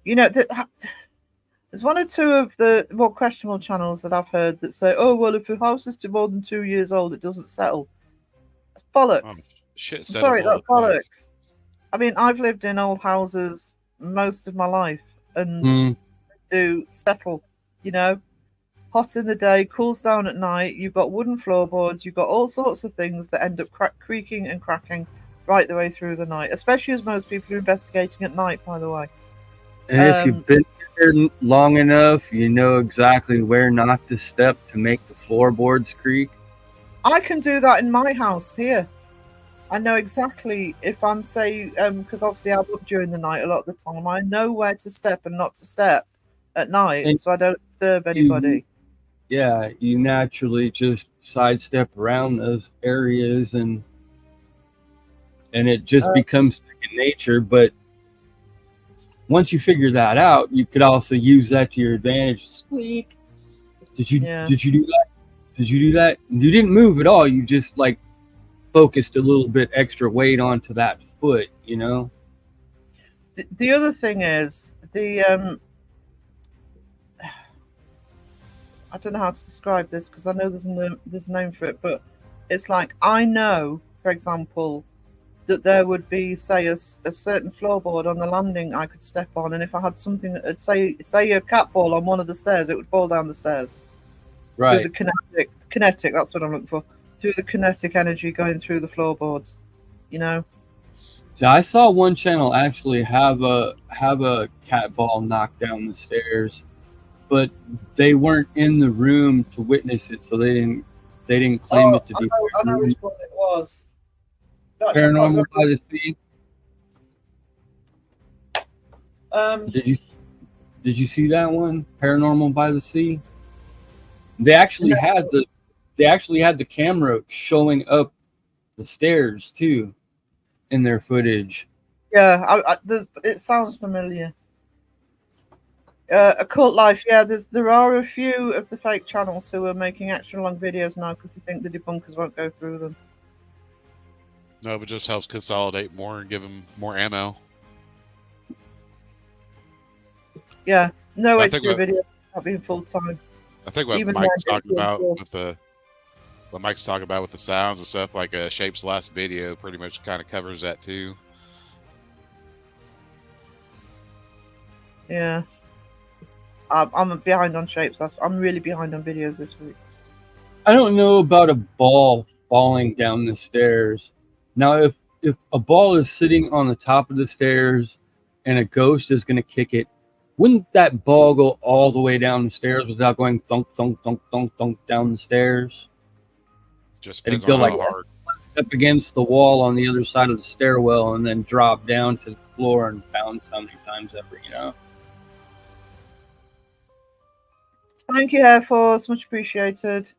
there's 1 or 2 of the more questionable channels that I've heard that say, oh, well, if a house is more than 2 years old, it doesn't settle. That's bollocks. Shit, sorry, that's bollocks. I mean, I've lived in old houses most of my life, and do settle, hot in the day, cools down at night. You've got wooden floorboards, you've got all sorts of things that end up creaking and cracking right the way through the night, especially as most people are investigating at night, by the way. And if you've been here long enough, you know exactly where not to step to make the floorboards creak. I can do that in my house here. I know exactly if I'm, because obviously I'm up during the night a lot of the time, I know where to step and not to step at night, and so I don't disturb anybody. You naturally just sidestep around those areas, and it just becomes second nature. But once you figure that out, you could also use that to your advantage. Squeak. Did you do that? Did you do that? You didn't move at all. You just focused a little bit extra weight onto that foot, The other thing is I don't know how to describe this because I know there's a name for it, but it's like, I know, for example, that there would be, say, a certain floorboard on the landing I could step on, and if I had something, say a cat ball on one of the stairs, it would fall down the stairs. Right. Through the kinetic, that's what I'm looking for. Through the kinetic energy going through the floorboards, So I saw one channel actually have a cat ball knock down the stairs, but they weren't in the room to witness it, so they didn't claim it to be. I know which one it was. Actually, I can't Paranormal remember. by the Sea. Did you see that one? Paranormal by the Sea. They actually had the camera showing up the stairs too in their footage. Yeah, it sounds familiar. Occult Life, yeah. There are a few of the fake channels who are making extra long videos now because they think the debunkers won't go through them. No, but just helps consolidate more and give them more ammo. Yeah, no I way to think do a what- video without being full time. I think what Even Mike's when talking it's about yours. with the sounds and stuff, like Shape's last video, pretty much kind of covers that too. Yeah, I'm behind on Shapes. I'm really behind on videos this week. I don't know about a ball falling down the stairs. Now, if a ball is sitting on the top of the stairs and a ghost is going to kick it, wouldn't that ball go all the way down the stairs without going thunk, thunk, thunk, thunk, thunk down the stairs? Just It'd depends go on how like hard. up against the wall on the other side of the stairwell and then drop down to the floor and bounce how many times ever, you know? Thank you, Air Force. Much appreciated.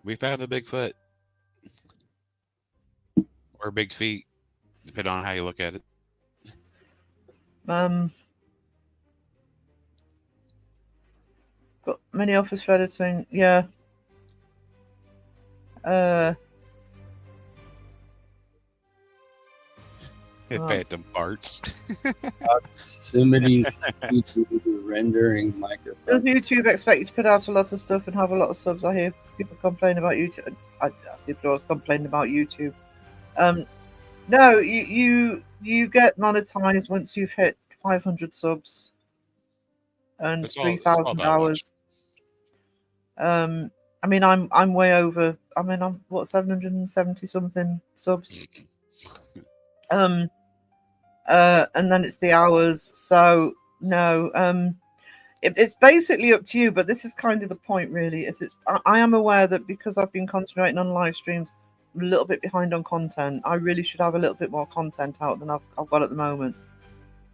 We found a Bigfoot or big feet, depending on how you look at it. Got many offers for editing. Yeah. Phantom parts. Proximity YouTube rendering microphone. Does YouTube expect you to put out a lot of stuff and have a lot of subs? I hear people complain about YouTube. People always complain about YouTube. No, you get monetized once you've hit 500 subs and 3,000 hours. I mean, I'm way over. I mean, I'm what 770 something subs. And then it's the hours. So no, it's basically up to you. But this is kind of the point, really. I am aware that because I've been concentrating on live streams, I'm a little bit behind on content. I really should have a little bit more content out than I've got at the moment.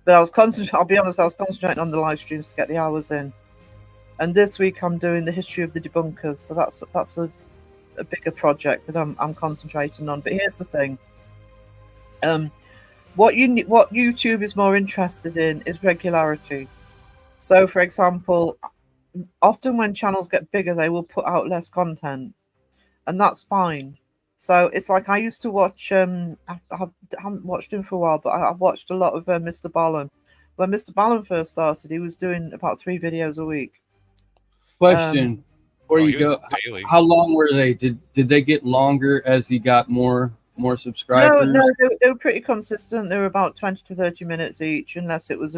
But I'll be honest, I was concentrating on the live streams to get the hours in. And this week I'm doing the history of the debunkers, so that's a bigger project that I'm concentrating on. But here's the thing: what YouTube is more interested in is regularity. So, for example, often when channels get bigger, they will put out less content, and that's fine. So it's like I used to watch. I haven't watched him for a while, but I've watched a lot of Mr. Ballon. When Mr. Ballon first started, he was doing about 3 videos a week. Question before you go: how long were they? Did they get longer as he got more subscribers? No, they were pretty consistent. They were about 20 to 30 minutes each, unless it was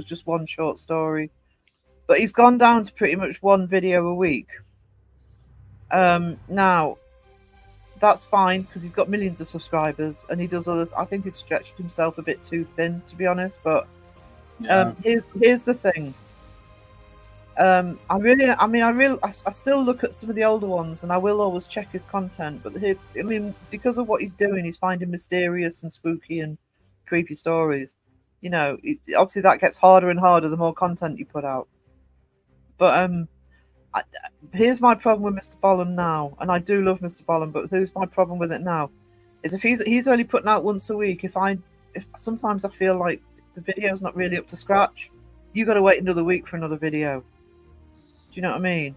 just one short story. But he's gone down to pretty much 1 video a week. Now, that's fine because he's got millions of subscribers and he does other. I think he's stretched himself a bit too thin, to be honest. But here's the thing. I still look at some of the older ones and I will always check his content, but because of what he's doing, he's finding mysterious and spooky and creepy stories. You know, obviously that gets harder and harder the more content you put out. But here's my problem with Mr. Bollin now, and I do love Mr. Bollin, but here's my problem with it now, is if he's only putting out once a week, if sometimes I feel like the video's not really up to scratch, you got to wait another week for another video. Do you know what I mean?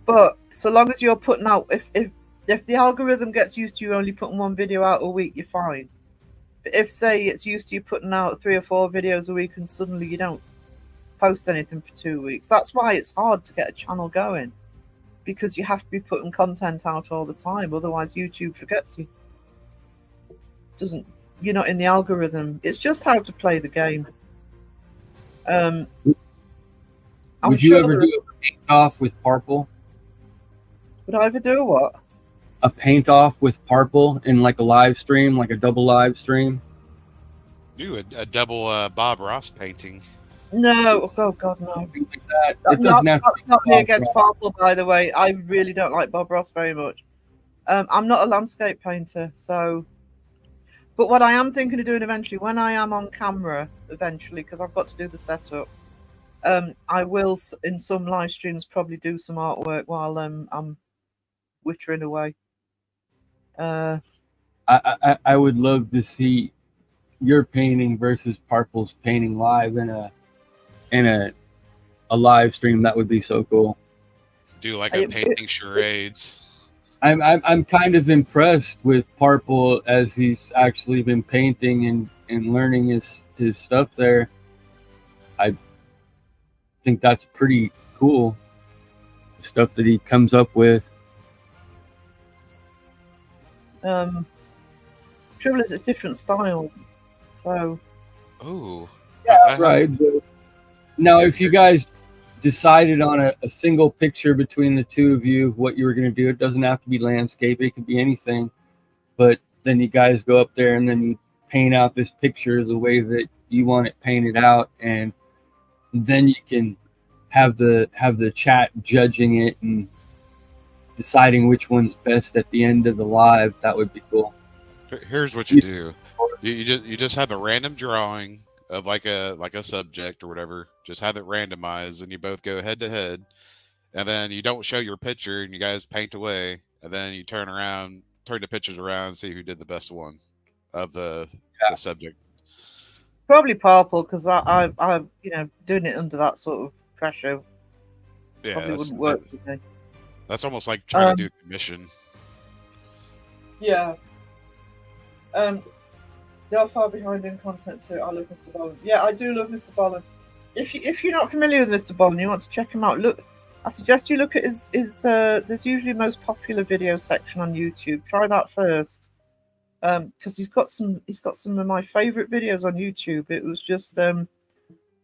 But so long as you're putting out, if the algorithm gets used to you only putting 1 video out a week, you're fine. But if, say, it's used to you putting out 3 or 4 videos a week and suddenly you don't post anything for 2 weeks, that's why it's hard to get a channel going, because you have to be putting content out all the time, otherwise YouTube forgets you. You're not in the algorithm. It's just how to play the game. Would you ever do a paint off with purple? Would I ever do a what? A paint off with purple in like a live stream, like a double live stream? Do a double Bob Ross painting. No, oh God, no. Something like that. It doesn't have to be not me Bob against Ross. purple, by the way. I really don't like Bob Ross very much. I'm not a landscape painter, so But what I am thinking of doing eventually, when I am on camera, eventually, because I've got to do the setup, I will in some live streams probably do some artwork while I'm wittering away. I would love to see your painting versus Purple's painting live in a live stream. That would be so cool. Do like a painting charades. I'm kind of impressed with Purple as he's actually been painting and learning his stuff there. I think that's pretty cool, the stuff that he comes up with. Trouble is, it's different styles, so. Oh. Yeah, right. Now, if you guys decided on a single picture between the two of you, what you were going to do, it doesn't have to be landscape. It could be anything. But then you guys go up there and then you paint out this picture the way that you want it painted out, and then you can have the chat judging it and deciding which one's best at the end of the live. That would be cool. Here's what you do. You just have a random drawing of like a subject or whatever. Just have it randomized, and you both go head to head, and then you don't show your picture, and you guys paint away, and then you turn the pictures around, and see who did the best one of the subject. Probably Purple, because I doing it under that sort of pressure. Yeah, probably wouldn't work for me. That's almost like trying to do a commission. Yeah. They are far behind in content too. I love Mr. Bowen. Yeah, I do love Mr. Bowen. If you're not familiar with Mr. Bowen, you want to check him out. Look, I suggest you look at his there's usually most popular video section on YouTube. Try that first, because he's got some of my favorite videos on YouTube. It was just like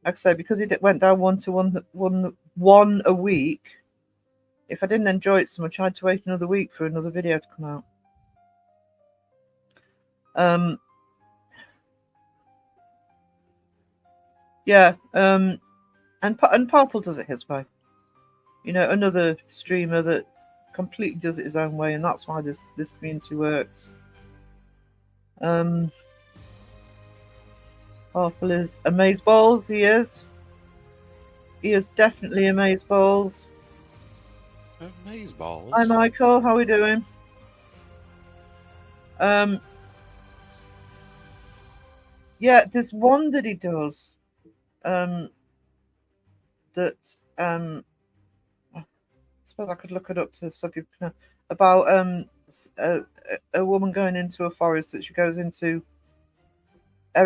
I say, because it went down one a week. If I didn't enjoy it so much, I had to wait another week for another video to come out. Yeah, and Purple does it his way. Another streamer that completely does it his own way, and that's why this community works. Purple is amazeballs. He is. He is definitely amazeballs. Amazeballs. Hi, Michael. How are we doing? Yeah, there's one that he does. I suppose I could look it up so people can know about a woman going into a forest that she goes into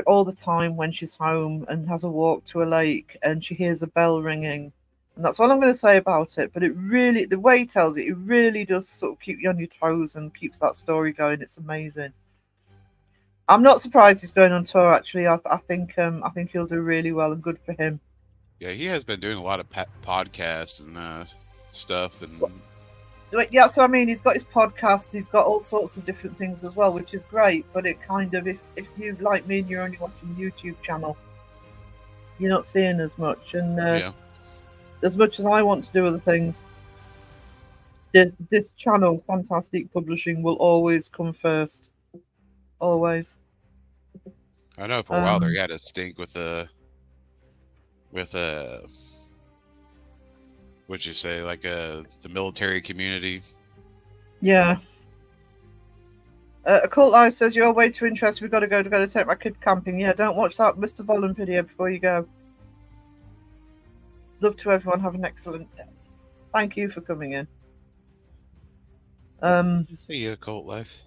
all the time when she's home, and has a walk to a lake, and she hears a bell ringing, and that's all I'm going to say about it. But it really, the way he tells it, it really does sort of keep you on your toes and keeps that story going. It's amazing. I'm not surprised he's going on tour. Actually, I think he'll do really well, and good for him. Yeah, he has been doing a lot of podcasts and stuff, and yeah. So I mean, he's got his podcast. He's got all sorts of different things as well, which is great. But it kind of, if you like me and you're only watching YouTube channel, you're not seeing as much. And as much as I want to do other things, this channel, Fantastic Publishing, will always come first. Always. I know for a while there, you had a stink with what'd you say, like the military community. Yeah. Occult Life says, you're way too interested. We've got to go together, take my kid camping. Yeah, don't watch that Mr. Boland video before you go. Love to everyone. Have an excellent day. Thank you for coming in. See you, Occult Life.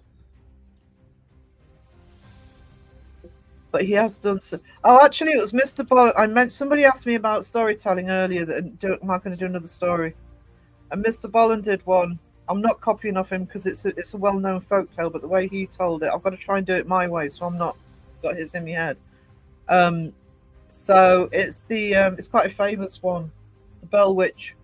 But he has done so. Oh, actually, it was Mr. Boland. Somebody asked me about storytelling earlier. Am I going to do another story? And Mr. Boland did one. I'm not copying off him because it's a well-known folktale, but the way he told it, I've got to try and do it my way, so I'm not got his in my head. So it's it's quite a famous one, the Bell Witch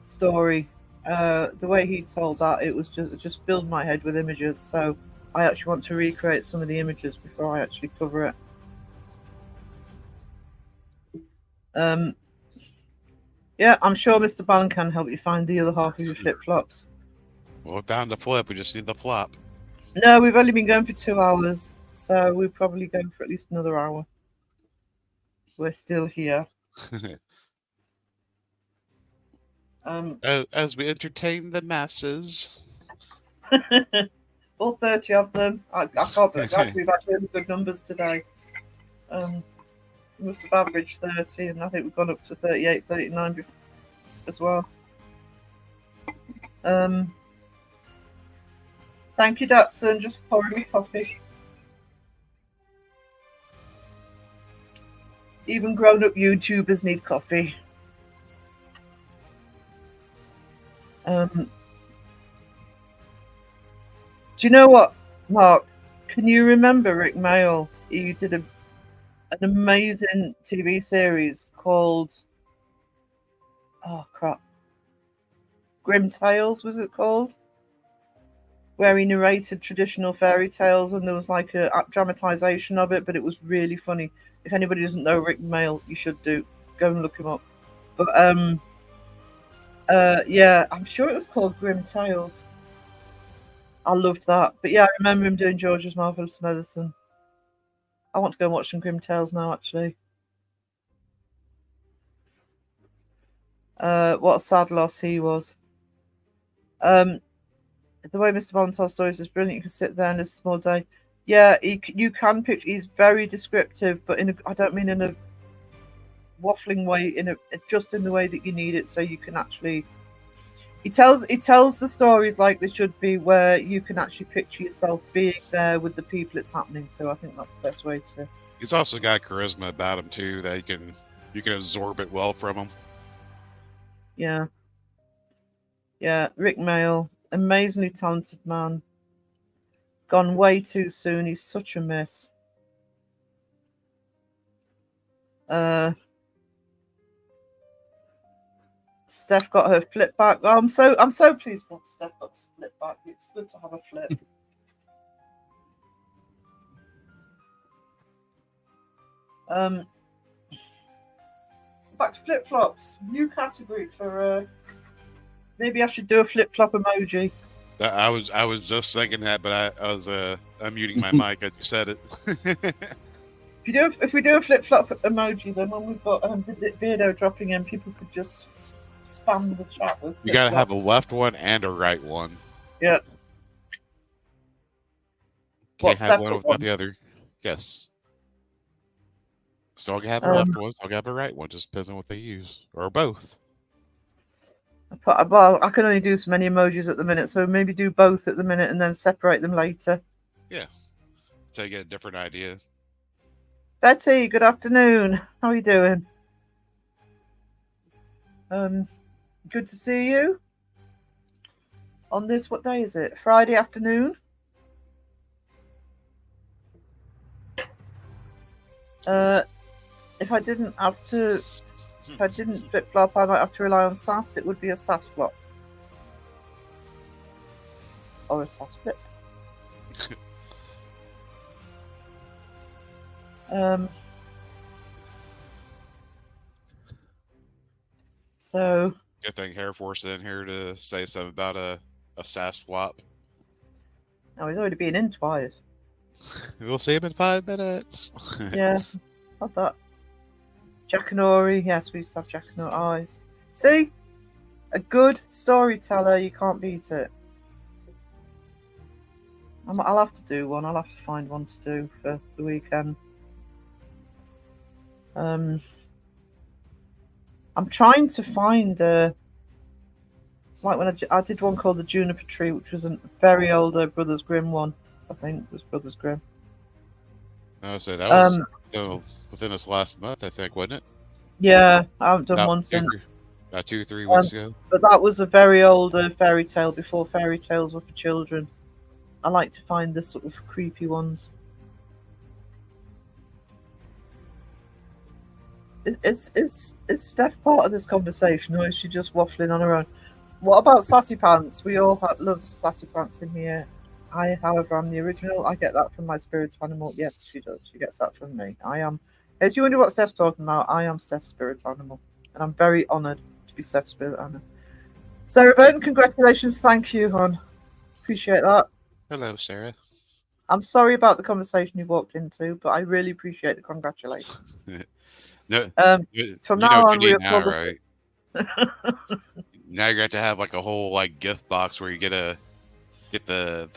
story. The way he told that, it just filled my head with images. So I actually want to recreate some of the images before I actually cover it. Yeah, I'm sure Mr. Ballon can help you find the other half of your flip-flops. Well, we're bound to flip. We just need the flop. No, we've only been going for 2 hours, so we're probably going for at least another hour. We're still here. As we entertain the masses. All 30 of them. I can't believe we've had really good numbers today. We must have averaged 30, and I think we've gone up to 38, 39 as well. Thank you, Datsun, just for pouring me coffee. Even grown-up YouTubers need coffee. Do you know what, Mark? Can you remember Rick Mayall? He did an amazing TV series called, oh crap, Grim Tales, was it called? Where he narrated traditional fairy tales, and there was like a dramatization of it, but it was really funny. If anybody doesn't know Rick Mayall, you should do. Go and look him up. But yeah, I'm sure it was called Grim Tales. I loved that. But yeah, I remember him doing George's Marvelous Medicine. I want to go and watch some Grim Tales now, actually. What a sad loss he was. The way Mr. Bond tells stories is brilliant. You can sit there and listen all day. Yeah, you can picture. He's very descriptive, but I don't mean in a waffling way. Just in the way that you need it, so you can actually. He tells the stories like they should be, where you can actually picture yourself being there with the people it's happening to. I think that's the best way to. He's also got charisma about him too, that you can absorb it well from him. Yeah. Yeah, Rick Mayall, amazingly talented man. Gone way too soon. He's such a miss. Steph got her flip back. Oh, I'm so pleased that Steph got a flip back. It's good to have a flip. Back to flip flops. New category for. Maybe I should do a flip flop emoji. I was just thinking that, but I was unmuting my mic as you said it. If we do a flip flop emoji, then when we've got Beardo dropping in, people could just spam the chat with. You gotta have a left one and a right one. Yeah. Can't have one without the other. Yes. So I can have a left one, so I can have a right one. Just depends on what they use, or both. Well, I can only do so many emojis at the minute, so maybe do both at the minute and then separate them later. Yeah. So you get a different idea. Betty, good afternoon. How are you doing? Good to see you. On this, what day is it? Friday afternoon. If I didn't flip flop, I might have to rely on SAS. It would be a SAS flop. Or a SAS flip. So. Good thing Hair Force is in here to say something about a SAS flop. No, he's already been in twice. We'll see him in 5 minutes. Yeah, love that. Jackanory, yes, we used to have Jackanory eyes. See? A good storyteller, you can't beat it. I'll have to do one. I'll have to find one to do for the weekend. I'm trying to find it's like when I did one called The Juniper Tree, which was a very old Brothers Grimm one. I think it was Brothers Grimm. Oh, so that was within this last month, I think, wasn't it? Yeah, I haven't done one since. About 2 or 3 weeks ago. But that was a very old fairy tale before fairy tales were for children. I like to find the sort of creepy ones. Is Steph part of this conversation, or is she just waffling on her own? What about Sassy Pants? We all love Sassy Pants in here. I, however, am the original. I get that from my spirit animal. Yes, she does. She gets that from me. I am. If you wonder what Steph's talking about, I am Steph's spirit animal, and I'm very honoured to be Steph's spirit animal. Sarah Burton, congratulations. Thank you, hon. Appreciate that. Hello, Sarah. I'm sorry about the conversation you walked into, but I really appreciate the congratulations. No, From you know now what you on, we need are now, probably. right? Now you're going to have like a whole like gift box where you get the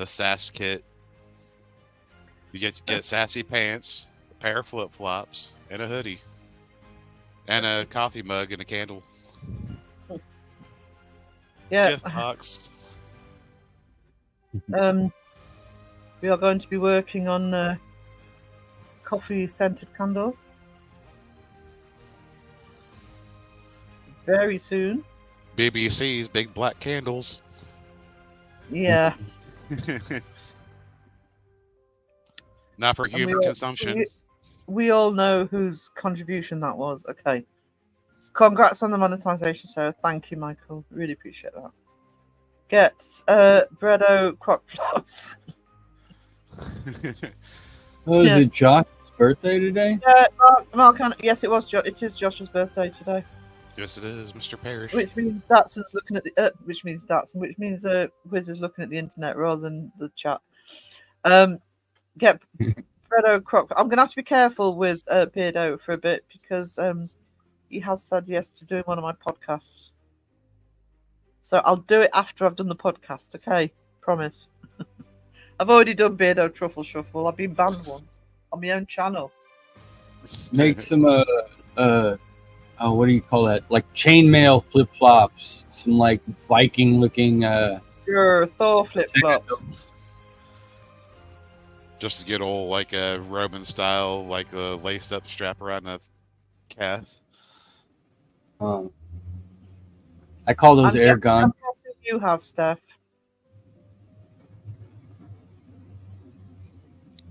sass kit. You get sassy pants, a pair of flip flops, and a hoodie, and a coffee mug and a candle. Yeah. Gift box. We are going to be working on coffee-scented candles very soon. BBC's big black candles. Yeah. Not for And human consumption. we all know whose contribution that was. Okay. Congrats on the monetization, Sarah. Thank you, Michael. Really appreciate that. Get Bredo crock flops. Oh, is it Josh's birthday today? Yeah, Mark, yes, it was. It is Josh's birthday today. Yes, it is, Mr. Parrish. Which means Datson's looking at the. Which means Wiz is looking at the internet rather than the chat. Get Bredo crock. I'm gonna have to be careful with Beardo for a bit because he has said yes to doing one of my podcasts. So I'll do it after I've done the podcast. Okay, promise. I've already done Beardo Truffle Shuffle. I've been banned once on my own channel. Make some what do you call that? Like chainmail flip flops. Some like Viking looking Sure, Thor flip flops. Just to get old like a Roman style, like a laced up strap around the calf. I call those air I'm guns. guessing you have, Steph.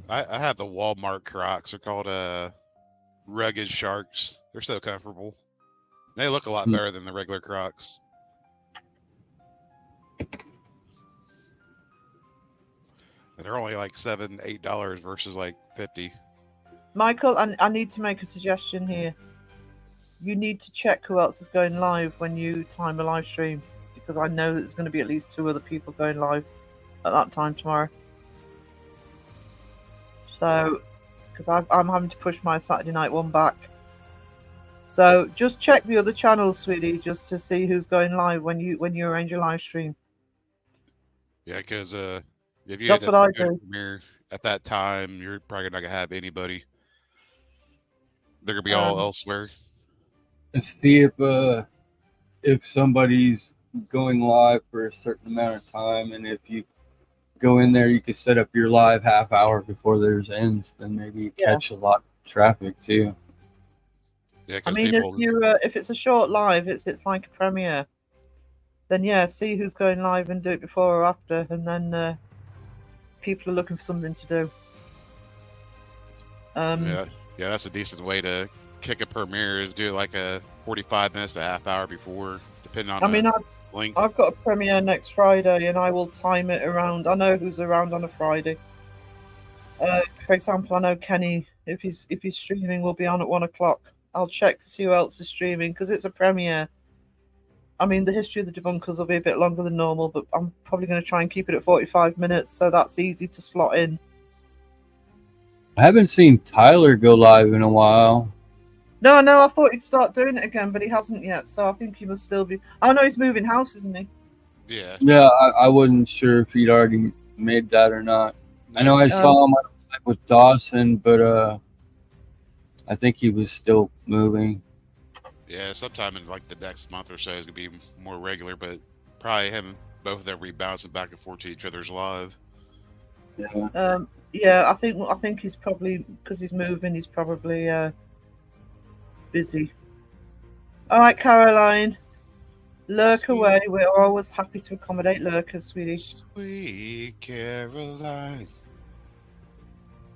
I have the Walmart Crocs. They're called Rugged Sharks. They're so comfortable. They look a lot better than the regular Crocs. They're only like $7, $8 versus like $50. Michael, I need to make a suggestion here. You need to check who else is going live when you time a live stream, because I know that there's going to be at least 2 other people going live at that time tomorrow. So, because I'm having to push my Saturday night one back. So just check the other channels, sweetie, just to see who's going live when you arrange your live stream. Yeah, because if you That's what I do. Premiere at that time, you're probably not gonna have anybody. They're gonna be all elsewhere. And see if somebody's going live for a certain amount of time, and if you go in there, you can set up your live half hour before theirs ends. Then maybe you catch a lot of traffic too. Yeah, I mean, if it's a short live, it's like a premiere. Then yeah, see who's going live and do it before or after, and then people are looking for something to do. Yeah, that's a decent way to kick a premiere. Is do like a 45 minutes to half hour before, depending on. Length. I've got a premiere next Friday, and I will time it around. I know who's around on a Friday. For example, I know Kenny, if he's streaming, will be on at 1 o'clock. I'll check to see who else is streaming because it's a premiere. I mean, the history of the debunkers will be a bit longer than normal, but I'm probably going to try and keep it at 45 minutes, so that's easy to slot in. I haven't seen Tyler go live in a while. No, I thought he'd start doing it again, but he hasn't yet, so I think he must still be. Oh no, he's moving house, isn't he? Yeah. Yeah, I wasn't sure if he'd already made that or not. I know I saw him with Dawson, but I think he was still moving. Yeah, sometime in like the next month or so is gonna be more regular, but probably both of them rebouncing back and forth to each other's live. Yeah. I think he's probably, because he's moving, he's probably busy. All right, Caroline, lurk away. We're always happy to accommodate lurkers, sweetie. Sweet Caroline.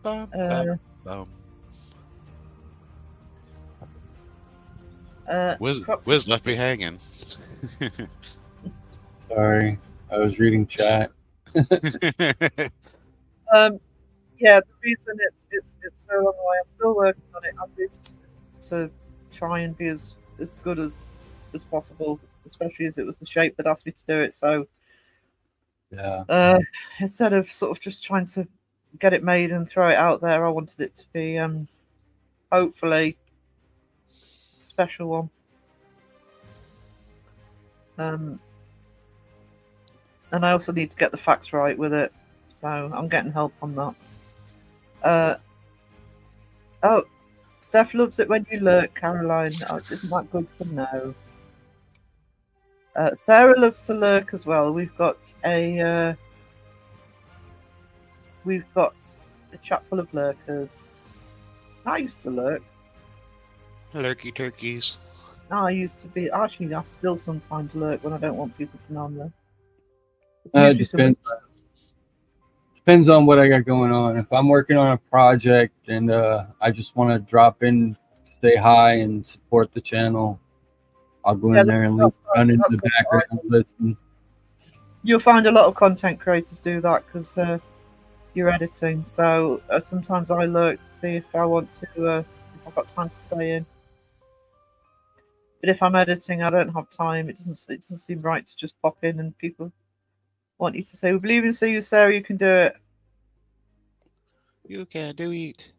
Bum, bum, bum. Wiz left me hanging. Sorry, I was reading chat. Yeah, the reason it's so long away, I'm still working on it. I'm doing to try and be as good as possible, especially as it was the shape that asked me to do it. So Yeah. Instead of sort of just trying to get it made and throw it out there, I wanted it to be hopefully a special one. And I also need to get the facts right with it, so I'm getting help on that. Oh, Steph loves it when you lurk, Caroline. Oh, isn't that good to know? Sarah loves to lurk as well. We've got a chat full of lurkers. I used to lurk. Lurky turkeys. I used to be. Actually, I still sometimes lurk when I don't want people to know I'm there. It depends on what I got going on. If I'm working on a project and I just want to drop in, stay high, and support the channel, I'll go in there and run into the background and listen. You'll find a lot of content creators do that because you're editing. So sometimes I lurk to see if I want to, if I've got time to stay in. But if I'm editing, I don't have time. It doesn't seem right to just pop in and people want you to say, "We believe in you, Sarah. You can do it. You can do it.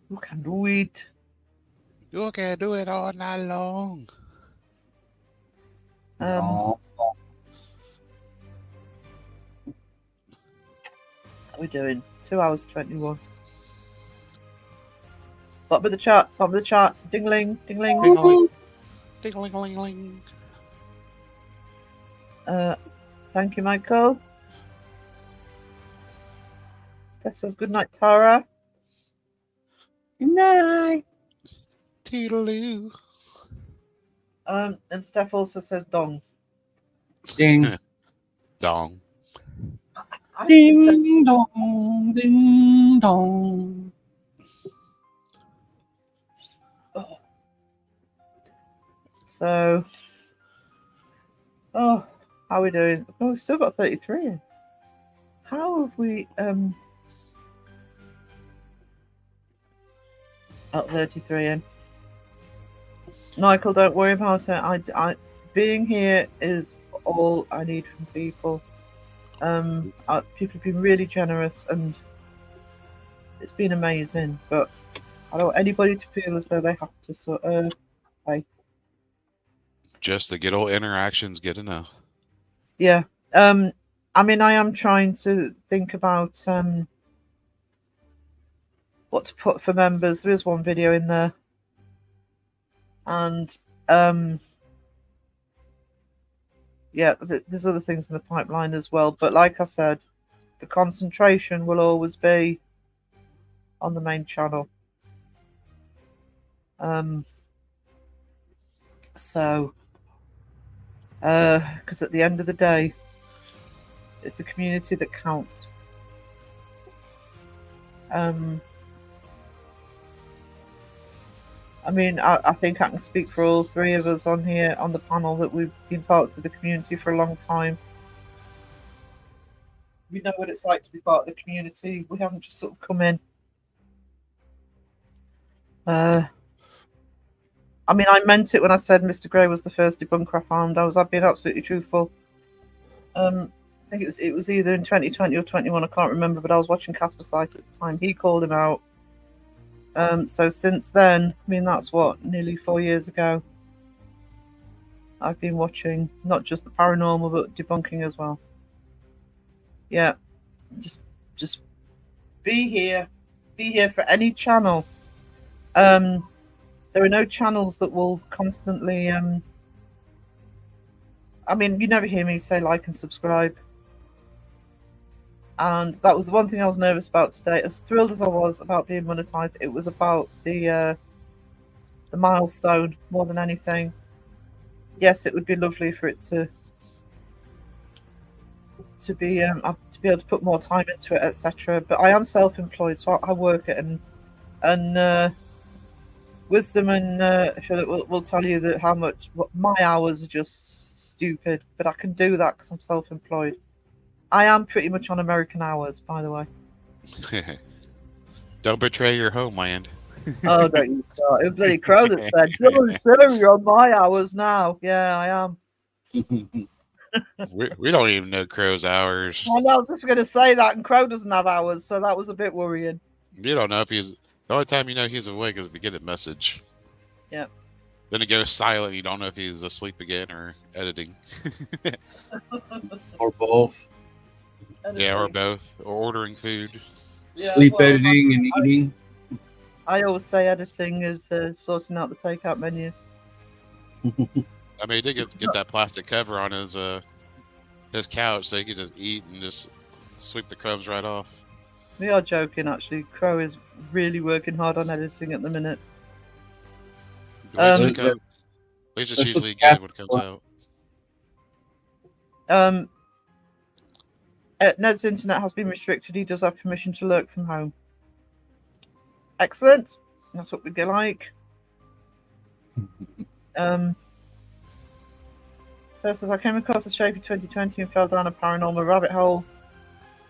You can do it. You can do it all night long." How are we doing? 2 hours 21. Bottom of the chat. Dingling, dingling. Ding-a-ling. Ding-a-ling-a-ling-a-ling. Thank you, Michael. Steph says good night, Tara. Good night. Toodaloo. And Steph also says dong. Ding. Dong. Ding dong. Ding dong. Oh. So, how are we doing? Oh, we've still got 33 in. How have we 33 in. Michael, don't worry about it. I being here is all I need from people. People have been really generous and it's been amazing. But I don't want anybody to feel as though they have to sort of pay. Just the good old interaction's good enough. Yeah. I mean, I am trying to think about what to put for members. There is one video in there. And yeah, there's other things in the pipeline as well. But like I said, the concentration will always be on the main channel. So, because at the end of the day, it's the community that counts. I mean, I think I can speak for all three of us on here on the panel that we've been part of the community for a long time. We know what it's like to be part of the community. We haven't just sort of come in. I mean, I meant it when I said Mr. Gray was the first debunker I found. I was being absolutely truthful. I think it was either in 2020 or 21. I can't remember, but I was watching Casper Site at the time. He called him out. So since then, I mean, that's what, nearly 4 years ago. I've been watching not just the paranormal, but debunking as well. Yeah, just be here for any channel. There are no channels that will constantly. I mean, you never hear me say like and subscribe. And that was the one thing I was nervous about today. As thrilled as I was about being monetized, it was about the milestone more than anything. Yes, it would be lovely for it to be able to put more time into it, etc. But I am self-employed, so I work it, and Wisdom and Philip will tell you that my hours are just stupid, but I can do that because I'm self-employed. I am pretty much on American hours, by the way. Don't betray your homeland. Oh, don't you start. It was bloody Crow that said, "Oh, sir, you're on my hours now." Yeah, I am. We don't even know Crow's hours. Well, I was just going to say that, and Crow doesn't have hours, so that was a bit worrying. You don't know if he's. The only time you know he's awake is if you get a message. Yeah. Then it goes silent. You don't know if he's asleep again or editing. Or both. Yeah, or both. Or ordering food. Yeah, Sleep well, editing and eating. I always say editing is sorting out the takeout menus. I mean, he did get that plastic cover on his couch so he could just eat and just sweep the crumbs right off. We are joking, actually. Crow is really working hard on editing at the minute. At least it's usually good when it comes out. Ned's internet has been restricted. He does have permission to lurk from home. Excellent. That's what we'd like. So it says, I came across the shape in 2020 and fell down a paranormal rabbit hole.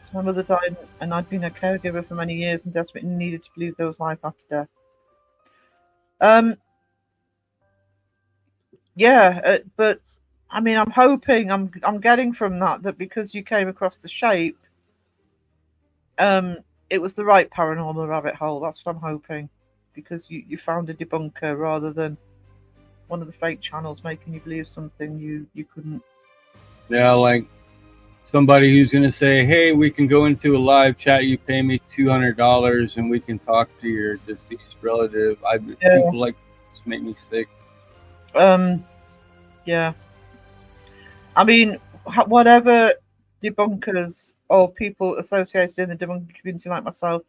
So my mother died, and I'd been a caregiver for many years and desperately needed to believe there was life after death. But I mean, I'm hoping, I'm getting from that because you came across the shape, it was the right paranormal rabbit hole. That's what I'm hoping, because you found a debunker rather than one of the fake channels making you believe something you couldn't. Yeah, like somebody who's going to say, hey, we can go into a live chat. You pay me $200 and we can talk to your deceased relative. People like this make me sick. Yeah. I mean, whatever debunkers or people associated in the debunking community like myself,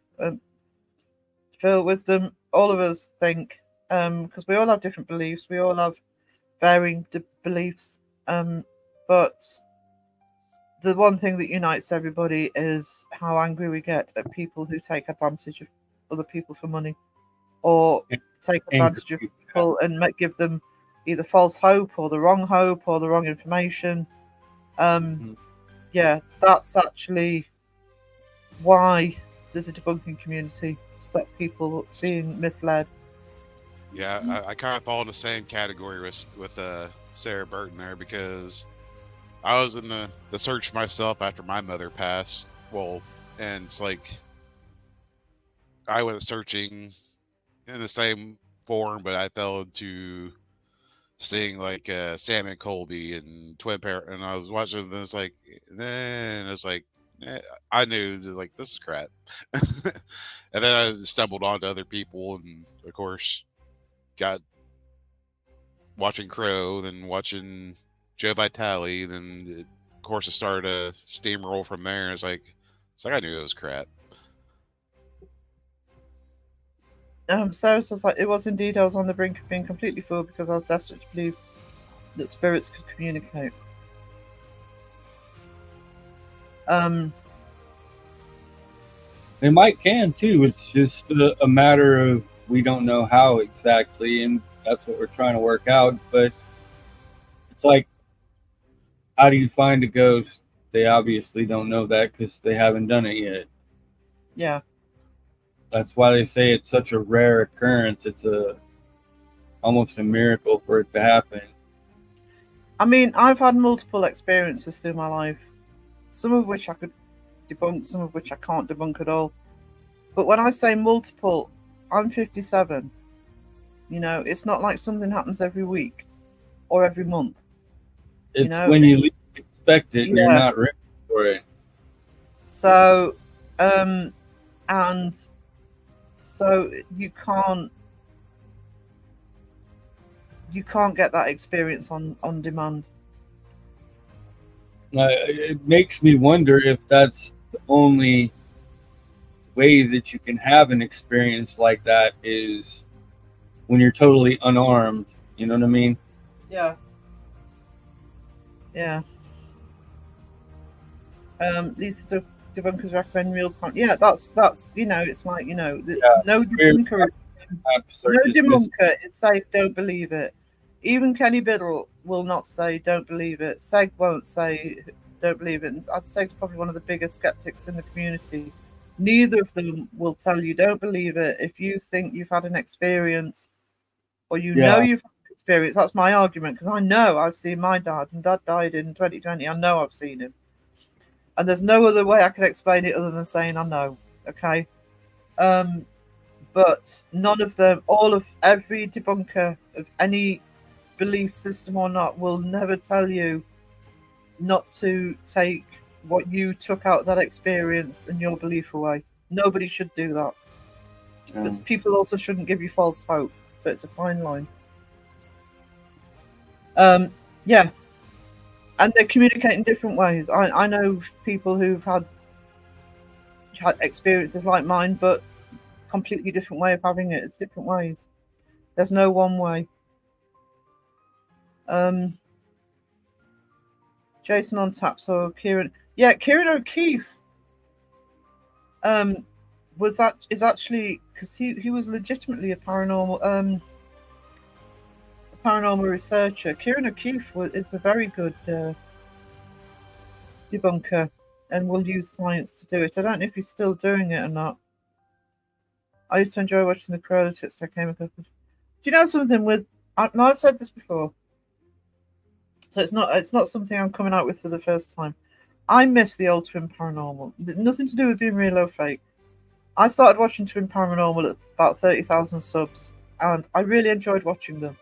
Phil, Wisdom, all of us think, because we all have different beliefs, we all have varying beliefs, but the one thing that unites everybody is how angry we get at people who take advantage of other people for money, or take advantage of people and give them either false hope or the wrong information. Yeah, that's actually why there's a debunking community, to stop people being misled. Yeah, I kind of fall in the same category with Sarah Burton there, because I was in the search myself after my mother passed. Well, and it's like I went searching in the same forum, but I fell into seeing like Sam and Colby and Twin Parent, and I was watching this like, then it's like I knew like this is crap. And then I stumbled onto other people, and of course got watching Crow, then watching Joe Vitale, then of course it started a steamroll from there. It's like I knew it was crap. Sarah says, like, it was indeed, I was on the brink of being completely fooled because I was desperate to believe that spirits could communicate. They might can too. It's just a matter of we don't know how exactly, and that's what we're trying to work out. But it's like, how do you find a ghost? They obviously don't know that because they haven't done it yet. Yeah. That's why they say it's such a rare occurrence. It's almost a miracle for it to happen. I mean, I've had multiple experiences through my life, some of which I could debunk, some of which I can't debunk at all. But when I say multiple, I'm 57. You know, it's not like something happens every week or every month. It's when you least expect it and you're not ready for it. So, and so you can't get that experience on demand. It makes me wonder if that's the only way that you can have an experience like that is when you're totally unarmed. You know what I mean? Yeah. Yeah. These debunkers recommend real content. Yeah, that's you know, it's like, you know, no debunker is safe, don't believe it. Even Kenny Biddle will not say don't believe it. Seg won't say don't believe it. And I'd say it's probably one of the biggest skeptics in the community. Neither of them will tell you don't believe it. If you think you've had an experience, or you know you've had an experience. That's my argument, because I know I've seen my dad, and Dad died in 2020. I know I've seen him. And there's no other way I can explain it other than saying I know. Okay? But none of them, every debunker of any belief system or not, will never tell you not to take what you took out of that experience and your belief away. Nobody should do that. But people also shouldn't give you false hope. So it's a fine line. Yeah. And they communicate in different ways. I know people who've had experiences like mine, but completely different way of having it. It's different ways. There's no one way. Jason on tap, so Kieran. Yeah, Kieran O'Keefe is actually, because he was legitimately a paranormal researcher. Kieran O'Keefe is a very good debunker and will use science to do it. I don't know if he's still doing it or not. I used to enjoy watching the Crow Twits I came across. Do you know something with? I've said this before, so it's not something I'm coming out with for the first time. I miss the old Twin Paranormal. Nothing to do with being real or fake. I started watching Twin Paranormal at about 30,000 subs, and I really enjoyed watching them.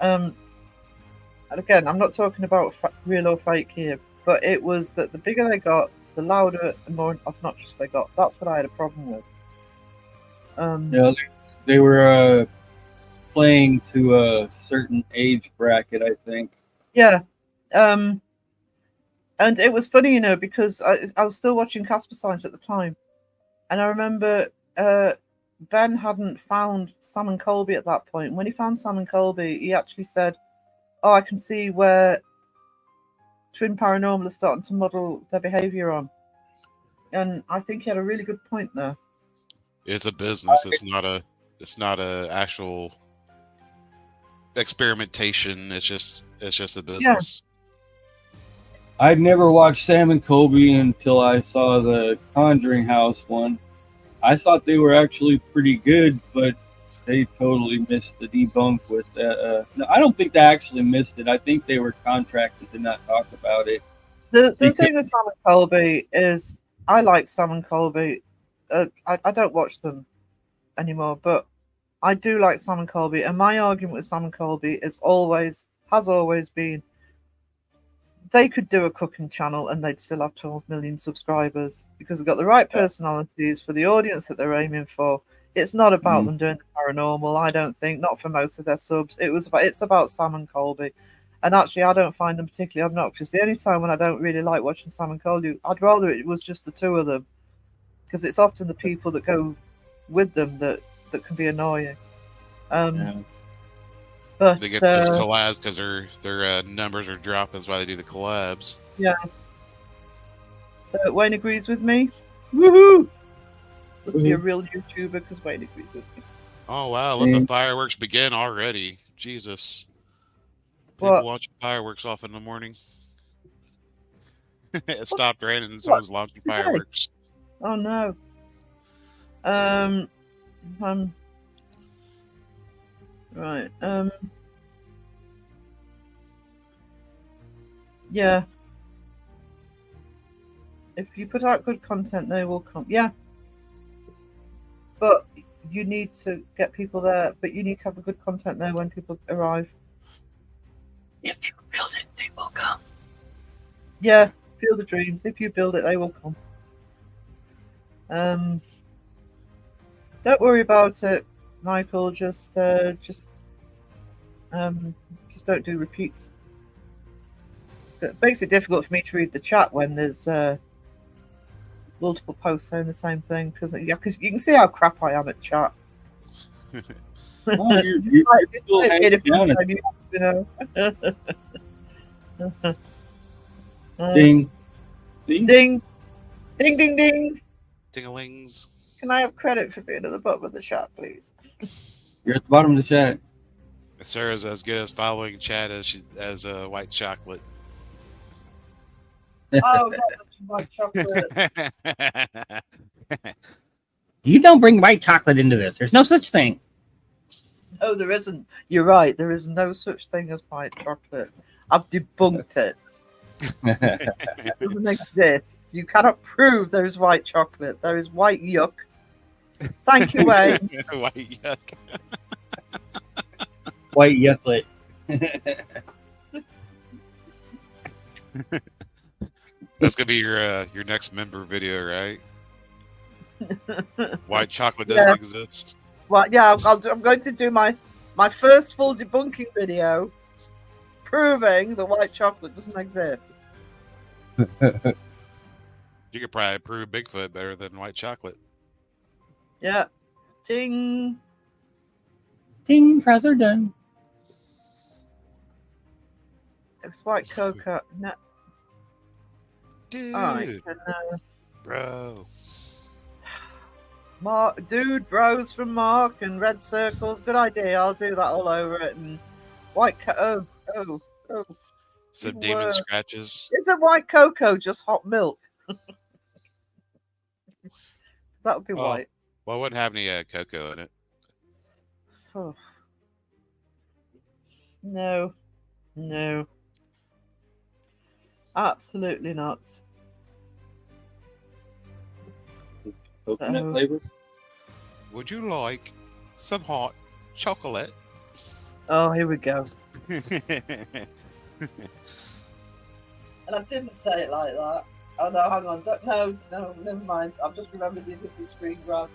And again, I'm not talking about real or fake here, but it was that the bigger they got, the louder and more obnoxious they got. That's what I had a problem with. Yeah, they were playing to a certain age bracket, I think. Yeah. And it was funny, you know, because I was still watching Casper Science at the time. And I remember Ben hadn't found Sam and Colby at that point. When he found Sam and Colby, he actually said, "Oh, I can see where Twin Paranormal is starting to model their behaviour on." And I think he had a really good point there. It's a business. It's not a actual experimentation. It's just a business. Yeah. I'd never watched Sam and Colby until I saw the Conjuring House one. I thought they were actually pretty good, but they totally missed the debunk with that. No, I don't think they actually missed it. I think they were contracted to not talk about it. The thing with Sam and Colby is, I like Sam and Colby. I don't watch them anymore, but I do like Sam and Colby. And my argument with Sam and Colby has always been, they could do a cooking channel and they'd still have 12 million subscribers because they've got the right personalities for the audience that they're aiming for. It's not about them doing the paranormal, I don't think, not for most of their subs. It's about Sam and Colby. And actually, I don't find them particularly obnoxious. The only time when I don't really like watching Sam and Colby, I'd rather it was just the two of them, because it's often the people that go with them that can be annoying. But they get those collabs because their numbers are dropping. That's why they do the collabs. Yeah. So Wayne agrees with me. Woohoo! Must be a real YouTuber because Wayne agrees with me. Oh wow! Let the fireworks begin already. Jesus. People launching fireworks off in the morning. It stopped raining and someone's launching fireworks. Oh no. Right. Yeah. If you put out good content, they will come. Yeah. But you need to get people there. But you need to have the good content there when people arrive. If you build it, they will come. Yeah. Feel the dreams. If you build it, they will come. Don't worry about it, Michael. Just don't do repeats. It makes it difficult for me to read the chat when there's multiple posts saying the same thing, because you can see how crap I am at chat. Oh, you're still hanging down it. You know. Ding. Ding. Ding. Ding. Ding. Ding. Ding-a-lings. Can I have credit for being at the bottom of the chat, please? You're at the bottom of the chat. Sarah's as good as following chat as white chocolate. Oh, that's white chocolate. You don't bring white chocolate into this. There's no such thing. Oh, there isn't. You're right. There is no such thing as white chocolate. I've debunked it. It doesn't exist. You cannot prove there is white chocolate. There is white yuck. Thank you, Wayne. White yuck. White yucklet. That's gonna be your next member video, right? White chocolate doesn't exist. Well, yeah, I'm going to do my first full debunking video proving that white chocolate doesn't exist. You could probably prove Bigfoot better than white chocolate. Yeah. Ding. Ding, brother done. It's white cocoa. No. Dude, Alright. bro. Mark, dude, bros from Mark and red circles. Good idea. I'll do that all over it. And white oh. Some Even demon worse. scratches. Isn't white cocoa just hot milk? That would be white. Well, it wouldn't have any cocoa in it. Oh. No. Absolutely not. Coconut So- flavor. Would you like some hot chocolate? Oh, here we go. And I didn't say it like that. Oh no, hang on. No, never mind. I've just remembered you did the screen grab.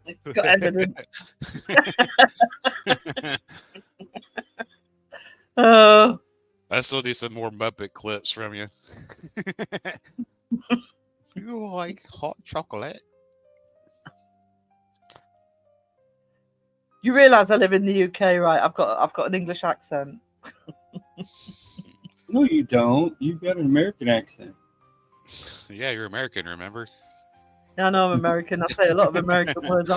It's got evidence. Oh. I still need some more Muppet clips from you. You like hot chocolate? You realise I live in the UK, right? I've got an English accent. No, you don't. You've got an American accent. Yeah, you're American, remember? Yeah, I know I'm American. I say a lot of American words.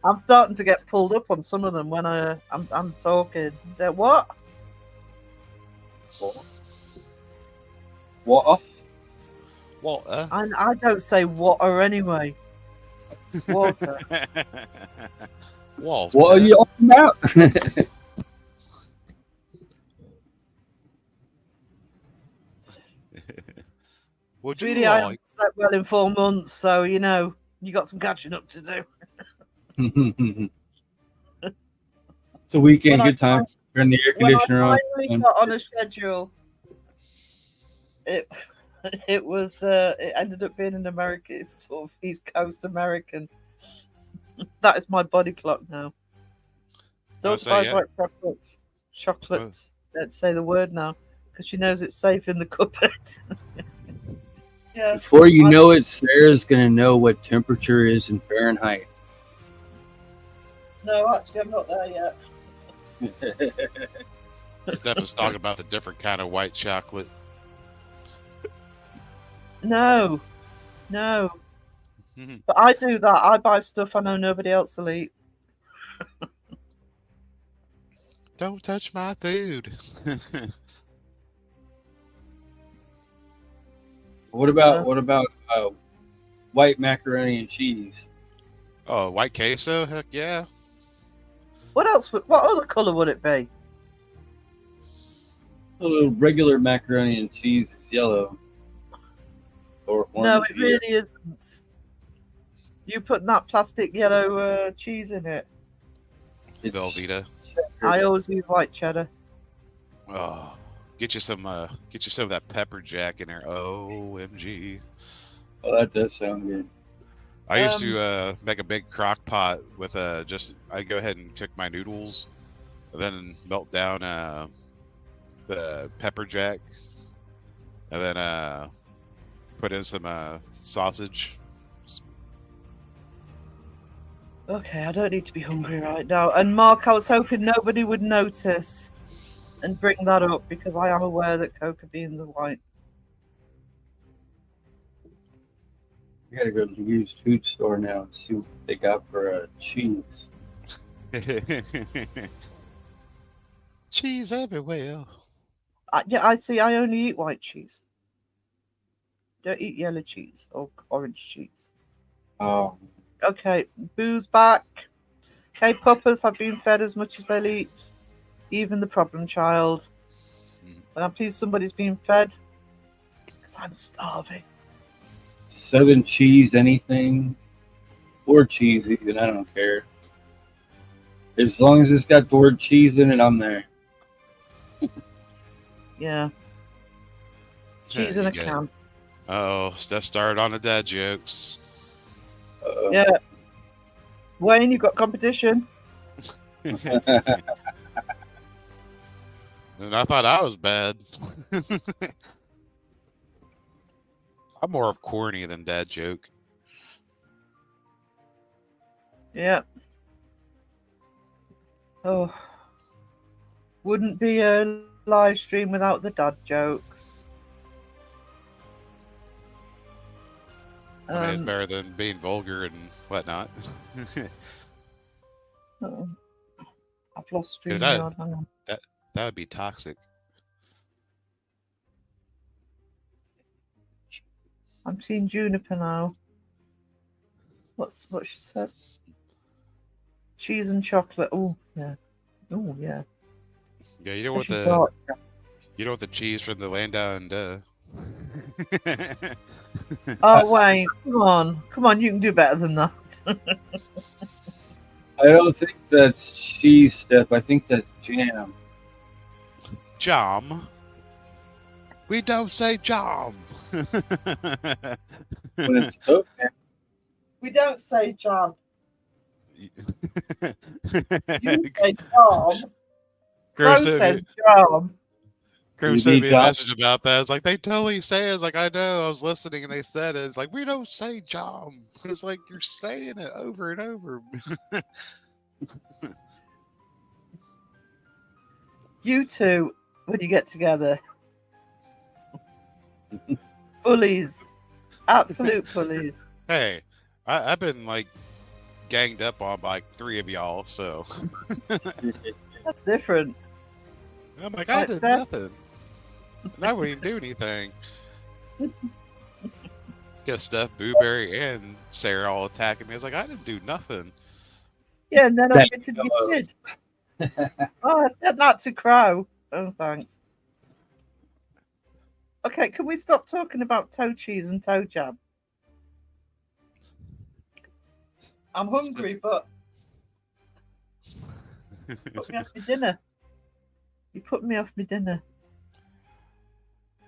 I'm starting to get pulled up on some of them when I'm talking. What? What? Water. I don't say water anyway. Water. Walter. What are you on about? Would Sweetie, you I like? haven't slept well in 4 months, so you know you got some catching up to do. It's a weekend, When I good time. Turn the air When I conditioner on. finally got on a schedule, it ended up being an American, sort of East Coast American. That is my body clock now. Don't say, buy yeah. white chocolates. Chocolate. Let's say the word now, because she knows it's safe in the cupboard. Yeah. Before you know it, Sarah's gonna know what temperature is in Fahrenheit. No, actually, I'm not there yet. Steph is talking about the different kind of white chocolate. No. Mhm. But I do that. I buy stuff I know nobody else will eat. Don't touch my food. What about white macaroni and cheese? Oh, white queso? Heck yeah. What else? What other colour would it be? Regular macaroni and cheese is yellow. Or No, orange it here. really isn't. You put that plastic yellow cheese in it. It's Velveeta. I always use white cheddar. Oh, get you some of that pepper jack in there. OMG. Oh, that does sound good. I used to make a big crock pot with I go ahead and cook my noodles, and then melt down the pepper jack, and then put in some sausage. Okay, I don't need to be hungry right now. And Mark, I was hoping nobody would notice and bring that up because I am aware that cocoa beans are white. We gotta go to the used food store now and see what they got for cheese. Cheese everywhere. Yeah, I see. I only eat white cheese. Don't eat yellow cheese or orange cheese. Oh, Okay, Boo's back. K-poppers have been fed as much as they'll eat, even the problem child. And I'm pleased somebody's being fed, because I'm starving. 7 cheese, anything, or cheese even. I don't care. As long as it's got the word cheese in it, I'm there. Yeah. Cheese in a can. Oh, Steph started on the dad jokes. Yeah. Wayne, you've got competition. And I thought I was bad. I'm more of corny than dad joke. Yeah. Oh. Wouldn't be a live stream without the dad jokes. I mean, it's better than being vulgar and whatnot. I've lost Because StreamYard. Hang on. that would be toxic. I'm seeing Juniper now. What she said? Cheese and chocolate. Oh yeah. Oh yeah. Yeah, you know what the cheese from the land down Oh Wayne, come on, you can do better than that. I don't think that's cheese, Steph. I think that's jam. Jam. We don't say jam. When it's cooked, We don't say jam. You say jam. Crow says jam. Crow sent me a message about that. It's like, they totally say it. It's like, I know. I was listening and they said it. It's like, we don't say jam. It's like, you're saying it over and over. You two, when you get together, bullies. Absolute bullies. Hey, I've been like ganged up on by 3 of y'all, so. That's different. I'm like, I did nothing. And I wouldn't even do anything. Get Steph, Booberry, and Sarah all attacking me. I was like, I didn't do nothing. Yeah, and then I admitted you did. Oh, I said that to Crow. Oh, thanks. Okay, can we stop talking about toe cheese and toe jam? I'm hungry, but put me off my dinner. You put me off my dinner.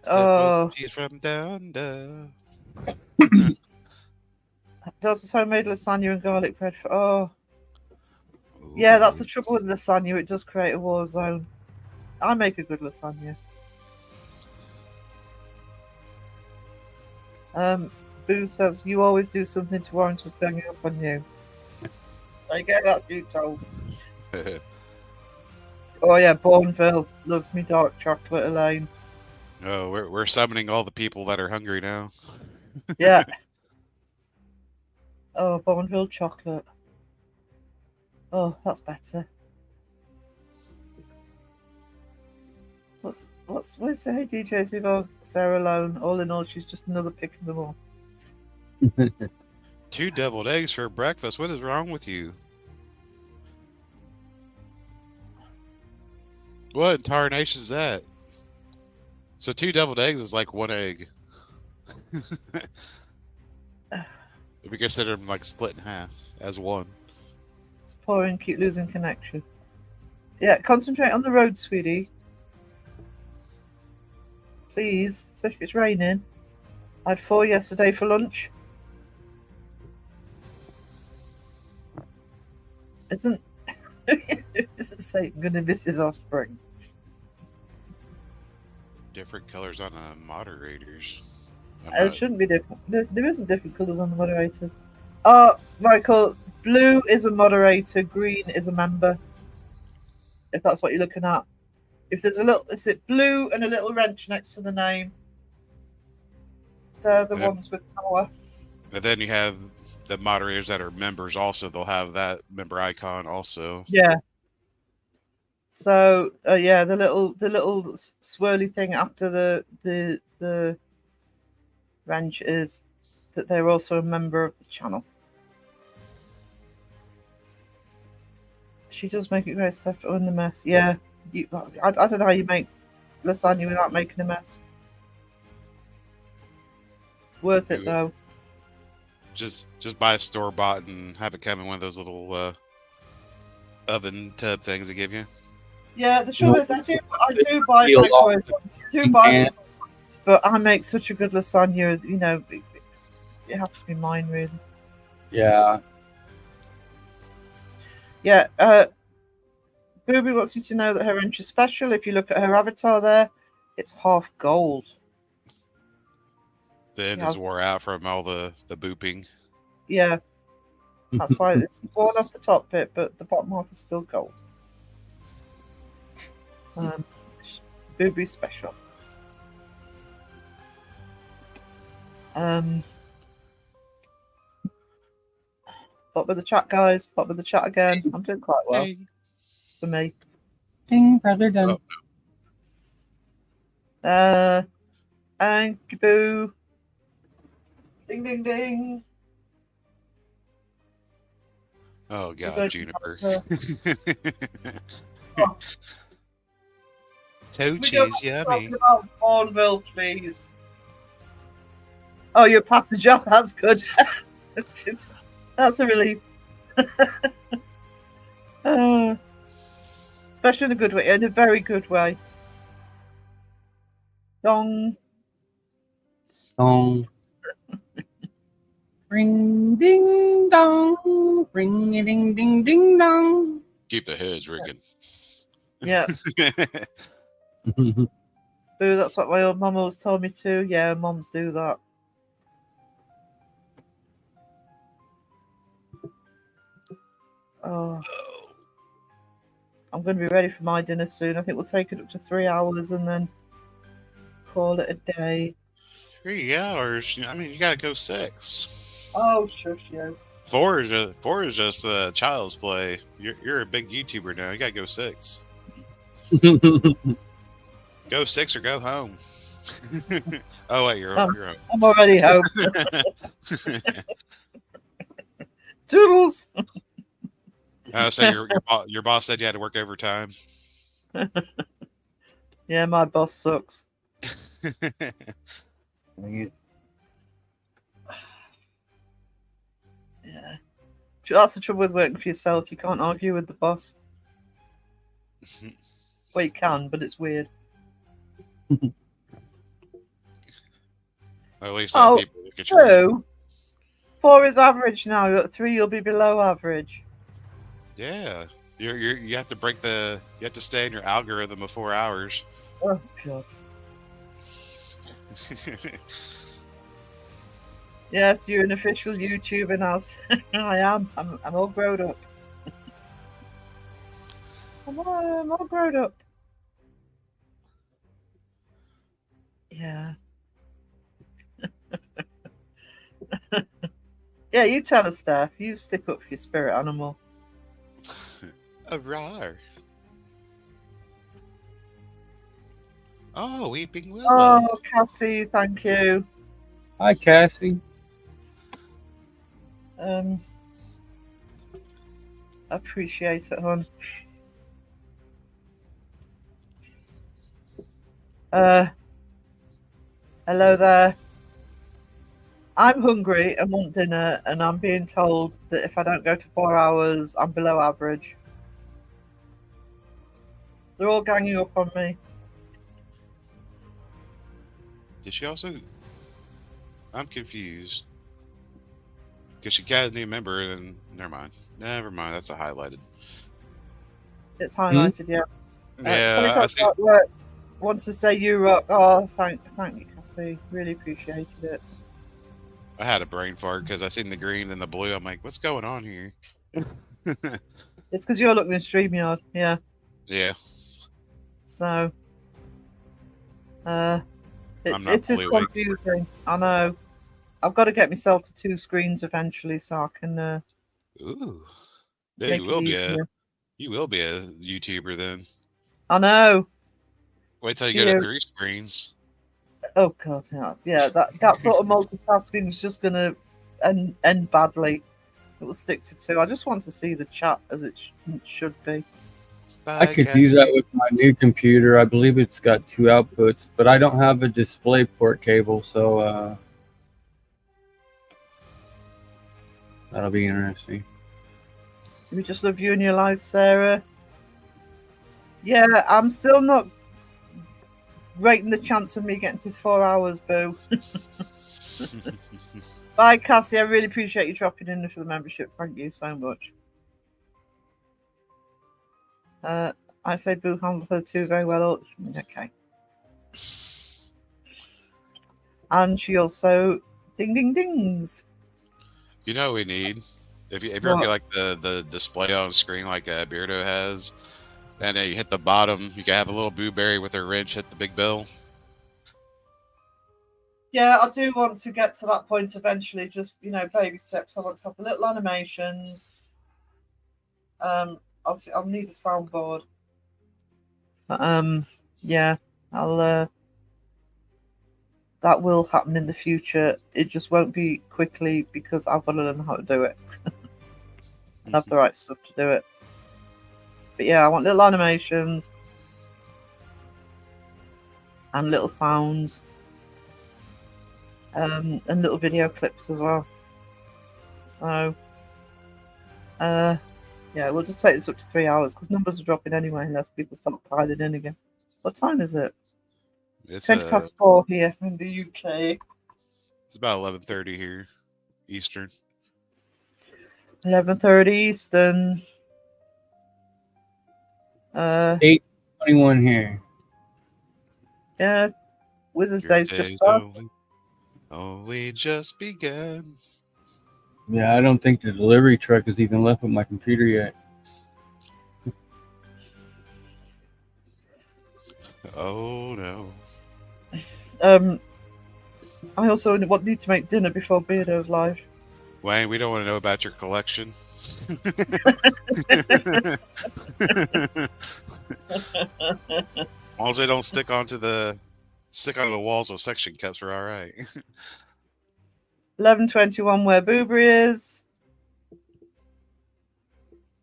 Oh, cheese from down under. Daughter's homemade lasagna and garlic bread. Oh, yeah, that's the trouble with lasagna. It does create a war zone. I make a good lasagna. Boo says you always do something to warrant us ganging up on you. I get that's you told. Oh yeah, Bourneville loves me dark chocolate, Elaine. Oh, we're summoning all the people that are hungry now. Yeah. Oh, Bourneville chocolate. Oh, that's better. Where's the hey DJ Zivo? Sarah Lone. All in all, she's just another pick of them all. 2 deviled eggs for breakfast. What is wrong with you? What in tarnation is that? So 2 deviled eggs is like 1 egg. If we consider them like split in half as 1. It's pouring, keep losing connection. Yeah, concentrate on the road, sweetie. Please, especially if it's raining. I had 4 yesterday for lunch. Isn't Satan going to miss his offspring? Different colors on the moderators. It shouldn't be different. There isn't different colours on the moderators. Oh, Michael, blue is a moderator, green is a member. If that's what you're looking at. If there's is it blue and a little wrench next to the name? They're the ones with power. And then you have the moderators that are members also. They'll have that member icon also. Yeah. So yeah, the little swirly thing after the wrench is that they're also a member of the channel. She does make it great stuff in the mess. Yeah, I don't know how you make lasagna without making a mess. Worth it though. Just buy a store bought and have it come in one of those little oven tub things they give you. Yeah, the trouble is I do buy microwave ones, but I make such a good lasagna. You know, it has to be mine really. Yeah. Yeah. Booby wants me to know that her entry special. If you look at her avatar there, it's half gold. The end is wore out from all the booping. Yeah, that's why it's worn off the top bit, but the bottom half is still gold. Booby special. Pop with the chat, guys. Pop with the chat again. I'm doing quite well for me. Ding, brother done. Thank you, boo. Ding, ding, ding. Oh God, Juniper. Toe cheese, yummy. Cornville, please. Oh, you're past the job. That's good. That's a relief. Especially in a good way, in a very good way. Dong. Dong. Ring ding dong. Ring a ding ding ding dong. Keep the heads ringing. Yeah. Boo, that's what my old mum always told me to. Yeah, mums do that. Oh. I'm going to be ready for my dinner soon. I think we'll take it up to 3 hours and then call it a day. 3 hours? I mean, you gotta go 6. Oh, shush, yo. 4 is just child's play. You're a big YouTuber now. You gotta go 6. Go 6 or go home. Oh wait, you're home. I'm already home. Toodles. So your boss said you had to work overtime. Yeah, my boss sucks. Yeah. That's the trouble with working for yourself. You can't argue with the boss. Well, you can, but it's weird. Well, at least people look at you. 4 is average now. You're at 3, you'll be below average. Yeah, you have to you have to stay in your algorithm of 4 hours. Oh God. Yes, you're an official YouTuber now. I am. I'm all grown up. I'm all grown up. Yeah. Yeah, you tell us, Steph. You stick up for your spirit animal. A rar. Oh, Weeping Willow. Oh, Cassie, thank you. Hi, Cassie. Appreciate it, hon. Hello there. I'm hungry and want dinner, and I'm being told that if I don't go to 4 hours, I'm below average. They're all ganging up on me. Did she also? I'm confused. Because she got a new member, and never mind. That's a highlighted. It's highlighted, yeah. Yeah, I see. Wants to say you rock. Oh, thank you, Cassie. Really appreciated it. I had a brain fart because I seen the green and the blue. I'm like, what's going on here? It's because you're looking at StreamYard, yeah. Yeah. So, it is confusing. I know. I've got to get myself to 2 screens eventually, so I can. Ooh. Yeah, you will be a YouTuber then. I know. Wait till you go to 3 screens. Oh God, yeah. That sort of multitasking is just gonna end badly. It will stick to 2. I just want to see the chat as it should be. I could do that with my new computer. I believe it's got 2 outputs, but I don't have a display port cable, so that'll be interesting. We just love you and your life, Sarah. Yeah, I'm still not rating the chance of me getting to 4 hours, boo. Bye, Cassie. I really appreciate you dropping in for the membership. Thank you so much. I say boo handled her too very well. Okay. And she also ding ding dings. You know what we need? If you ever get like the display on screen like Beardo has, and then you hit the bottom, you can have a little blueberry with her wrench hit the big bell. Yeah, I do want to get to that point eventually. Just, you know, baby steps. I want to have the little animations. I'll need a soundboard. But, yeah, I'll. That will happen in the future. It just won't be quickly because I've got to learn how to do it. And have the right stuff to do it. But yeah, I want little animations and little sounds. And little video clips as well. So, yeah, we'll just take this up to 3 hours because numbers are dropping anyway unless people start piling in again. What time is it? It's 4 here in the UK. It's about 11:30 here, Eastern. 11:30 Eastern. 8:21 here. Yeah, Wizard's Day's just started. We just begun. Yeah, I don't think the delivery truck has even left with my computer yet. Oh no. I also need to make dinner before Beardo's live. Wayne, we don't want to know about your collection. As long as they don't stick onto the walls with suction cups, we're all right. 11:21 where Boobry is.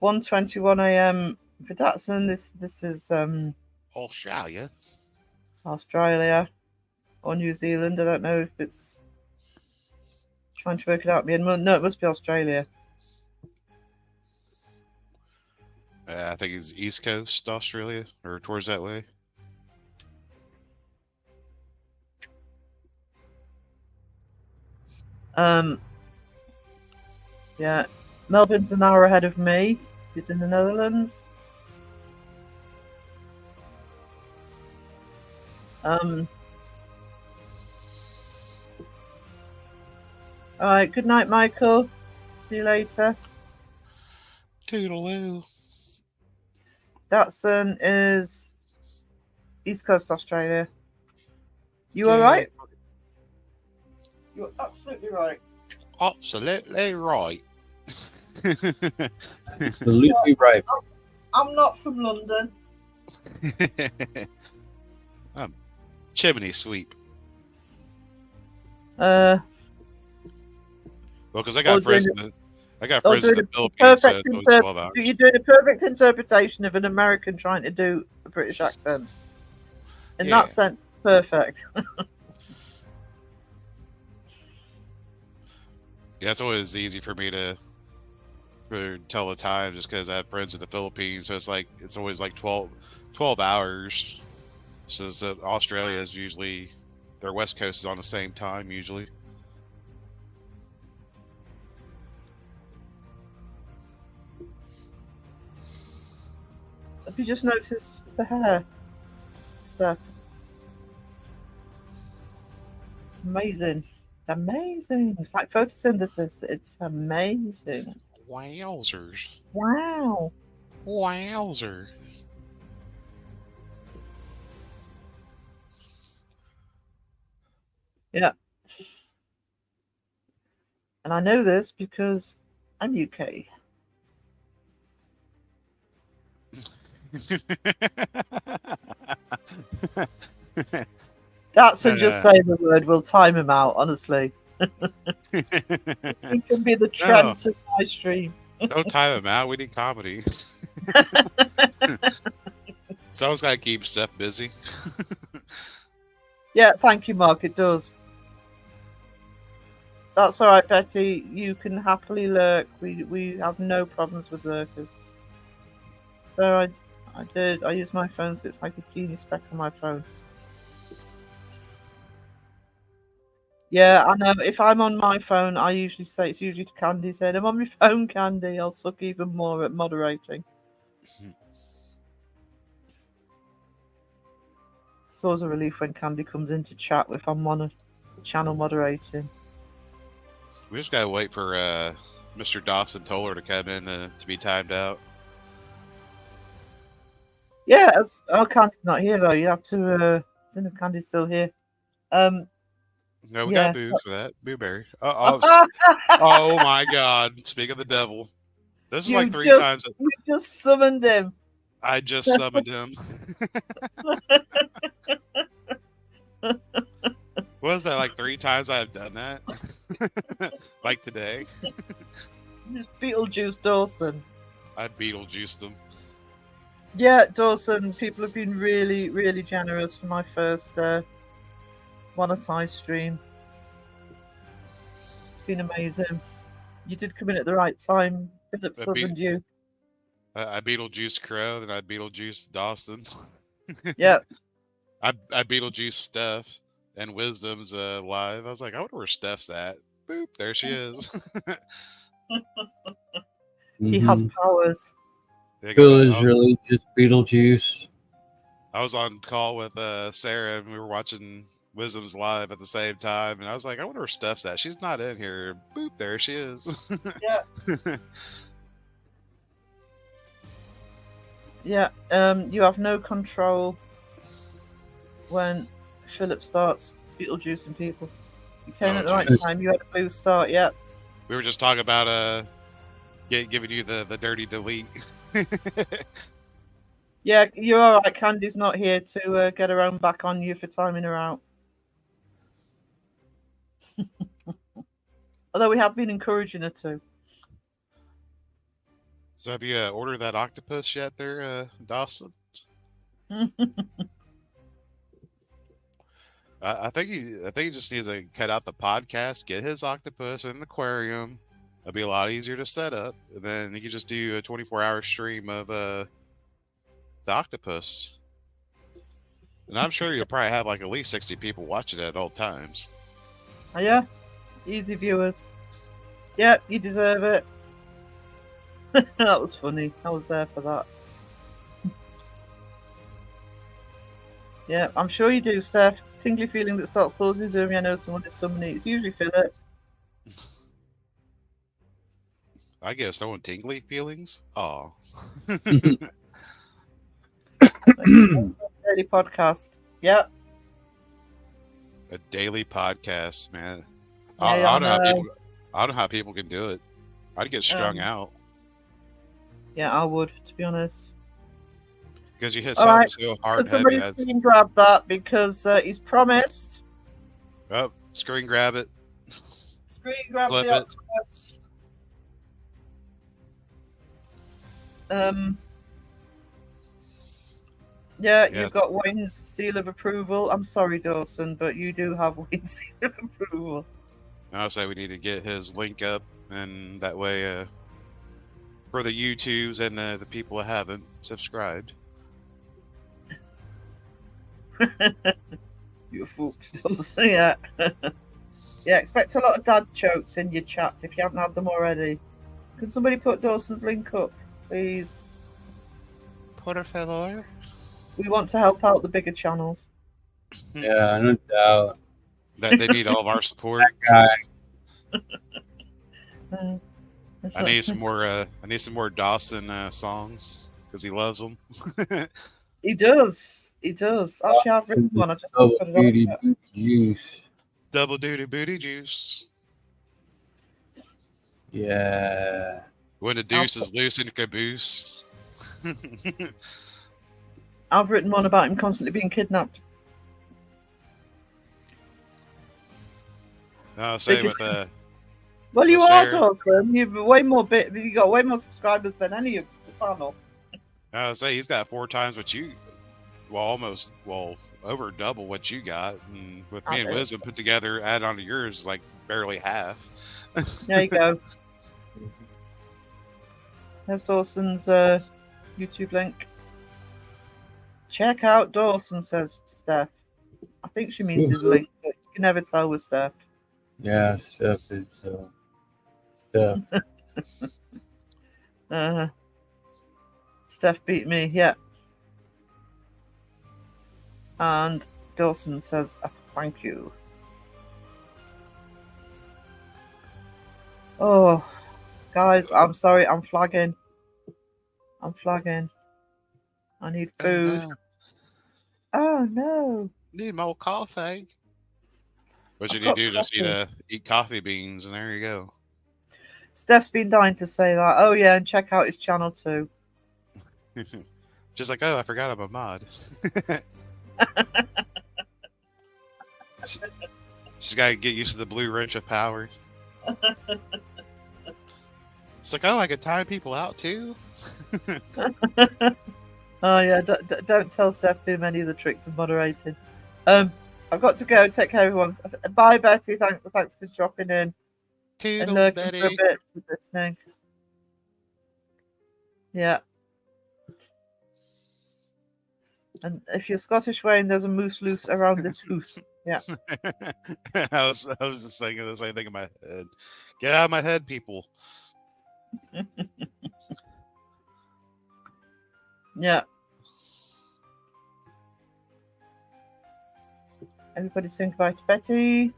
1:21 a.m. for Datsun. This is Australia. Australia or New Zealand. I don't know if it's trying to work it out. No, it must be Australia. I think it's East Coast Australia or towards that way. Yeah, Melbourne's an hour ahead of me. He's in the Netherlands. All right, good night, Michael. See you later. Toodaloo. Datsun is East Coast Australia. You all right? You're absolutely right. Absolutely right. Absolutely right. I'm not from London. Chimney sweep. Well, because I got friends in the Philippines, so it's always 12 hours. You're doing a perfect interpretation of an American trying to do a British accent. In that sense, perfect. Yeah, it's always easy for me to tell the time just because I have friends in the Philippines. So it's always like 12 hours. So Australia is usually, their West Coast is on the same time usually. Have you just noticed the hair stuff? It's amazing. It's amazing. It's like photosynthesis. It's amazing. Wowzers. Wow. Wowzer. Yeah. And I know this because I'm UK. Datsun just say the word. We'll time him out, honestly. He can be the Trent of my stream. Don't time him out. We need comedy. Someone's got to keep Steph busy. Yeah, thank you, Mark. It does. That's all right, Betty. You can happily lurk. We have no problems with lurkers. So I use my phone, so it's like a teeny speck on my phone. Yeah, I know. If I'm on my phone, I usually say it's usually to Candy saying, "I'm on my phone, Candy." I'll suck even more at moderating. It's always a relief when Candy comes into chat if I'm on a channel moderating. We just gotta wait for Mr. Dawson Toller to come in to be timed out. Yeah, Candy's not here though. You have to. I don't know if Candy's still here. No, we Yeah. got Boo for that. Booberry. Oh my God! Speak of the devil. This is like three times. You just summoned him. I just summoned him. What was that, like 3 times I've done that? Like today? Just Beetlejuice Dawson. I Beetlejuiced him. Yeah, Dawson, people have been really, really generous for my first monetized stream. It's been amazing. You did come in at the right time. Philip summoned you. I Beetlejuiced Crow, then I Beetlejuiced Dawson. Yep. I Beetlejuiced Steph, and Wisdom's live. I was like, I wonder where Steph's at. Boop, there she is. He has powers. Yeah, Phil is really just Beetlejuice. I was on call with Sarah, and we were watching Wisdom's live at the same time, and I was like, I wonder where Steph's at. She's not in here. Boop, there she is. Yeah. Yeah, you have no control when Philip starts Beetlejuicing people. You came at the right time. You had a boost start. Yeah. We were just talking about giving you the dirty delete. Yeah, you're all right. Candy's not here to get her own back on you for timing her out. Although we have been encouraging her to. So have you ordered that octopus yet there, Dawson? I think he just needs to cut out the podcast, get his octopus in an aquarium. It'll be a lot easier to set up. And then he can just do a 24-hour stream of the octopus. And I'm sure you'll probably have like at least 60 people watching it at all times. Oh, yeah? Easy viewers. Yeah, you deserve it. That was funny. I was there for that. Yeah, I'm sure you do, Steph. It's a tingly feeling that starts closing through me. I know someone is summoning. It's usually Philip. I guess someone tingly feelings? Oh. Daily podcast. Yep. A daily podcast, man. Yeah, I don't know how people can do it. I'd get strung out. Yeah, I would, to be honest. Because you hit something so hard and heavy. Somebody grab that because he's promised. Oh, screen grab it. Screen grab Flip the octopus. Yeah, you've got Wayne's seal of approval. I'm sorry, Dawson, but you do have Wayne's seal of approval. I'll say we need to get his link up, and that way, for the YouTubes and the people that haven't subscribed. You fool. Yeah. Yeah, expect a lot of dad jokes in your chat if you haven't had them already. Can somebody put Dawson's link up, please? Por favor. We want to help out the bigger channels. Yeah, no doubt. That they need all of our support. I need some more Dawson songs because he loves them. He does. He does. Actually, I've written one. I just put it booty on. juice. Double duty booty juice. Yeah. When the deuce is loose in caboose. I've written one about him constantly being kidnapped. I'll say Biggest- with Well, you Well, are Sarah- talking. You've way more you got way more subscribers than any of the panel. I'll say he's got 4 times what you, almost, over double what you got. And with me and Wisdom put together, add on to yours, like barely half. There you go. There's Dawson's YouTube link. Check out Dawson, says Steph. I think she means his link, but you can never tell with Steph. Yeah, Steph is Steph. Steph beat me, yeah. And Dawson says, thank you. Oh, guys, I'm sorry, I'm flagging. I need food. Oh no. Need more coffee. What I've you need to got do, just coffee. eat coffee beans, and there you go. Steph's been dying to say that. Oh yeah, and check out his channel too. Just like, oh, I forgot I'm a mod. She's got to get used to the blue wrench of power. It's like, oh, I could time people out too. Oh yeah, don't tell Steph too many of the tricks of moderating. I've got to go. Take care, everyone. Bye, Betty. Thanks for dropping in. Toodles, And lurking Betty. for a bit for listening. Yeah. And if you're Scottish, Wayne, there's a moose loose around this hoose. Yeah. I was just thinking the same thing in my head. Get out of my head, people. Yeah. Everybody saying goodbye to Betty.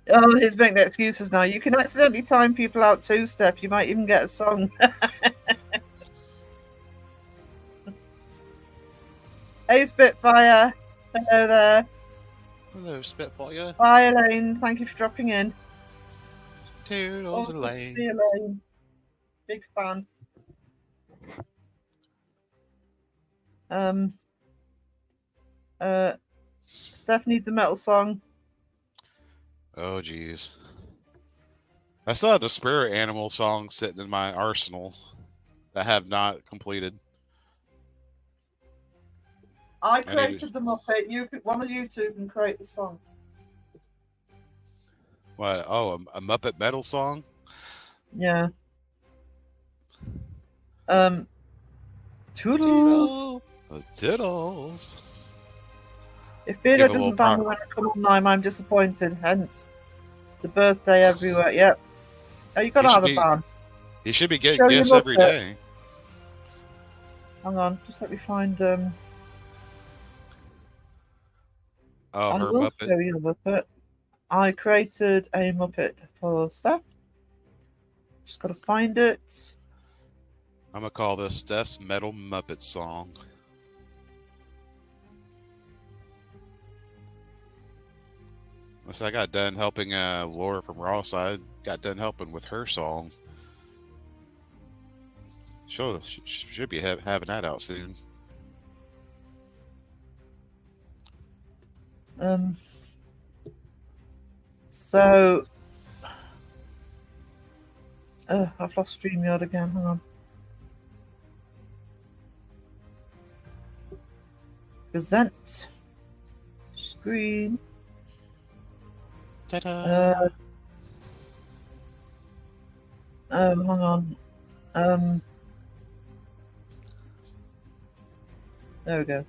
Oh, he's making excuses now. You can accidentally time people out too, Steph. You might even get a song. Hey, Spitfire. Hello there. Hello, Spitfire. Bye, Elaine. Thank you for dropping in. Toodles, Good to Elaine. see you, Elaine. Big fan. Steph needs a metal song. Oh, jeez. I still have the Spirit Animal song sitting in my arsenal that I have not completed. I created the Muppet. One of you two can create the song. What? Oh, a Muppet metal song? Yeah. Toodles. Toodles. If Beardo Give a doesn't little ban me when I come online, I'm disappointed. Hence, the birthday everywhere. Yep. Oh, you got to have a ban. He should be getting Show your gifts every Muppet. day. Hang on, just let me find. Oh, I her will Muppet. show you the Muppet. I created a Muppet for Steph. Just got to find it. I'm gonna call this Steph's Metal Muppet song. So I got done helping Laura from Raw Side. Got done helping with her song. Should be having that out soon. So, I've lost StreamYard again. Hang on. Present screen. Ta-da! Hang on. There we go.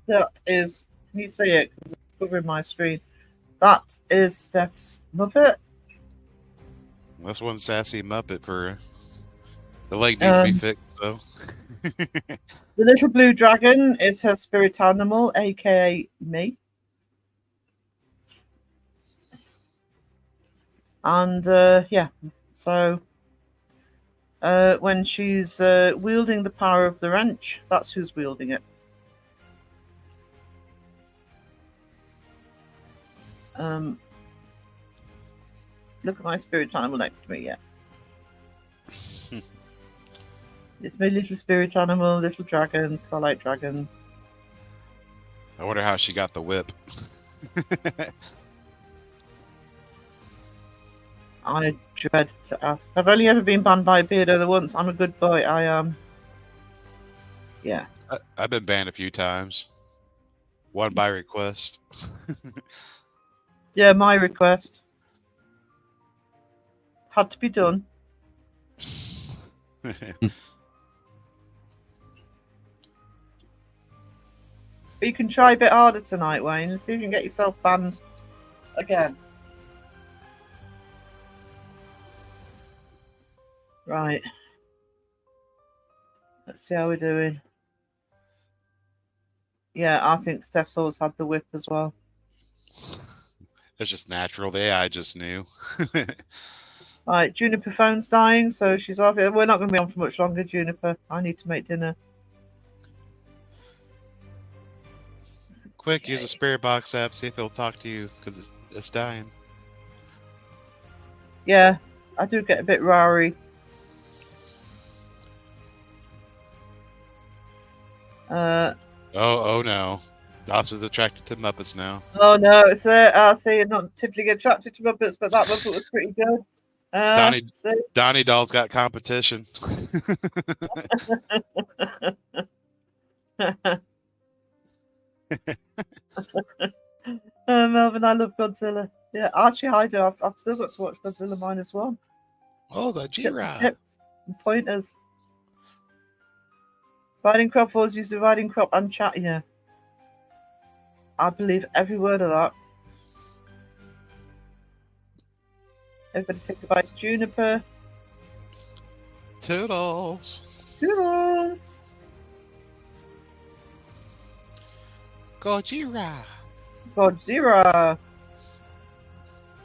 That is. Can you see it? Because it's covering my screen. That is Steph's Muppet. That's one sassy Muppet for the leg needs to be fixed, so. The little blue dragon is her spirit animal, aka me. And yeah, so when she's wielding the power of the wrench, that's who's wielding it. Look at my spirit animal next to me, yeah. It's my little spirit animal, little dragon, 'cause I like dragons. I wonder how she got the whip. I dread to ask. I've only ever been banned by a beardo the once. I'm a good boy. I am. Yeah. I've been banned a few times. One by request. Yeah, my request. Had to be done. But you can try a bit harder tonight, Wayne, and see if you can get yourself banned again. Right. Let's see how we're doing. Yeah, I think Steph's always had the whip as well. It's just natural. The AI just knew. Right, Juniper phone's dying, so she's off. We're not going to be on for much longer, Juniper. I need to make dinner. Quick, use the spirit box app. See if it'll talk to you because it's dying. Yeah, I do get a bit rary. Oh no. Dawson's attracted to Muppets now. Oh no, it's I see you're not typically attracted to Muppets, but that Muppet was pretty good. Donnie Doll's got competition. Melvin, I love Godzilla. Yeah, actually, I do. I've still got to watch Godzilla -1. Oh, Gojira. And pointers. Riding crop always use the riding crop and chat. Yeah, I believe every word of that. Everybody say goodbye to Juniper. Toodles. Toodles. Gojira. Godzilla.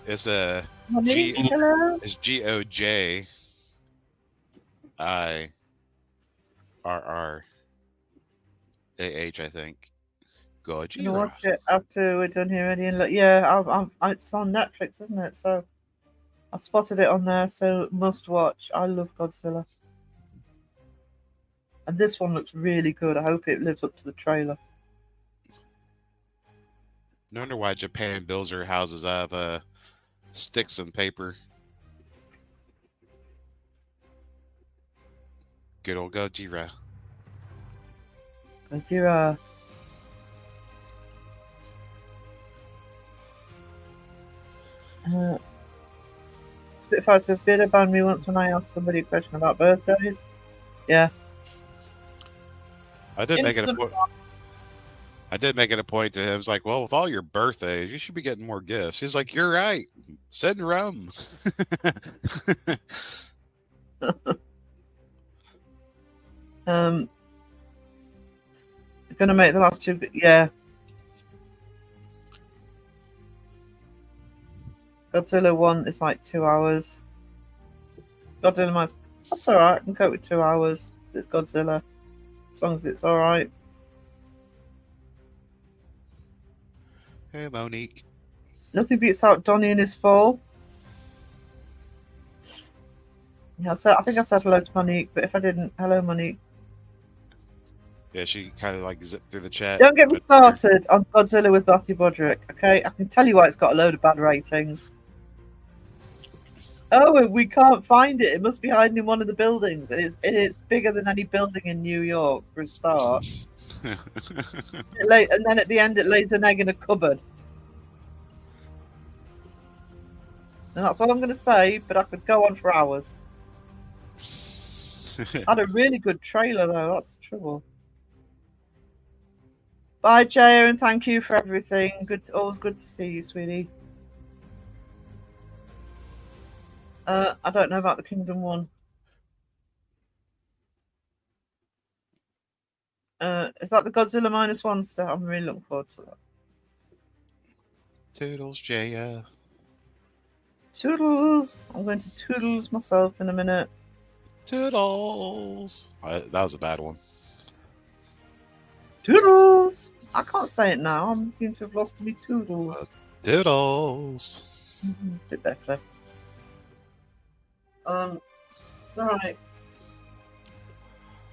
It's a Hello. It's GOJIRR. I think. Gojira. I'm gonna watch it after we're done here, Eddie. And look, yeah, it's on Netflix, isn't it? So I spotted it on there. So must watch. I love Godzilla, and this one looks really good. I hope it lives up to the trailer. No wonder why Japan builds their houses out of sticks and paper. Good old Gojira. Godzilla. Spitfire says, Beardo banned me once when I asked somebody a question about birthdays. Yeah. I did make it a point to him. It's like, well, with all your birthdays, you should be getting more gifts. He's like, you're right. Send rum. I'm gonna make the last two. Yeah. Godzilla 1 is like 2 hours. Godzilla minus. That's alright. I can cope with 2 hours. It's Godzilla. As long as it's alright. Hey, Monique. Nothing beats out Donnie in his fall. Yeah, I think I said hello to Monique, but if I didn't, hello, Monique. Yeah, she kind of like zipped through the chat. Don't get me started on Godzilla with Matthew Broderick, okay? I can tell you why it's got a load of bad ratings. Oh, we can't find it. It must be hiding in one of the buildings. It's bigger than any building in New York, for a start. And then at the end, it lays an egg in a cupboard. And that's all I'm going to say, but I could go on for hours. Had a really good trailer, though. That's the trouble. Bye, Jaya, and thank you for everything. Always good to see you, sweetie. I don't know about the Kingdom one. Is that the Godzilla -1 stuff? I'm really looking forward to that. Toodles, Jaya. Toodles. I'm going to toodles myself in a minute. Toodles. That was a bad one. Toodles. I can't say it now. I seem to have lost me toodles. Toodles. Bit better. Right.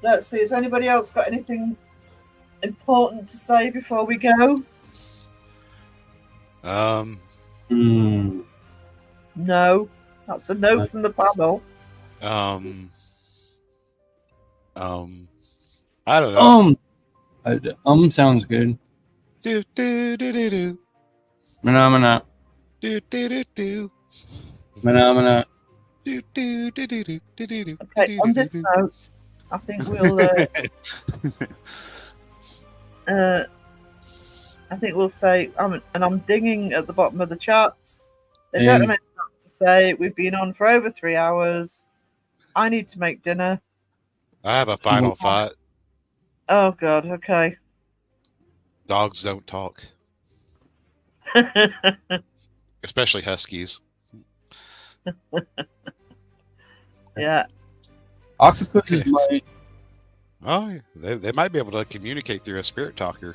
Let's see. Has anybody else got anything important to say before we go? No. That's a no from the panel. I don't know. Sounds good. Do do do do do. Phenomena. Do do do do. Phenomena. Do do do do do do do. Okay, on this note, I think we'll say, and I'm dinging at the bottom of the charts. They don't have anything else to say. We've been on for over 3 hours. I need to make dinner. I have a final thought. Oh God. Okay. Dogs don't talk, especially huskies. Yeah. Octopuses might. Oh, they might be able to communicate through a spirit talker.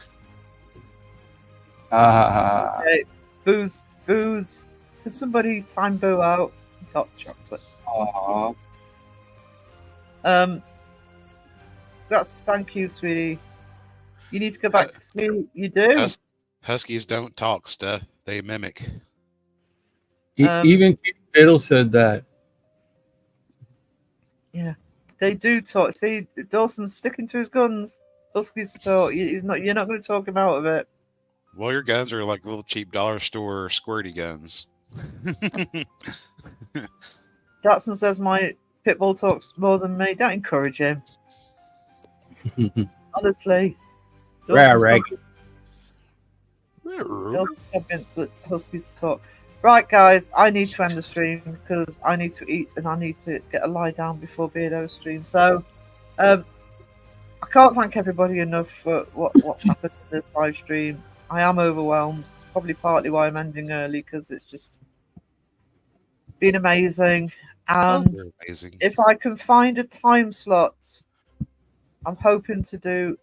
Okay. Booze. Can somebody time Boo out? Got chocolate. Thank you, sweetie. You need to go back to sleep. You do. Huskies don't talk, Steph. They mimic. Even Keith Biddle said that. Yeah, they do talk. See, Dawson's sticking to his guns. Huskies talk. You're not going to talk him out of it. Well, your guns are like little cheap dollar store squirty guns. Jackson says my pitbull talks more than me. Don't encourage him. Honestly. Dawson's convinced that Huskies talk. Right, guys, I need to end the stream because I need to eat and I need to get a lie down before Beardo's stream. So, I can't thank everybody enough for what's happened in this live stream. I am overwhelmed. It's probably partly why I'm ending early because it's just been amazing. And amazing. If I can find a time slot, I'm hoping to do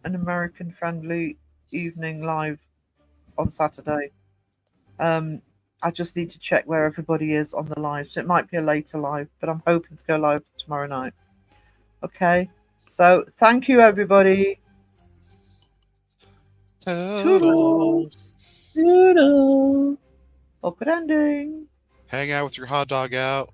an American-friendly evening live on Saturday. I just need to check where everybody is on the live. So it might be a later live, but I'm hoping to go live tomorrow night. Okay. So thank you, everybody. Toodles. Toodles. Awkward ending. Hang out with your hot dog out.